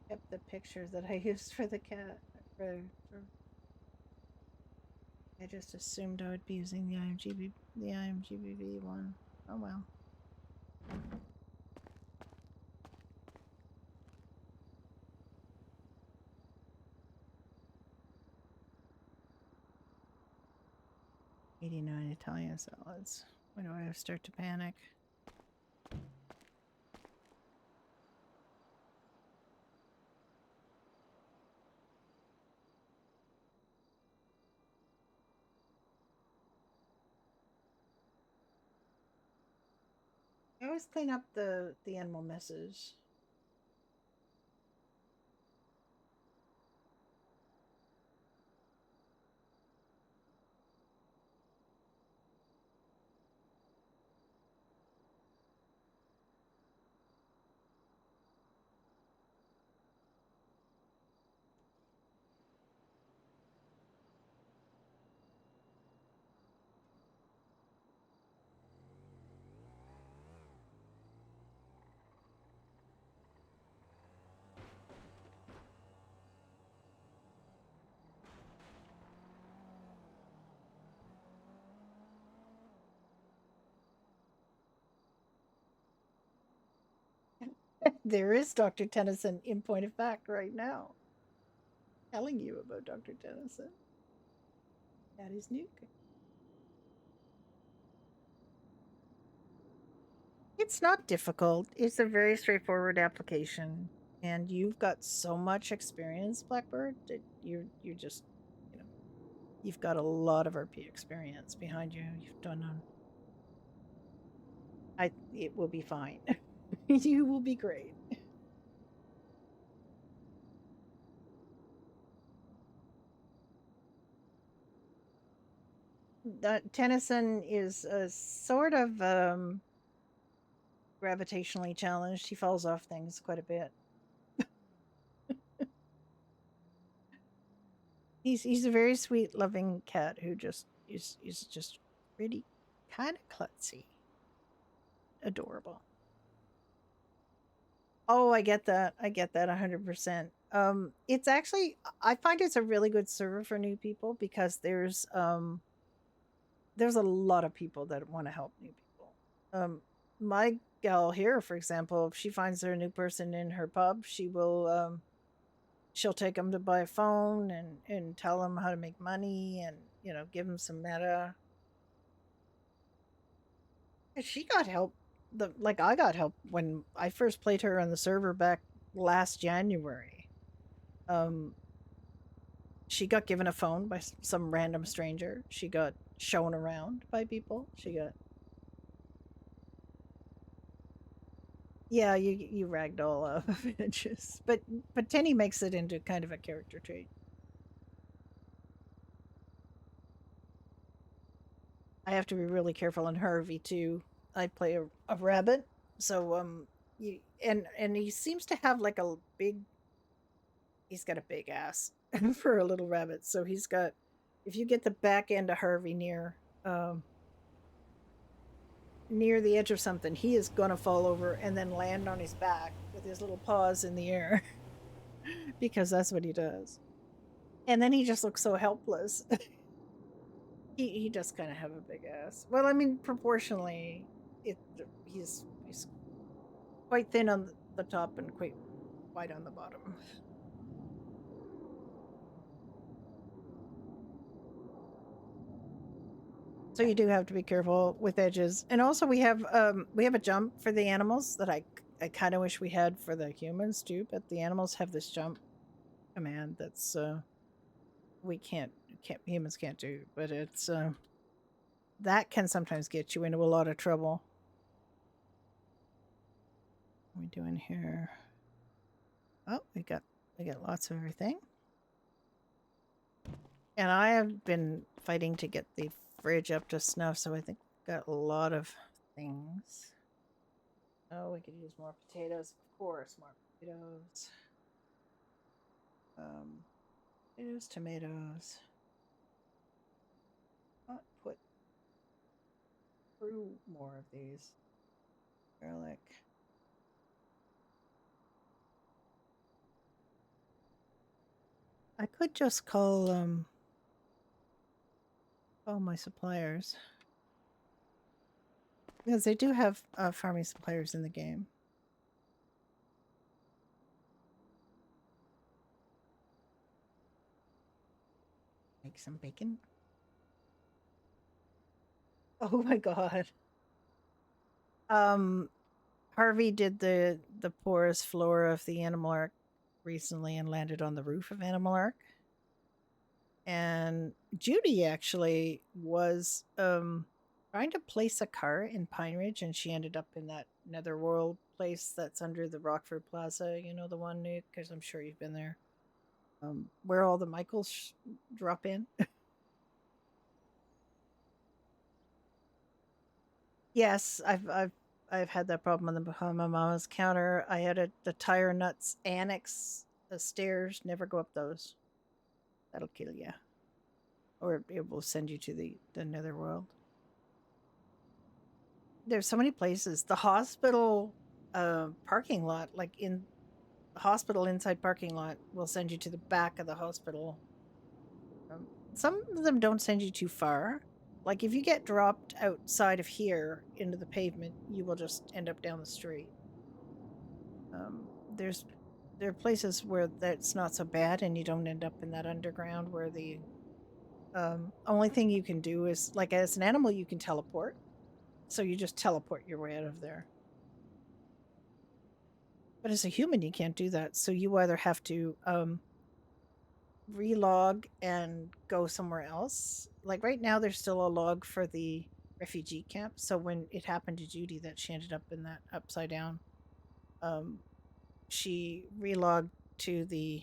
Kept the picture that I used for the cat. I just assumed I would be using the IMGBV one. Oh well. $89 Italian salads. When do I start to panic? I always clean up the animal messes. There is Dr. Tennyson in point of fact right now. Telling you about Dr. Tennyson. That is Nuke. It's not difficult. It's a very straightforward application. And you've got so much experience, Blackbird, that you're just, you know, you've got a lot of RP experience behind you. You've done it will be fine. You will be great. Tennyson is a sort of gravitationally challenged. He falls off things quite a bit. He's a very sweet, loving cat who just is just really kind of klutzy, adorable. Oh, I get that. I get that 100%. It's actually I find it's a really good server for new people because there's a lot of people that want to help new people. My gal here, for example, if she finds there a new person in her pub, she will she'll take them to buy a phone and tell them how to make money and, you know, give them some meta. And she got help. I got help when I first played her on the server back last January. She got given a phone by some random stranger. She got shown around by people. Yeah, you ragdoll images, but Tenny makes it into kind of a character trait. I have to be really careful on Harvey too. I play a rabbit, so and he seems to have like he's got a big ass for a little rabbit. So he's got, if you get the back end of Harvey near the edge of something, he is gonna fall over and then land on his back with his little paws in the air because that's what he does. And then he just looks so helpless. He does kind of have a big ass. Well, I mean, proportionally, he's quite thin on the top and quite wide on the bottom. So you do have to be careful with edges. And also we have a jump for the animals that I kind of wish we had for the humans too, but the animals have this jump command that's we can't humans can't do, but it's that can sometimes get you into a lot of trouble. What are we doing here? Oh, we got lots of everything. And I have been fighting to get the fridge up to snuff, so I think we've got a lot of things. Oh, we could use more potatoes, of course, more potatoes. Potatoes, tomatoes. I'll put through more of these. Garlic. I could just call my suppliers. Because they do have farming suppliers in the game. Make some bacon. Oh my god. Harvey did the porous floor of the Animal Ark recently and landed on the roof of Animal Ark. And Judy actually was trying to place a car in Pine Ridge, and she ended up in that Netherworld place that's under the Rockford Plaza. You know the one, Nick, because I'm sure you've been there. Where all the Michaels drop in. Yes, I've had that problem on the Bahama Mama's counter. I had the tire nuts annex the stairs. Never go up those. That'll kill you. Or it will send you to the Netherworld. There's so many places. The hospital parking lot, like in the hospital inside parking lot, will send you to the back of the hospital. Some of them don't send you too far. Like if you get dropped outside of here into the pavement, you will just end up down the street. There are places where that's not so bad, and you don't end up in that underground where the only thing you can do is, like, as an animal, you can teleport. So you just teleport your way out of there. But as a human, you can't do that. So you either have to relog and go somewhere else. Like right now, there's still a log for the refugee camp. So when it happened to Judy that she ended up in that upside down, she relogged to the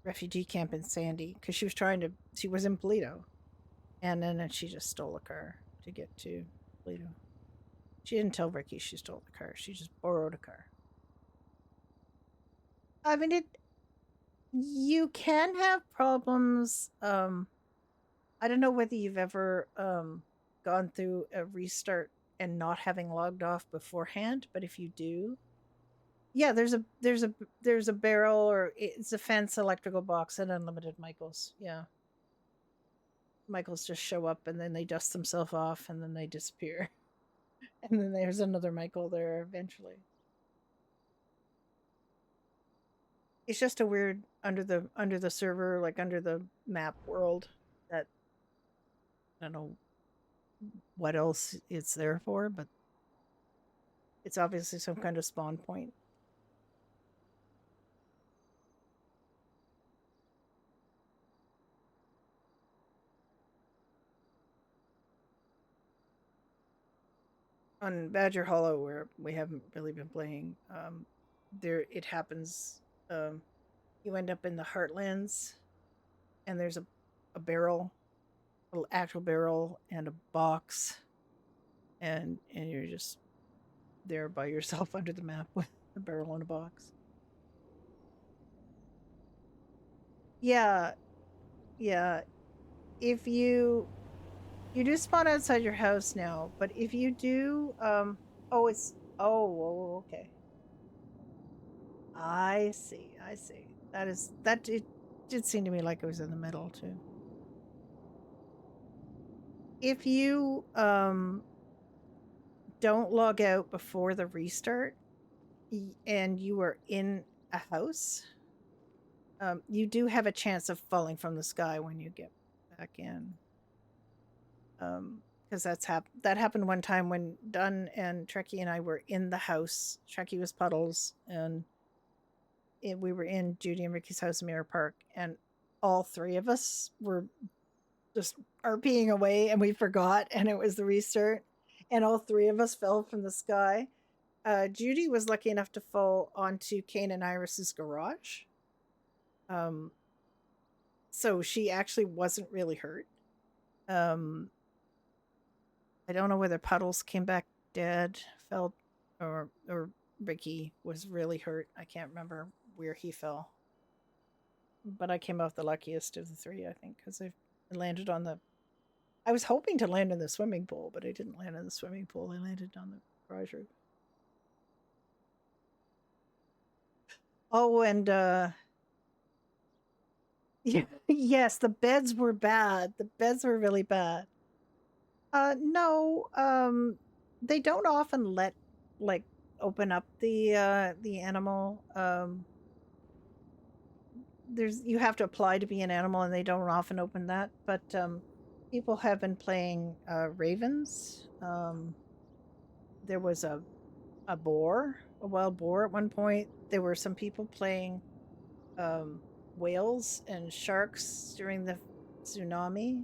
refugee camp in Sandy because she was in Polito. And then she just stole a car to get to Polito. She didn't tell Ricky she stole the car. She just borrowed a car. I mean, you can have problems. I don't know whether you've ever gone through a restart and not having logged off beforehand, but if you do, yeah, there's a barrel, or it's a fence, electrical box, and unlimited Michaels. Yeah, Michaels just show up and then they dust themselves off and then they disappear, and then there's another Michael there eventually. It's just a weird under the server, like under the map world, that I don't know what else it's there for, but it's obviously some kind of spawn point. On Badger Hollow, where we haven't really been playing, there it happens. You end up in the Heartlands, and there's a barrel, an actual barrel, and a box, and you're just there by yourself under the map with a barrel and a box. Yeah, yeah. If you do spawn outside your house now, but if you do, okay. I see. It did seem to me like it was in the middle too. If you don't log out before the restart and you are in a house, you do have a chance of falling from the sky when you get back in. Because that happened one time when Dunn and Trekkie and I were in the house. Trekkie was Puddles, and we were in Judy and Ricky's house in Mirror Park, and all three of us were just RPing away, and we forgot, and it was the restart, and all three of us fell from the sky. Judy was lucky enough to fall onto Kane and Iris's garage. So she actually wasn't really hurt. I don't know whether Puddles came back dead, fell, or Ricky was really hurt. I can't remember where he fell. But I came off the luckiest of the three, I think, because I landed on the... I was hoping to land in the swimming pool, but I didn't land in the swimming pool. I landed on the garage roof. Oh, and yeah, yes, the beds were bad. The beds were really bad. No, they don't often let, like, open up the animal. You have to apply to be an animal, and they don't often open that. But people have been playing ravens. There was a wild boar at one point. There were some people playing whales and sharks during the tsunami.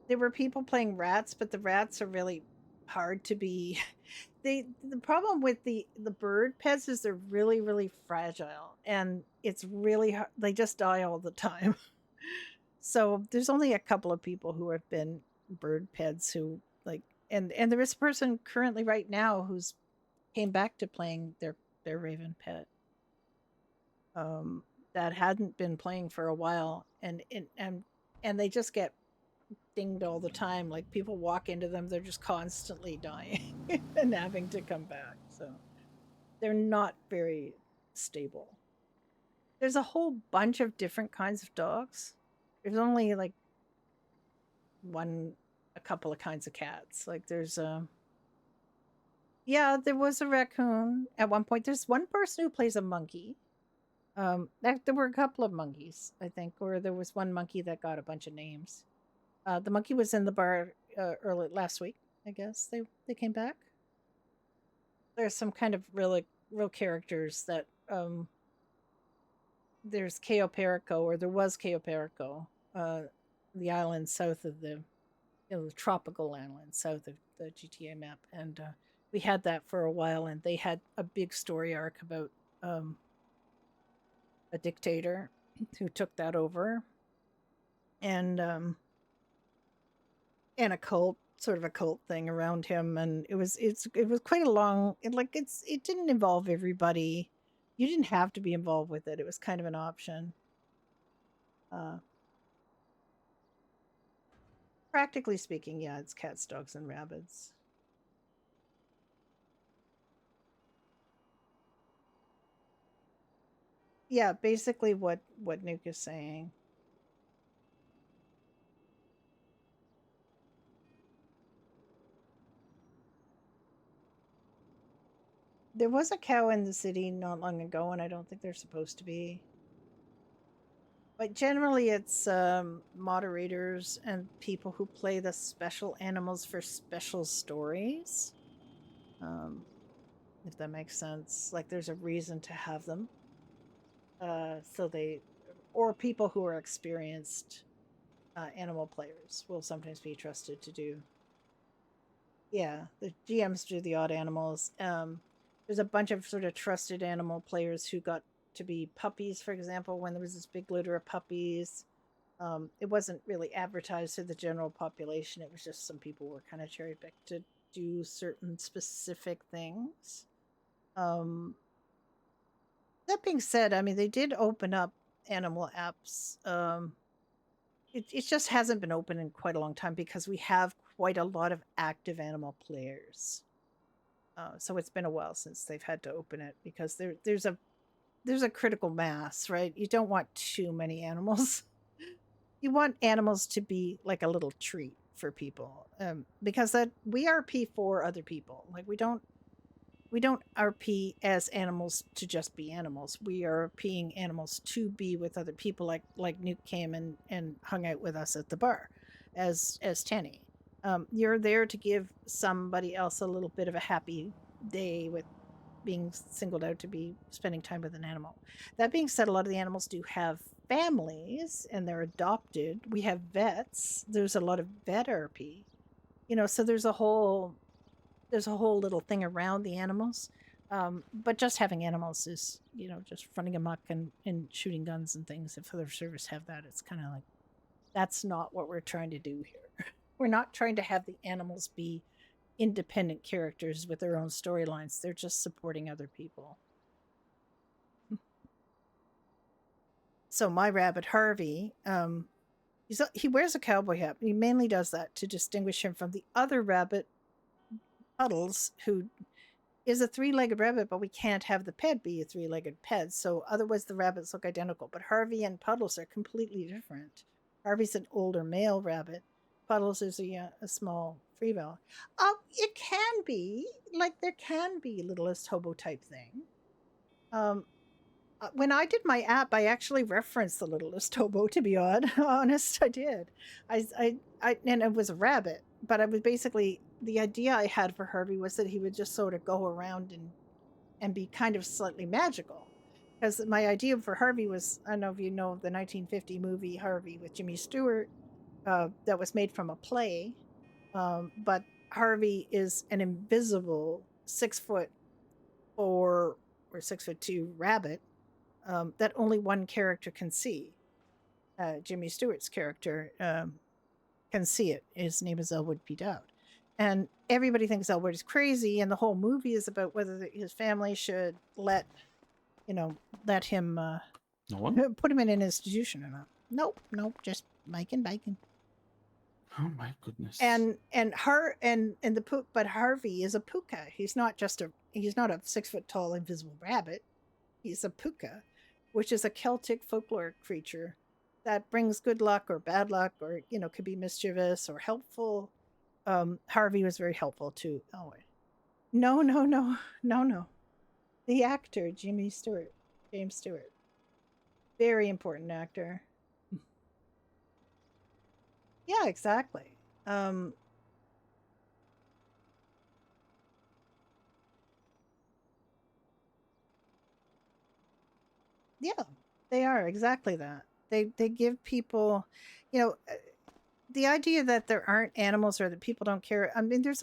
There were people playing rats, but the rats are really hard to be. The problem with the bird pets is they're really, really fragile, and it's really hard. They just die all the time. So there's only a couple of people who have been bird pets who like, and there is a person currently right now who's came back to playing their raven pet. That hadn't been playing for a while, and they just get dinged all the time. Like, people walk into them, they're just constantly dying and having to come back. So they're not very stable. There's a whole bunch of different kinds of dogs. There's only like a couple of kinds of cats. Like, there's Yeah, there was a raccoon at one point. There's one person who plays a monkey. There were a couple of monkeys, I think, or there was one monkey that got a bunch of names. The monkey was in the bar early last week. I guess they came back. There's some kind of real characters that there's Cayo Perico, or there was Cayo Perico, the island south of the the tropical island south of the GTA map, and we had that for a while, and they had a big story arc about a dictator who took that over, and a cult, sort of a cult thing around him, and it was quite a long. It didn't involve everybody. You didn't have to be involved with it. It was kind of an option. Practically speaking, yeah, it's cats, dogs, and rabbits. Yeah, basically what Nuke is saying. There was a cow in the city not long ago, and I don't think they're supposed to be. But generally, it's moderators and people who play the special animals for special stories. If that makes sense. Like, there's a reason to have them. Or people who are experienced animal players will sometimes be trusted to do. Yeah, the GMs do the odd animals. There's a bunch of sort of trusted animal players who got to be puppies, for example, when there was this big litter of puppies. It wasn't really advertised to the general population. It was just some people were kind of cherry picked to do certain specific things. That being said, I mean, they did open up animal apps. It just hasn't been open in quite a long time because we have quite a lot of active animal players. So it's been a while since they've had to open it because there's a critical mass, right? You don't want too many animals. You want animals to be like a little treat for people, because that we RP for other people. Like we don't RP as animals to just be animals. We are RPing animals to be with other people. Like Nuke came and hung out with us at the bar as Tenny. You're there to give somebody else a little bit of a happy day with being singled out to be spending time with an animal. That being said, a lot of the animals do have families and they're adopted. We have vets. There's a lot of vet RP. So there's a whole little thing around the animals. But just having animals is, just running amok and shooting guns and things. If other service have that, it's kind of like, that's not what we're trying to do here. We're not trying to have the animals be independent characters with their own storylines. They're just supporting other people. So my rabbit Harvey, he wears a cowboy hat. He mainly does that to distinguish him from the other rabbit, Puddles, who is a three-legged rabbit, but we can't have the pet be a three-legged pet. So otherwise the rabbits look identical. But Harvey and Puddles are completely different. Harvey's an older male rabbit. Puddles is a small Freeville. It can be. Like, there can be Littlest Hobo type thing. When I did my app, I actually referenced the Littlest Hobo, to be honest. I did. And it was a rabbit. But I was basically, the idea I had for Harvey was that he would just sort of go around and be kind of slightly magical. Because my idea for Harvey was, I don't know if you know the 1950 movie Harvey with Jimmy Stewart, that was made from a play. But Harvey is an invisible 6'4" or 6'2" rabbit that only one character can see. Jimmy Stewart's character can see it. His name is Elwood P. Dowd. And everybody thinks Elwood is crazy, and the whole movie is about whether his family should let him put him in an institution or not. Nope, just bacon. Oh my goodness. But Harvey is a puka. He's not a 6 foot tall invisible rabbit. He's a puka, which is a Celtic folklore creature that brings good luck or bad luck, or could be mischievous or helpful. Harvey was very helpful to Elwood. No, no, no, no, no. The actor, James Stewart. Very important actor. Yeah, exactly. Yeah, they are exactly that. They give people, you know, the idea that there aren't animals or that people don't care. I mean, there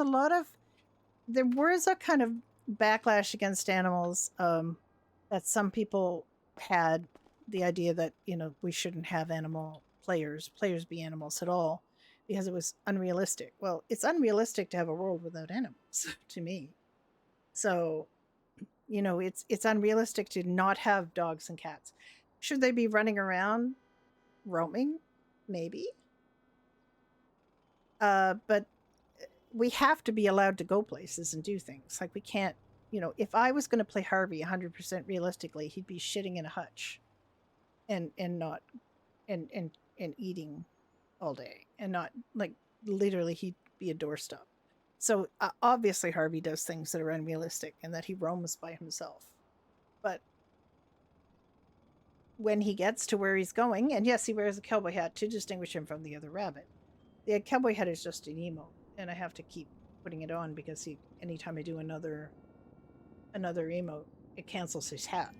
was a kind of backlash against animals that some people had the idea that, you know, we shouldn't have players be animals at all because it was unrealistic. Well, it's unrealistic to have a world without animals to me. So, you know, it's unrealistic to not have dogs and cats. Should they be running around roaming? Maybe. But we have to be allowed to go places and do things. Like we can't, you know, if I was going to play Harvey 100% realistically, he'd be shitting in a hutch and not and eating all day and not like literally he'd be a doorstop. So obviously Harvey does things that are unrealistic and that he roams by himself. But when he gets to where he's going, and yes, he wears a cowboy hat to distinguish him from the other rabbit. The cowboy hat is just an emote, and I have to keep putting it on because anytime I do another emote, it cancels his hat.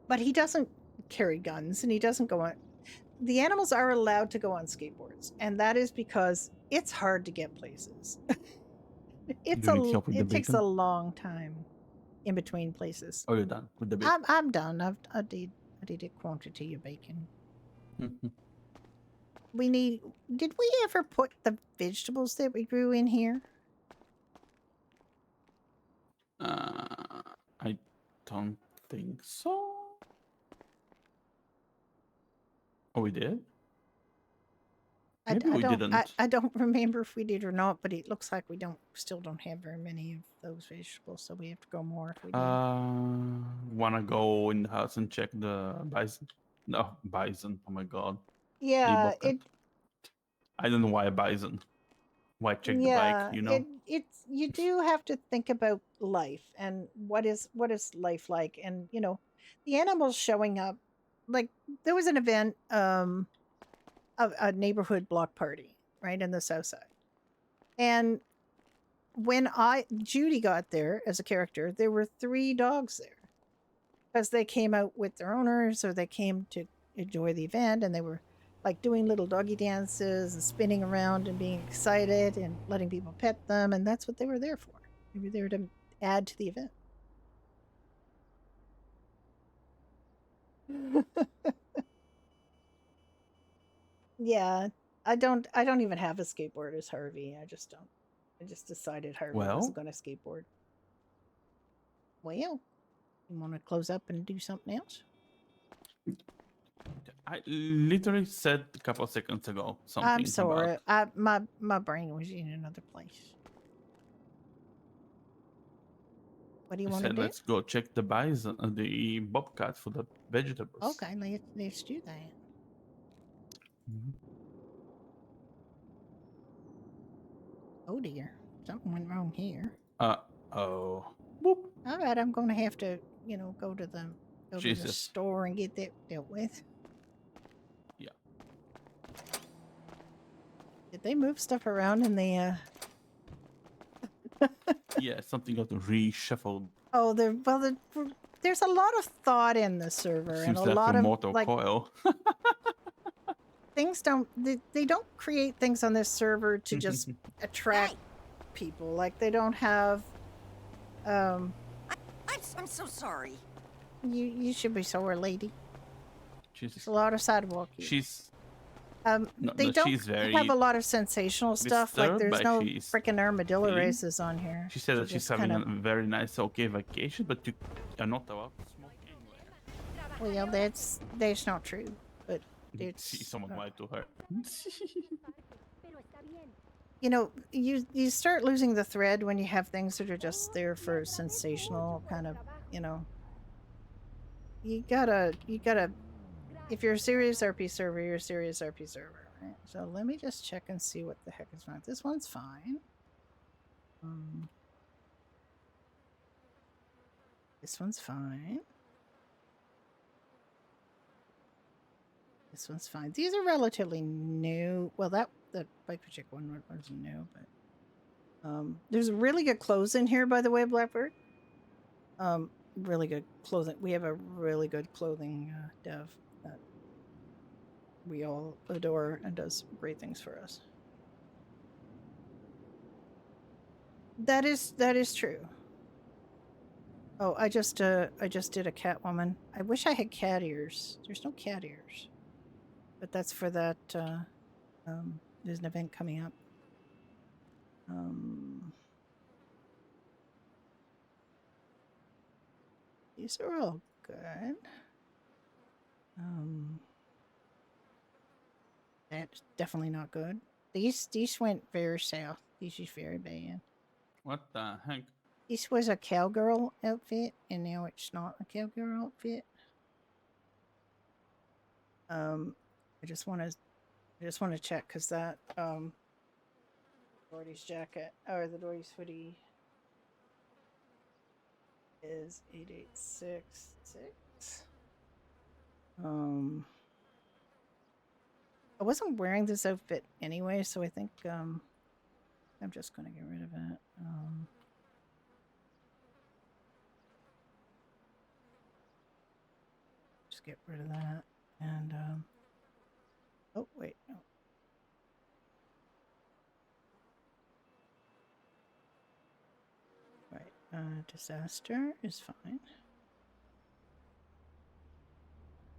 But he doesn't carry guns, and he doesn't go on. The animals are allowed to go on skateboards, and that is because it's hard to get places. Do you need help with the It takes a bacon? long time in between places. Oh, you're done with the bacon. I'm done. I did a quantity of bacon. Did we ever put the vegetables that we grew in here? I don't think so. Oh, we did? Maybe we didn't. I don't remember if we did or not, but it looks like we still don't have very many of those vegetables, so we have to go more if we do. Wanna go in the house and check the bison? No, bison. Oh my god. Yeah, bobcat. I don't know why a bison. Why check the bike? You know. it's you do have to think about life and what is life like, and you know, the animals showing up. Like there was an event, a neighborhood block party right in the south side, and when Judy got there as a character, there were 3 dogs there because they came out with their owners or they came to enjoy the event, and they were like doing little doggy dances and spinning around and being excited and letting people pet them, and that's what they were there for. They were there to add to the event. Yeah, I don't even have a skateboard as Harvey. I just don't. I just decided Harvey wasn't going to skateboard. Well, you want to close up and do something else? I literally said a couple of seconds ago something. I'm sorry. My brain was in another place. What do you want to do? Let's go check the bison, the bobcat for the vegetables. Okay, let's do that. Oh dear, something went wrong here. Oh. All right, I'm going to have to, go to the store and get that dealt with. Yeah. Did they move stuff around in the? Yeah, something got reshuffled. Oh, there's a lot of thought in the server. Seems and a like lot a of mortal coil. Things they don't create things on this server to just attract people. Like they don't have. I'm so sorry. You should be sorry, lady. Jesus. There's a lot of sidewalk here. She's. They don't have a lot of sensational stuff. Like there's no freaking armadillo races on here. She said that she's having a very nice, okay vacation, but you are not allowed to smoke anywhere. Well, that's not true. But it's someone lied to her. You start losing the thread when you have things that are just there for sensational kind of, You gotta. If you're a serious RP server, you're a serious RP server. Alright, so let me just check and see what the heck is wrong. This one's fine. This one's fine. This one's fine. These are relatively new. Well, the bike check one wasn't new, but there's really good clothes in here, by the way, Blackbird. Really good clothing. We have a really good clothing dev that we all adore and does great things for us. That is true. Oh, I just did a Catwoman. I wish I had cat ears. There's no cat ears. But that's for that, there's an event coming up. These are all good. That's definitely not good. These went very south. These is very bad. What the heck? This was a cowgirl outfit, and now it's not a cowgirl outfit. I just want to check because that Doherty's jacket or the Doherty's hoodie is 8866. I wasn't wearing this outfit anyway, so I think I'm just gonna get rid of it. Just get rid of that and oh wait, no. Right, disaster is fine.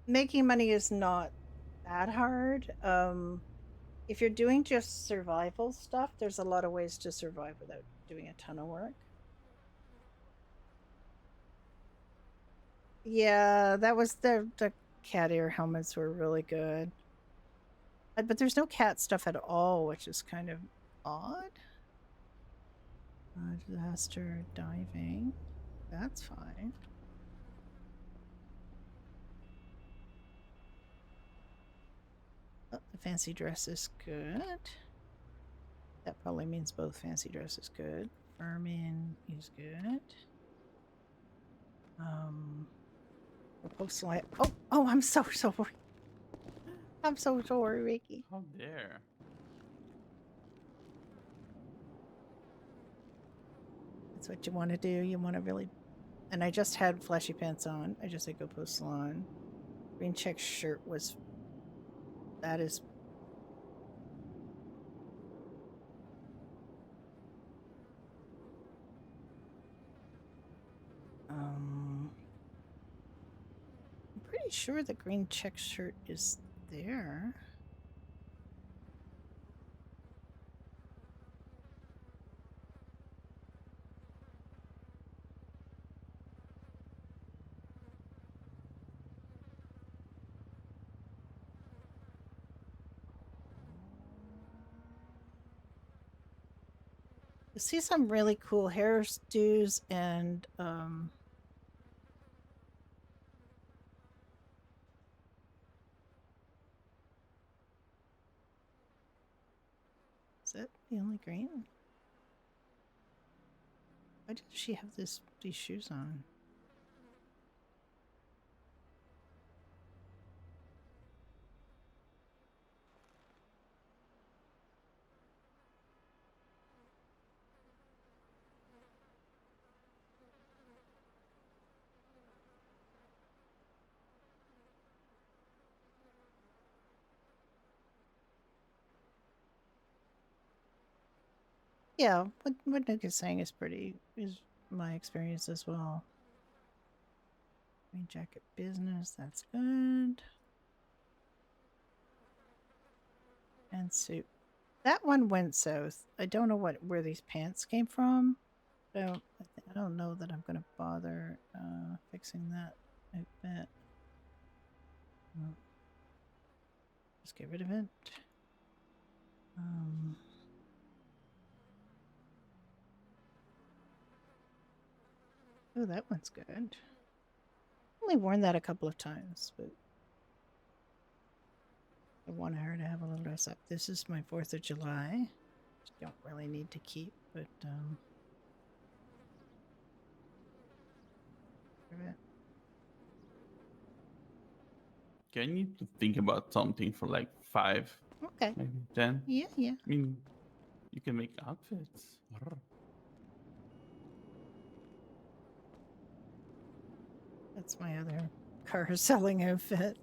Making money is not that hard. If you're doing just survival stuff, there's a lot of ways to survive without doing a ton of work. Yeah, that was the cat ear helmets were really good. But there's no cat stuff at all, which is kind of odd. Disaster diving. That's fine. Oh, the fancy dress is good. That probably means both fancy dress is good. Vermin is good. Postal. Oh, I'm so sorry. I'm so sorry, Ricky. How dare? That's what you want to do. You want to really. And I just had flashy pants on. I just said go post salon. Green check shirt was. That is. I'm pretty sure the green check shirt is there. You see some really cool hairdos and is that the only green? Why does she have these shoes on? Yeah, what Nick is saying is my experience as well. Green jacket business, that's good. And suit. That one went south. I don't know where these pants came from. I don't know that I'm gonna bother fixing that outfit. Just get rid of it. Oh, that one's good. Only worn that a couple of times, but I want her to have a little dress up. This is my 4th of July. Don't really need to keep, but Okay, I need to think about something for like 5, okay. maybe 10. Yeah, yeah. I mean, you can make outfits. That's my other car selling outfit.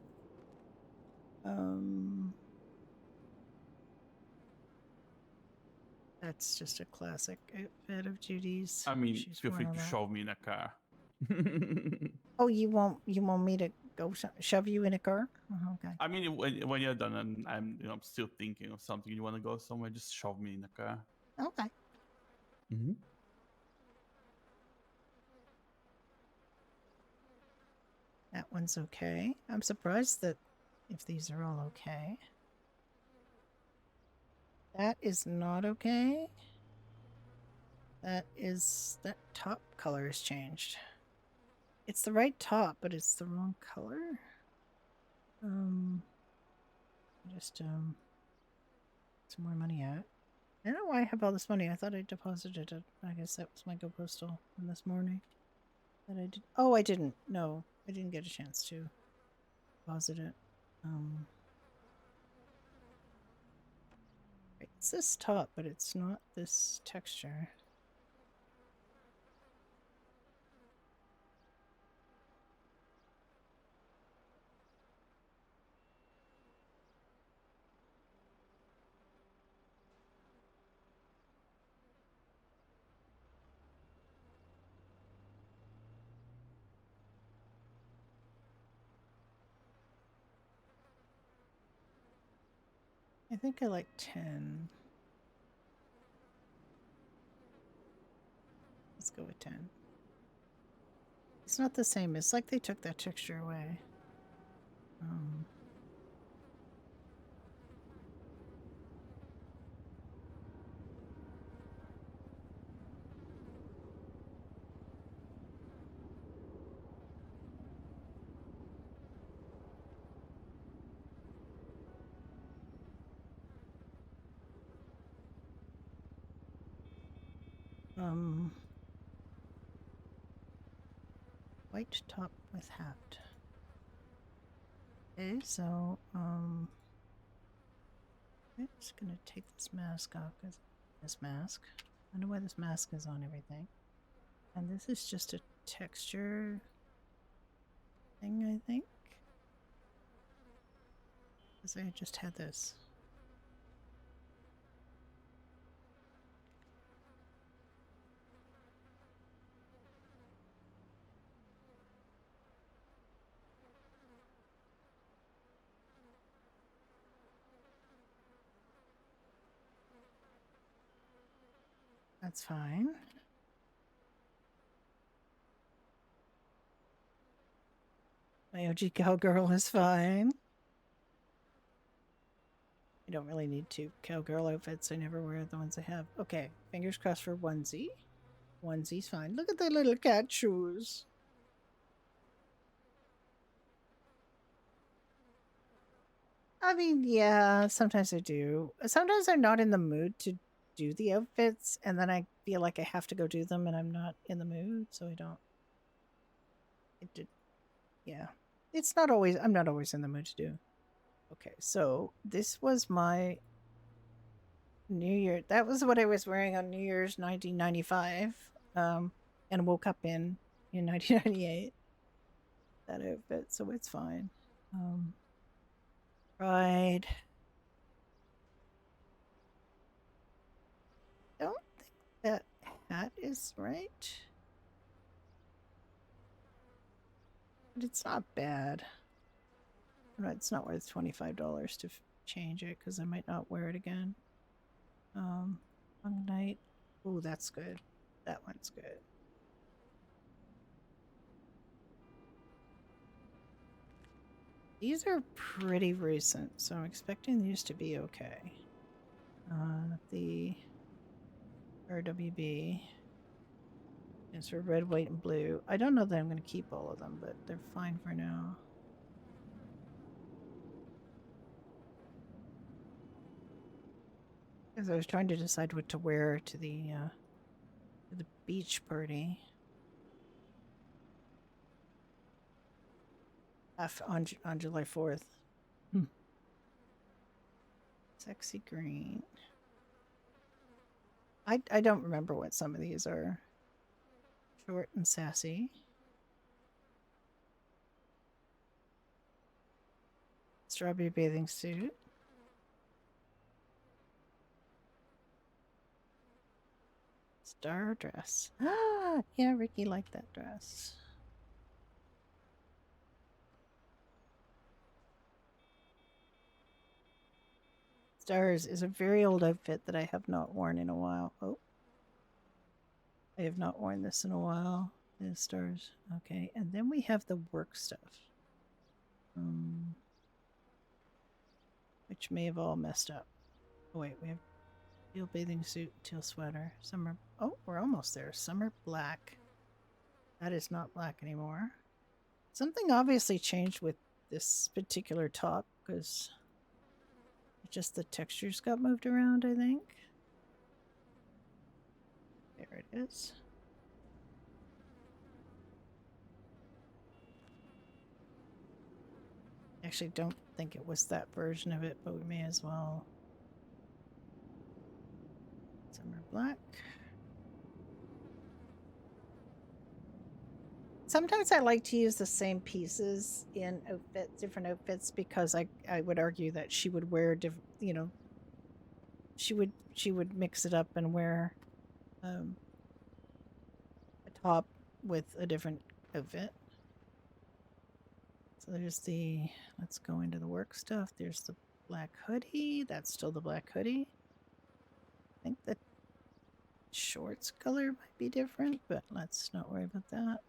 That's just a classic outfit of Judy's. I mean, She's feel free worn to a lot. shove me in a car. Oh, you want me to go shove you in a car? Oh, okay. I mean, when you're done and I'm still thinking of something, you want to go somewhere, just shove me in a car. Okay. Mm-hmm. That one's okay. I'm surprised that if these are all okay. That is not okay. That top color has changed. It's the right top, but it's the wrong color. Just some more money out. I don't know why I have all this money. I thought I deposited it. I guess that was my Go Postal from this morning. That I did. Oh, I didn't. No, I didn't get a chance to deposit it. It's this top, but it's not this texture. I think I like 10. Let's go with 10. It's not the same. It's like they took that texture away. White top with hat. Okay, so, I'm just gonna take this mask off, because this mask. I wonder why this mask is on everything. And this is just a texture thing, I think. Because I just had this. That's fine. My OG cowgirl is fine. I don't really need 2 cowgirl outfits. I never wear the ones I have. Okay, fingers crossed for onesie. Onesie's fine. Look at the little cat shoes. I mean, yeah, sometimes I do. Sometimes I'm not in the mood to do the outfits, and then I feel like I have to go do them, and I'm not in the mood, so I don't. Yeah. It's not always, I'm not always in the mood to do. Okay, so this was my New Year. That was what I was wearing on New Year's 1995, and woke up in 1998. That outfit, so it's fine. Pride. Don't think that hat is right. But it's not bad. No, it's not worth $25 to change it because I might not wear it again. Long night. Oh, that's good. That one's good. These are pretty recent, so I'm expecting these to be okay. The RWB is for red, white, and blue. I don't know that I'm going to keep all of them, but they're fine for now. Because I was trying to decide what to wear to the beach party. On July 4th. Sexy green. I don't remember what some of these are. Short and sassy. Strawberry bathing suit. Star dress. Ah, yeah, Ricky liked that dress. Stars is a very old outfit that I have not worn in a while. Oh. I have not worn this in a while. The stars. Okay, and then we have the work stuff. Which may have all messed up. Oh wait, we have teal bathing suit, teal sweater, summer. Oh, we're almost there. Summer black. That is not black anymore. Something obviously changed with this particular top because just the textures got moved around, I think. There it is. Actually, don't think it was that version of it, but we may as well. Summer black. Sometimes I like to use the same pieces in different outfits, because I would argue that she would wear different, you know, she would mix it up and wear a top with a different outfit. So there's let's go into the work stuff. There's the black hoodie. That's still the black hoodie. I think the shorts color might be different, but let's not worry about that.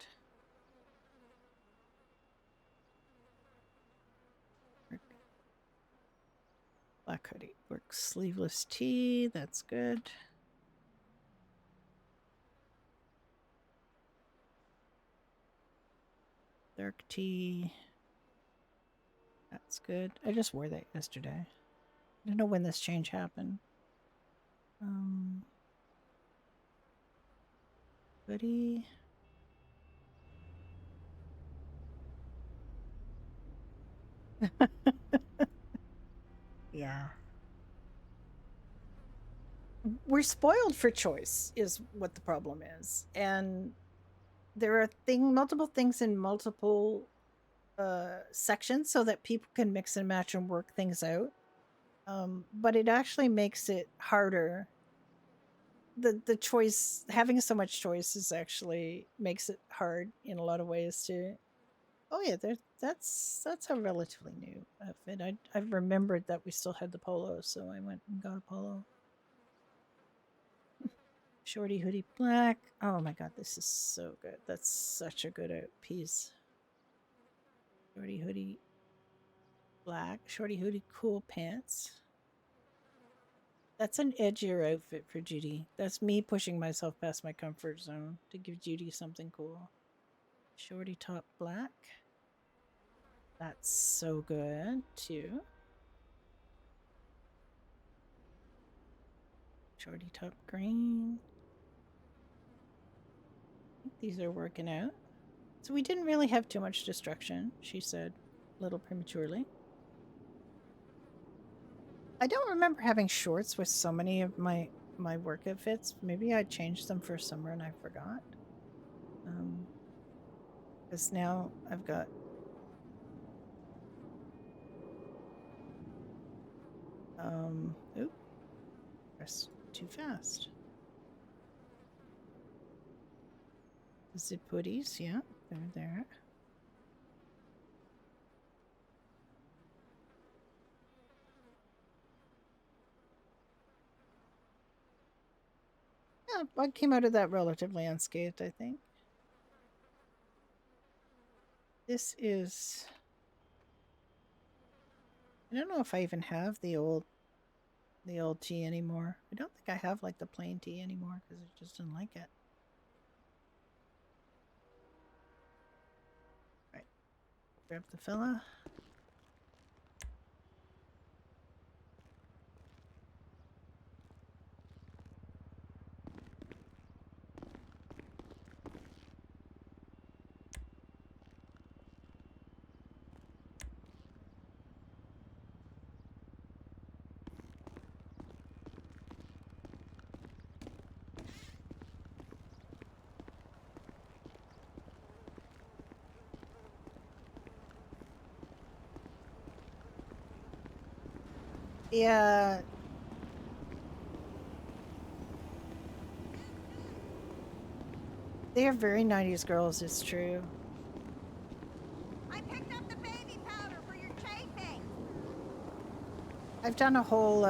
Black hoodie. Work sleeveless tee. That's good. Dark tee. That's good. I just wore that yesterday. I don't know when this change happened. Hoodie. Yeah. We're spoiled for choice is what the problem is. And there are multiple things in multiple sections so that people can mix and match and work things out. But it actually makes it harder. The choice, having so much choice, is actually makes it hard in a lot of ways to. Oh yeah, that's a relatively new outfit. I remembered that we still had the polo, so I went and got a polo. Shorty hoodie black. Oh my god, this is so good. That's such a good piece. Shorty hoodie black. Shorty hoodie cool pants. That's an edgier outfit for Judy. That's me pushing myself past my comfort zone to give Judy something cool. Shorty top black. That's so good too. Shorty top green. I think these are working out. So we didn't really have too much destruction, she said, a little prematurely. I don't remember having shorts with so many of my work outfits. Maybe I changed them for summer and I forgot. Because now I've got oop, press too fast. Zip hoodies, yeah, they're there. Yeah, I came out of that relatively unscathed, I think. This is... I don't know if I even have the old tee anymore. I don't think I have like the plain tee anymore because I just didn't like it. Right. Grab the fella. Yeah. They are very 90s girls, it's true. I picked up the baby powder for your chafing. I've done a whole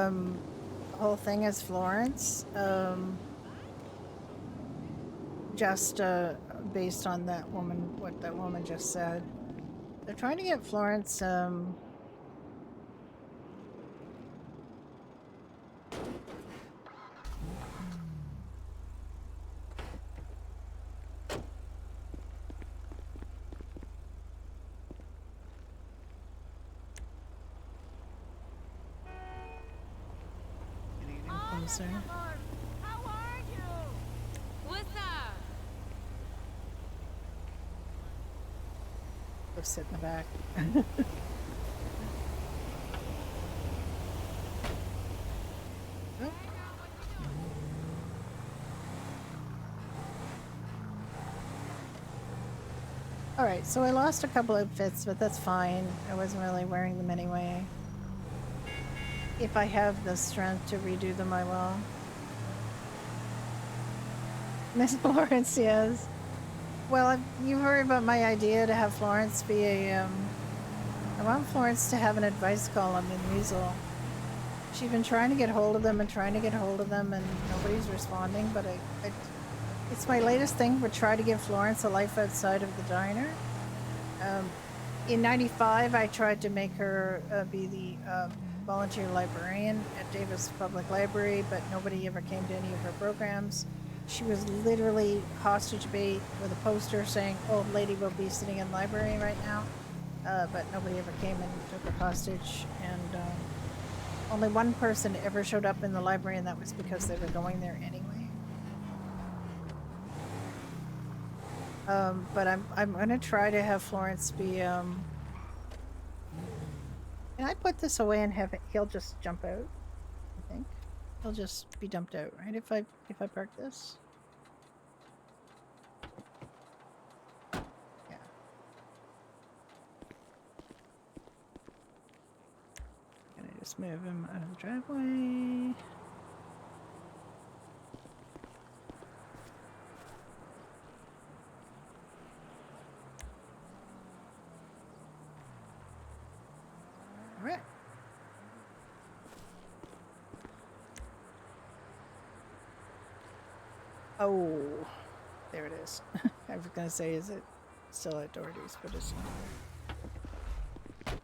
thing as Florence, just based on that woman, what that woman just said. They're trying to get Florence, getting closer. How are you? What's up? Go sit in the back. Oh. Alright, so I lost a couple outfits, but that's fine. I wasn't really wearing them anyway. If I have the strength to redo them, I will. Miss Florence, yes. Well, you've heard about my idea to have Florence be a, I want Florence to have an advice column in Weasel. She's been trying to get hold of them and trying to get hold of them, and nobody's responding, but it's my latest thing. We're trying to give Florence a life outside of the diner. In '95, I tried to make her be the volunteer librarian at Davis Public Library, but nobody ever came to any of her programs. She was literally hostage bait with a poster saying, "Old lady will be sitting in library right now," but nobody ever came and took her hostage, and only one person ever showed up in the library, and that was because they were going there anyway. But I'm gonna try to have Florence be, Can I put this away and have it, he'll just jump out, I think. He'll just be dumped out, right, if I park this? Yeah. Gonna just move him out of the driveway. Alright. Oh, there it is. I was gonna say, is it still at Doherty's, but it's not.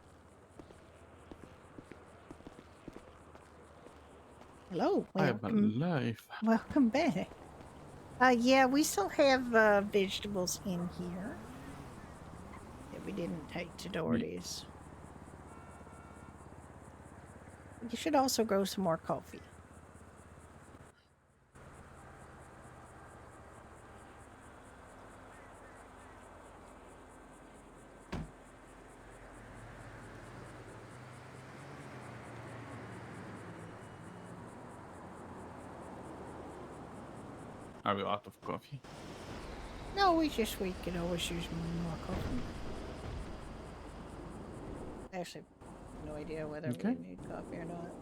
Hello, welcome. Life. Welcome back. Yeah, we still have vegetables in here that we didn't take to Doherty's. You should also grow some more coffee. Are we out of coffee? No, we could always use more coffee. I actually have no idea whether we need coffee or not.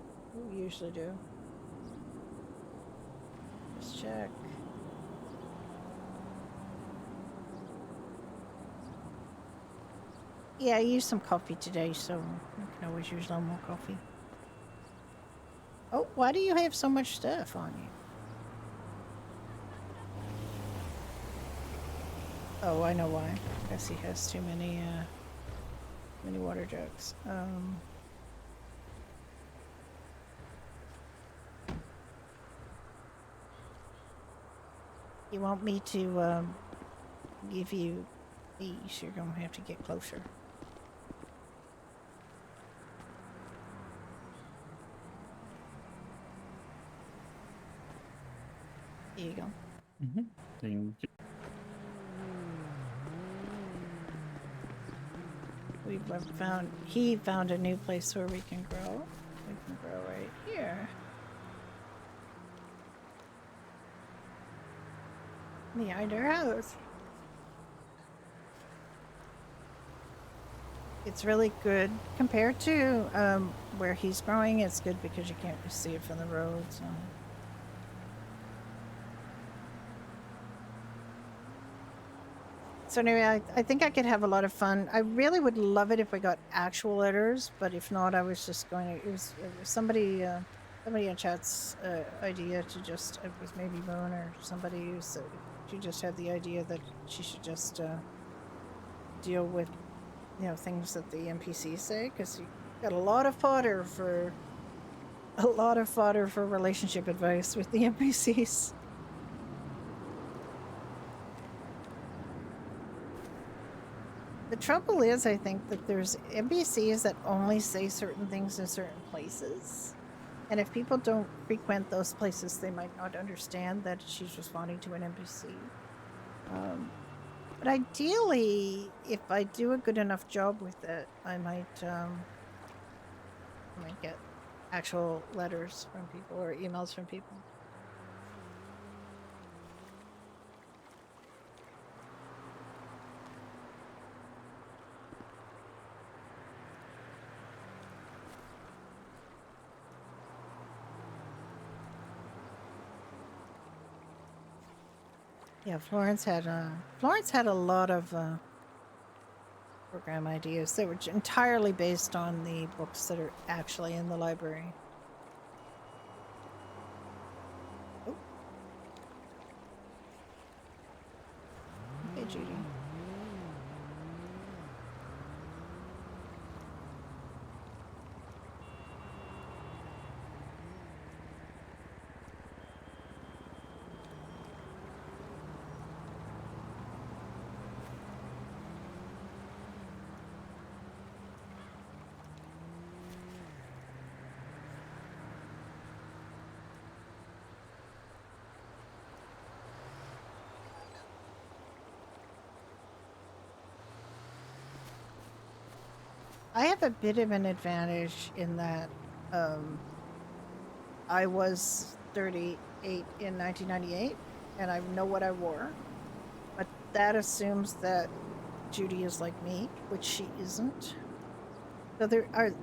We usually do. Just check. Yeah, I used some coffee today, so we can always use a little more coffee. Oh, why do you have so much stuff on you? Oh, I know why. I guess he has too many water jugs. You want me to give you these? You're gonna have to get closer. Here you go. Thank you. He found a new place where we can grow. We can grow right here. Behind our house. it's really good compared to where he's growing. It's good because you can't see it from the road. So anyway, I think I could have a lot of fun. I really would love it if we got actual letters, but if not, I was just going to. It was somebody in chat's idea to just. It was maybe Moon or somebody who said she just had the idea that she should just deal with, things that the NPCs say, because you got a lot of fodder for relationship advice with the NPCs. The trouble is, I think that there's NPCs that only say certain things in certain places. And if people don't frequent those places, they might not understand that she's responding to an NPC. But ideally, if I do a good enough job with it, I might get actual letters from people or emails from people. Yeah, Florence had a lot of program ideas that were entirely based on the books that are actually in the library. Oh. Okay, Judy. I have a bit of an advantage in that I was 38 in 1998 and I know what I wore, but that assumes that Judy is like me, which she isn't. So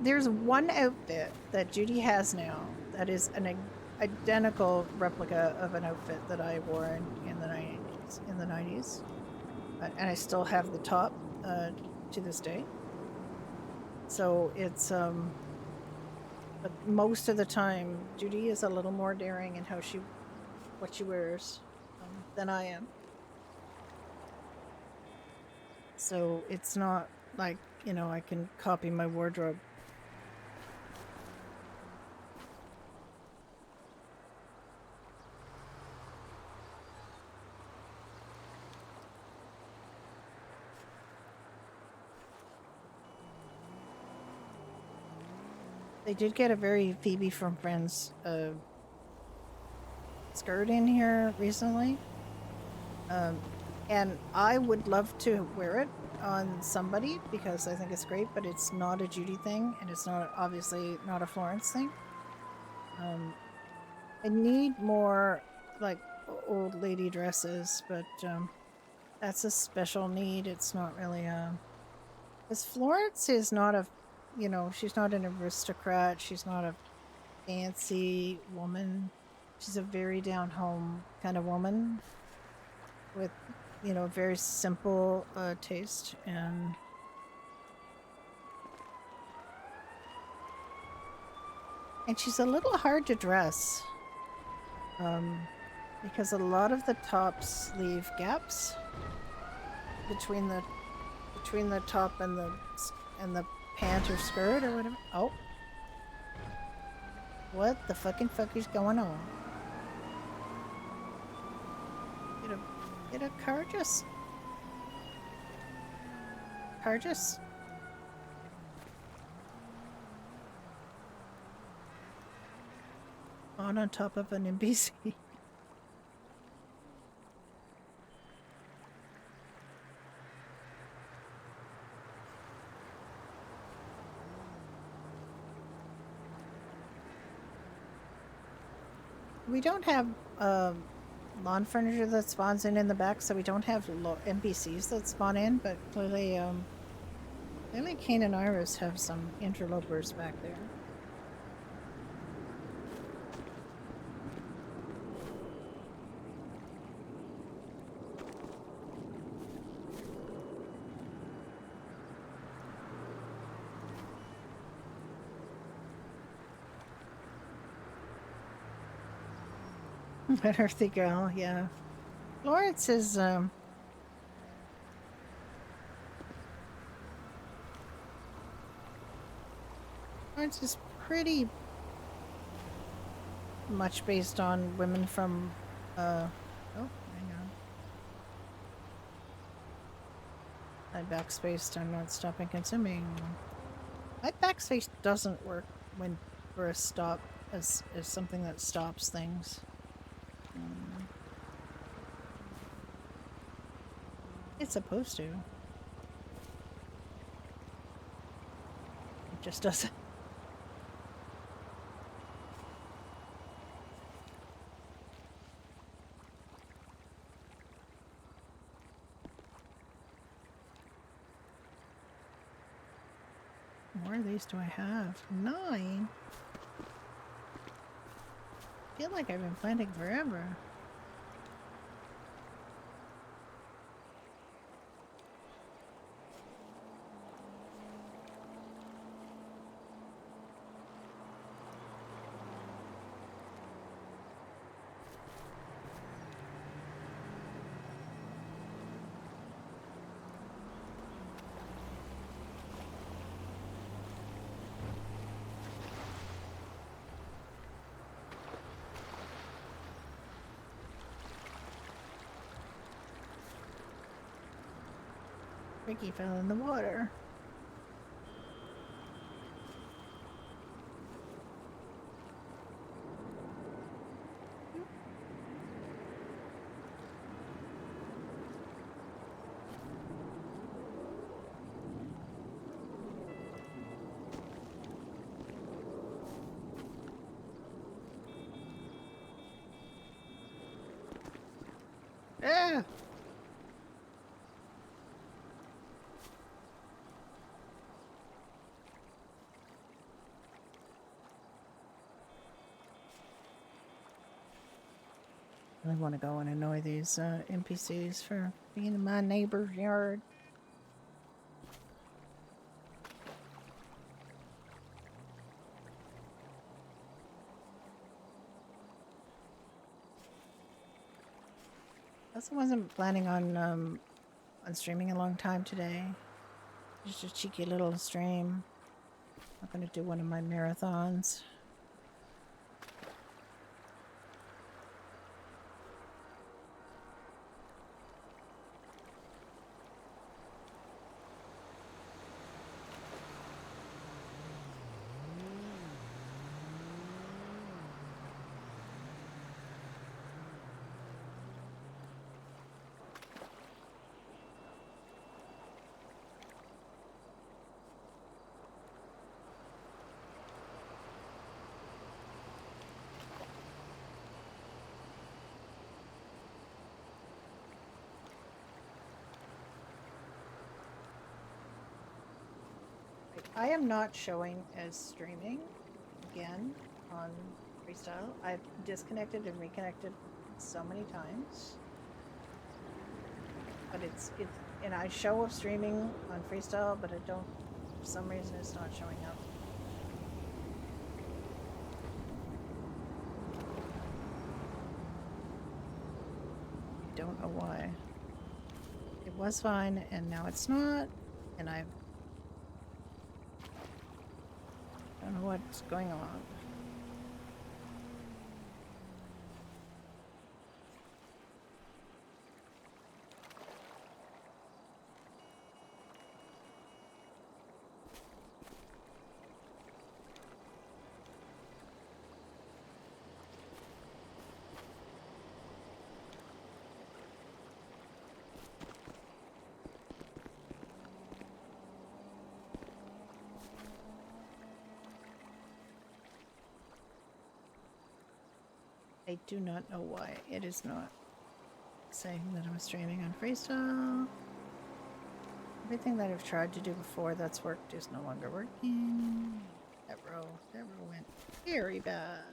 there's one outfit that Judy has now that is an identical replica of an outfit that I wore in the 90s. And I still have the top to this day. So it's but most of the time Judy is a little more daring in what she wears than I am. So it's not like, I can copy my wardrobe. They did get a very Phoebe from Friends skirt in here recently. And I would love to wear it on somebody because I think it's great, but it's not a Judy thing, and it's obviously not a Florence thing. I need more like old lady dresses, but that's a special need. It's not really because Florence is not a, she's not an aristocrat. She's not a fancy woman. She's a very down home kind of woman with, very simple taste, and she's a little hard to dress because a lot of the tops leave gaps between the top and the pant or skirt or whatever. Oh, what the fuck is going on? Did a car just on top of an NPC? We don't have lawn furniture that spawns in the back, so we don't have NPCs that spawn in, but clearly Clearly Kane and Iris have some interlopers back there. An earthy girl, yeah. Lawrence is, Lawrence is pretty much based on women from, oh, hang on. I backspaced, I'm not stopping consuming. My backspace doesn't work when for a stop as something that stops things. It's supposed to. It just doesn't. How more of these do I have? 9? I feel like I've been planting forever. Ricky fell in the water. Ah! I want to go and annoy these NPCs for being in my neighbor's yard. I also wasn't planning on streaming a long time today. Just a cheeky little stream. I'm gonna do one of my marathons. I am not showing as streaming again on Freestyle. I've disconnected and reconnected so many times. But it's and I show of streaming on Freestyle, but it don't, for some reason it's not showing up. I don't know why. It was fine and now it's not, and I don't know what's going on. I do not know why it is not saying that I'm streaming on Freestyle. Everything that I've tried to do before that's worked is no longer working. That row went very bad.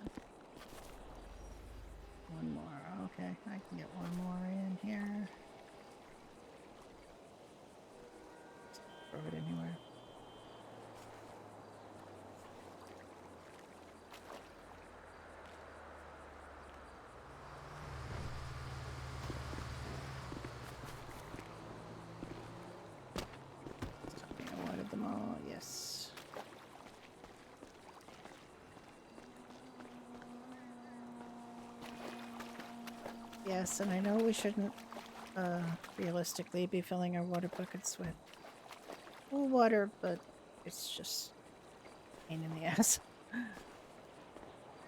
One more. Okay, I can get one more in here. Throw it anywhere. I wanted them all, yes. Yes, and I know we shouldn't realistically be filling our water buckets with cool water, but it's just a pain in the ass.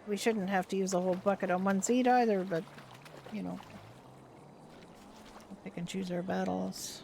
We shouldn't have to use a whole bucket on one seat either, but you know, we'll pick and choose our battles.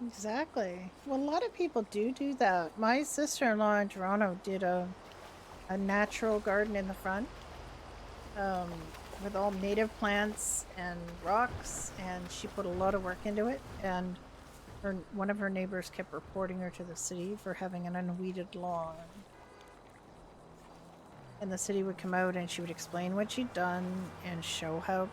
Exactly. Well, a lot of people do that. My sister-in-law in Toronto did a natural garden in the front, with all native plants and rocks, and she put a lot of work into it. And one of her neighbors kept reporting her to the city for having an unweeded lawn. And the city would come out and she would explain what she'd done and show how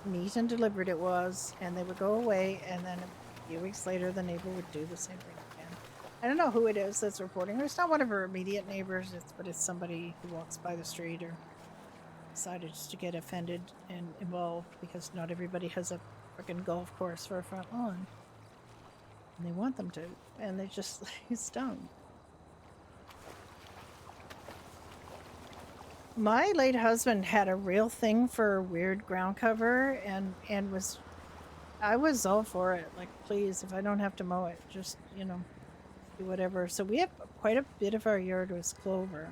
neat and deliberate it was, and they would go away, and then a few weeks later the neighbor would do the same thing again. I don't know who it is that's reporting her. It's not one of her immediate neighbors, but it's somebody who walks by the street or decided just to get offended and involved because not everybody has a freaking golf course for a front lawn. And they want them to, and they just it's dumb. My late husband had a real thing for weird ground cover, and I was all for it. Like, please, if I don't have to mow it, just, you know, do whatever. So we have quite a bit of our yard was clover.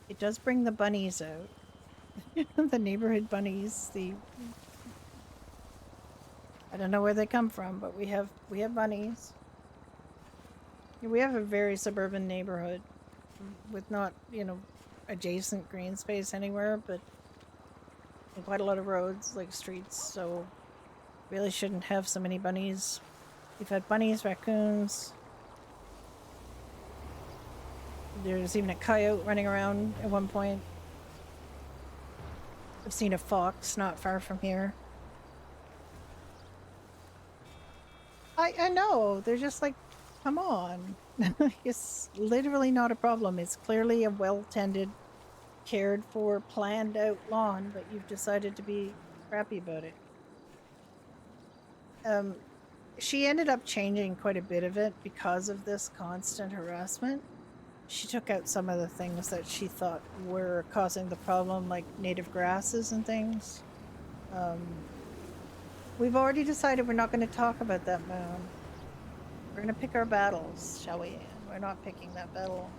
It does bring the bunnies out. The neighborhood bunnies, I don't know where they come from, but we have bunnies. We have a very suburban neighborhood with not, you know, adjacent green space anywhere, but quite a lot of roads, like streets, so really shouldn't have so many bunnies. We've had bunnies, raccoons. There's even a coyote running around at one point. I've seen a fox not far from here. I know, they're just like, come on. It's literally not a problem. It's clearly a well-tended, cared for, planned out lawn, but you've decided to be crappy about it. She ended up changing quite a bit of it because of this constant harassment. She took out some of the things that she thought were causing the problem, like native grasses and things. We've already decided we're not going to talk about that moon. We're going to pick our battles, shall we? We're not picking that battle.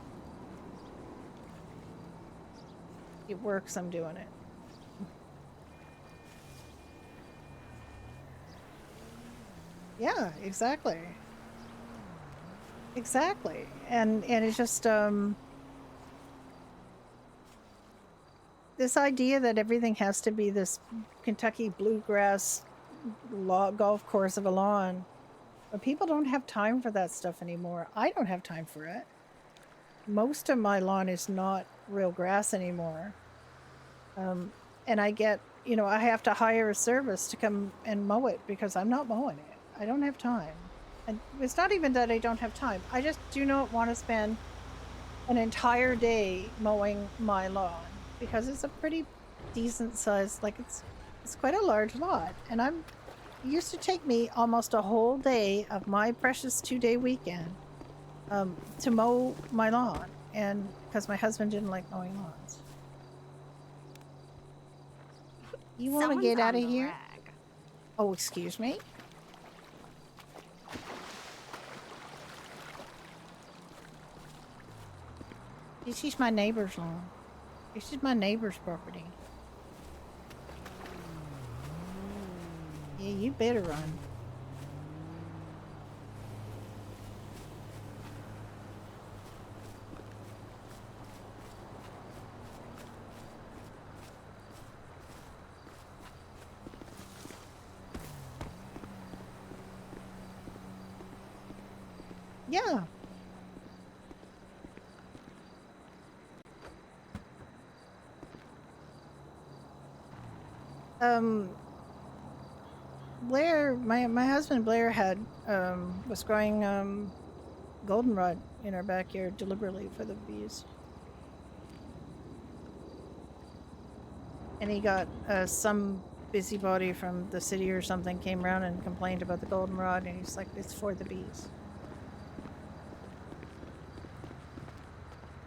It works, I'm doing it. Yeah, exactly. Exactly. And it's just this idea that everything has to be this Kentucky bluegrass golf course of a lawn. But people don't have time for that stuff anymore. I don't have time for it. Most of my lawn is not real grass anymore. And I get, you know, I have to hire a service to come and mow it because I'm not mowing it. I don't have time. And it's not even that I don't have time. I just do not want to spend an entire day mowing my lawn because it's a pretty decent size, like it's quite a large lot. And I'm, used to take me almost a whole day of my precious 2-day weekend to mow my lawn, and because my husband didn't like mowing lawns. You want to Someone's get out on of the here? rag. Oh, excuse me? This is my neighbor's lawn. This is my neighbor's property. Yeah, you better run. Yeah. Blair, my husband Blair had was growing goldenrod in our backyard deliberately for the bees. And he got some busybody from the city or something came around and complained about the goldenrod, and he's like, it's for the bees.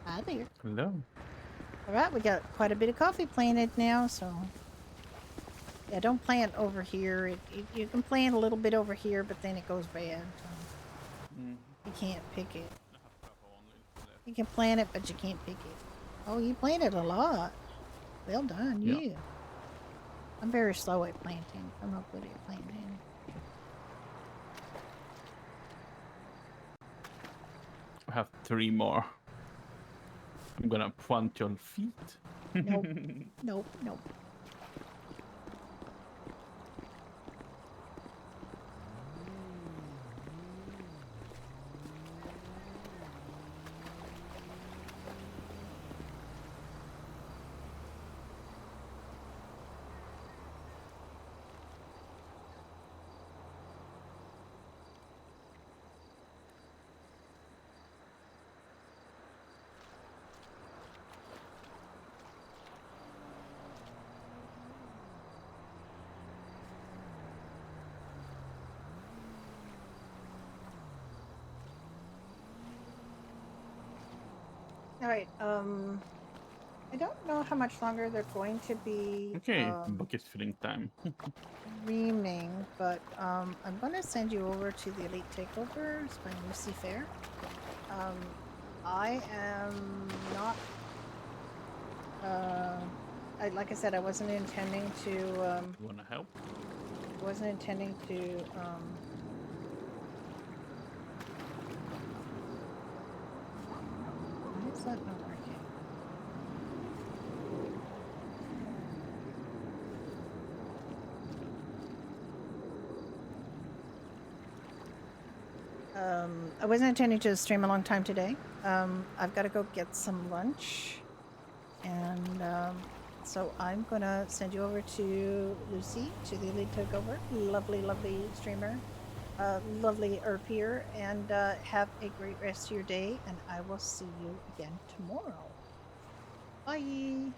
Hi there. Hello. All right, we got quite a bit of coffee planted now, so yeah, don't plant over here. You can plant a little bit over here, but then it goes bad. So you can't pick it. You can plant it, but you can't pick it. Oh, you planted a lot. Well done, Yeah. you. I'm very slow at planting. I'm not good at planting. I have 3 more. I'm gonna plant your feet. Nope. Nope. Nope. All right. I don't know how much longer they're going to be Okay, bucket filling time. streaming, but I'm gonna send you over to the Elite Takeovers by Lucy Fair. I am not. Like I said, I wasn't intending to. You wanna help? Wasn't intending to. Why is that not working? I wasn't intending to stream a long time today. I've got to go get some lunch, and so I'm gonna send you over to Lucy, to the Elite Takeover. Lovely, lovely streamer, lovely Erpier, and have a great rest of your day. And I will see you again tomorrow. Bye.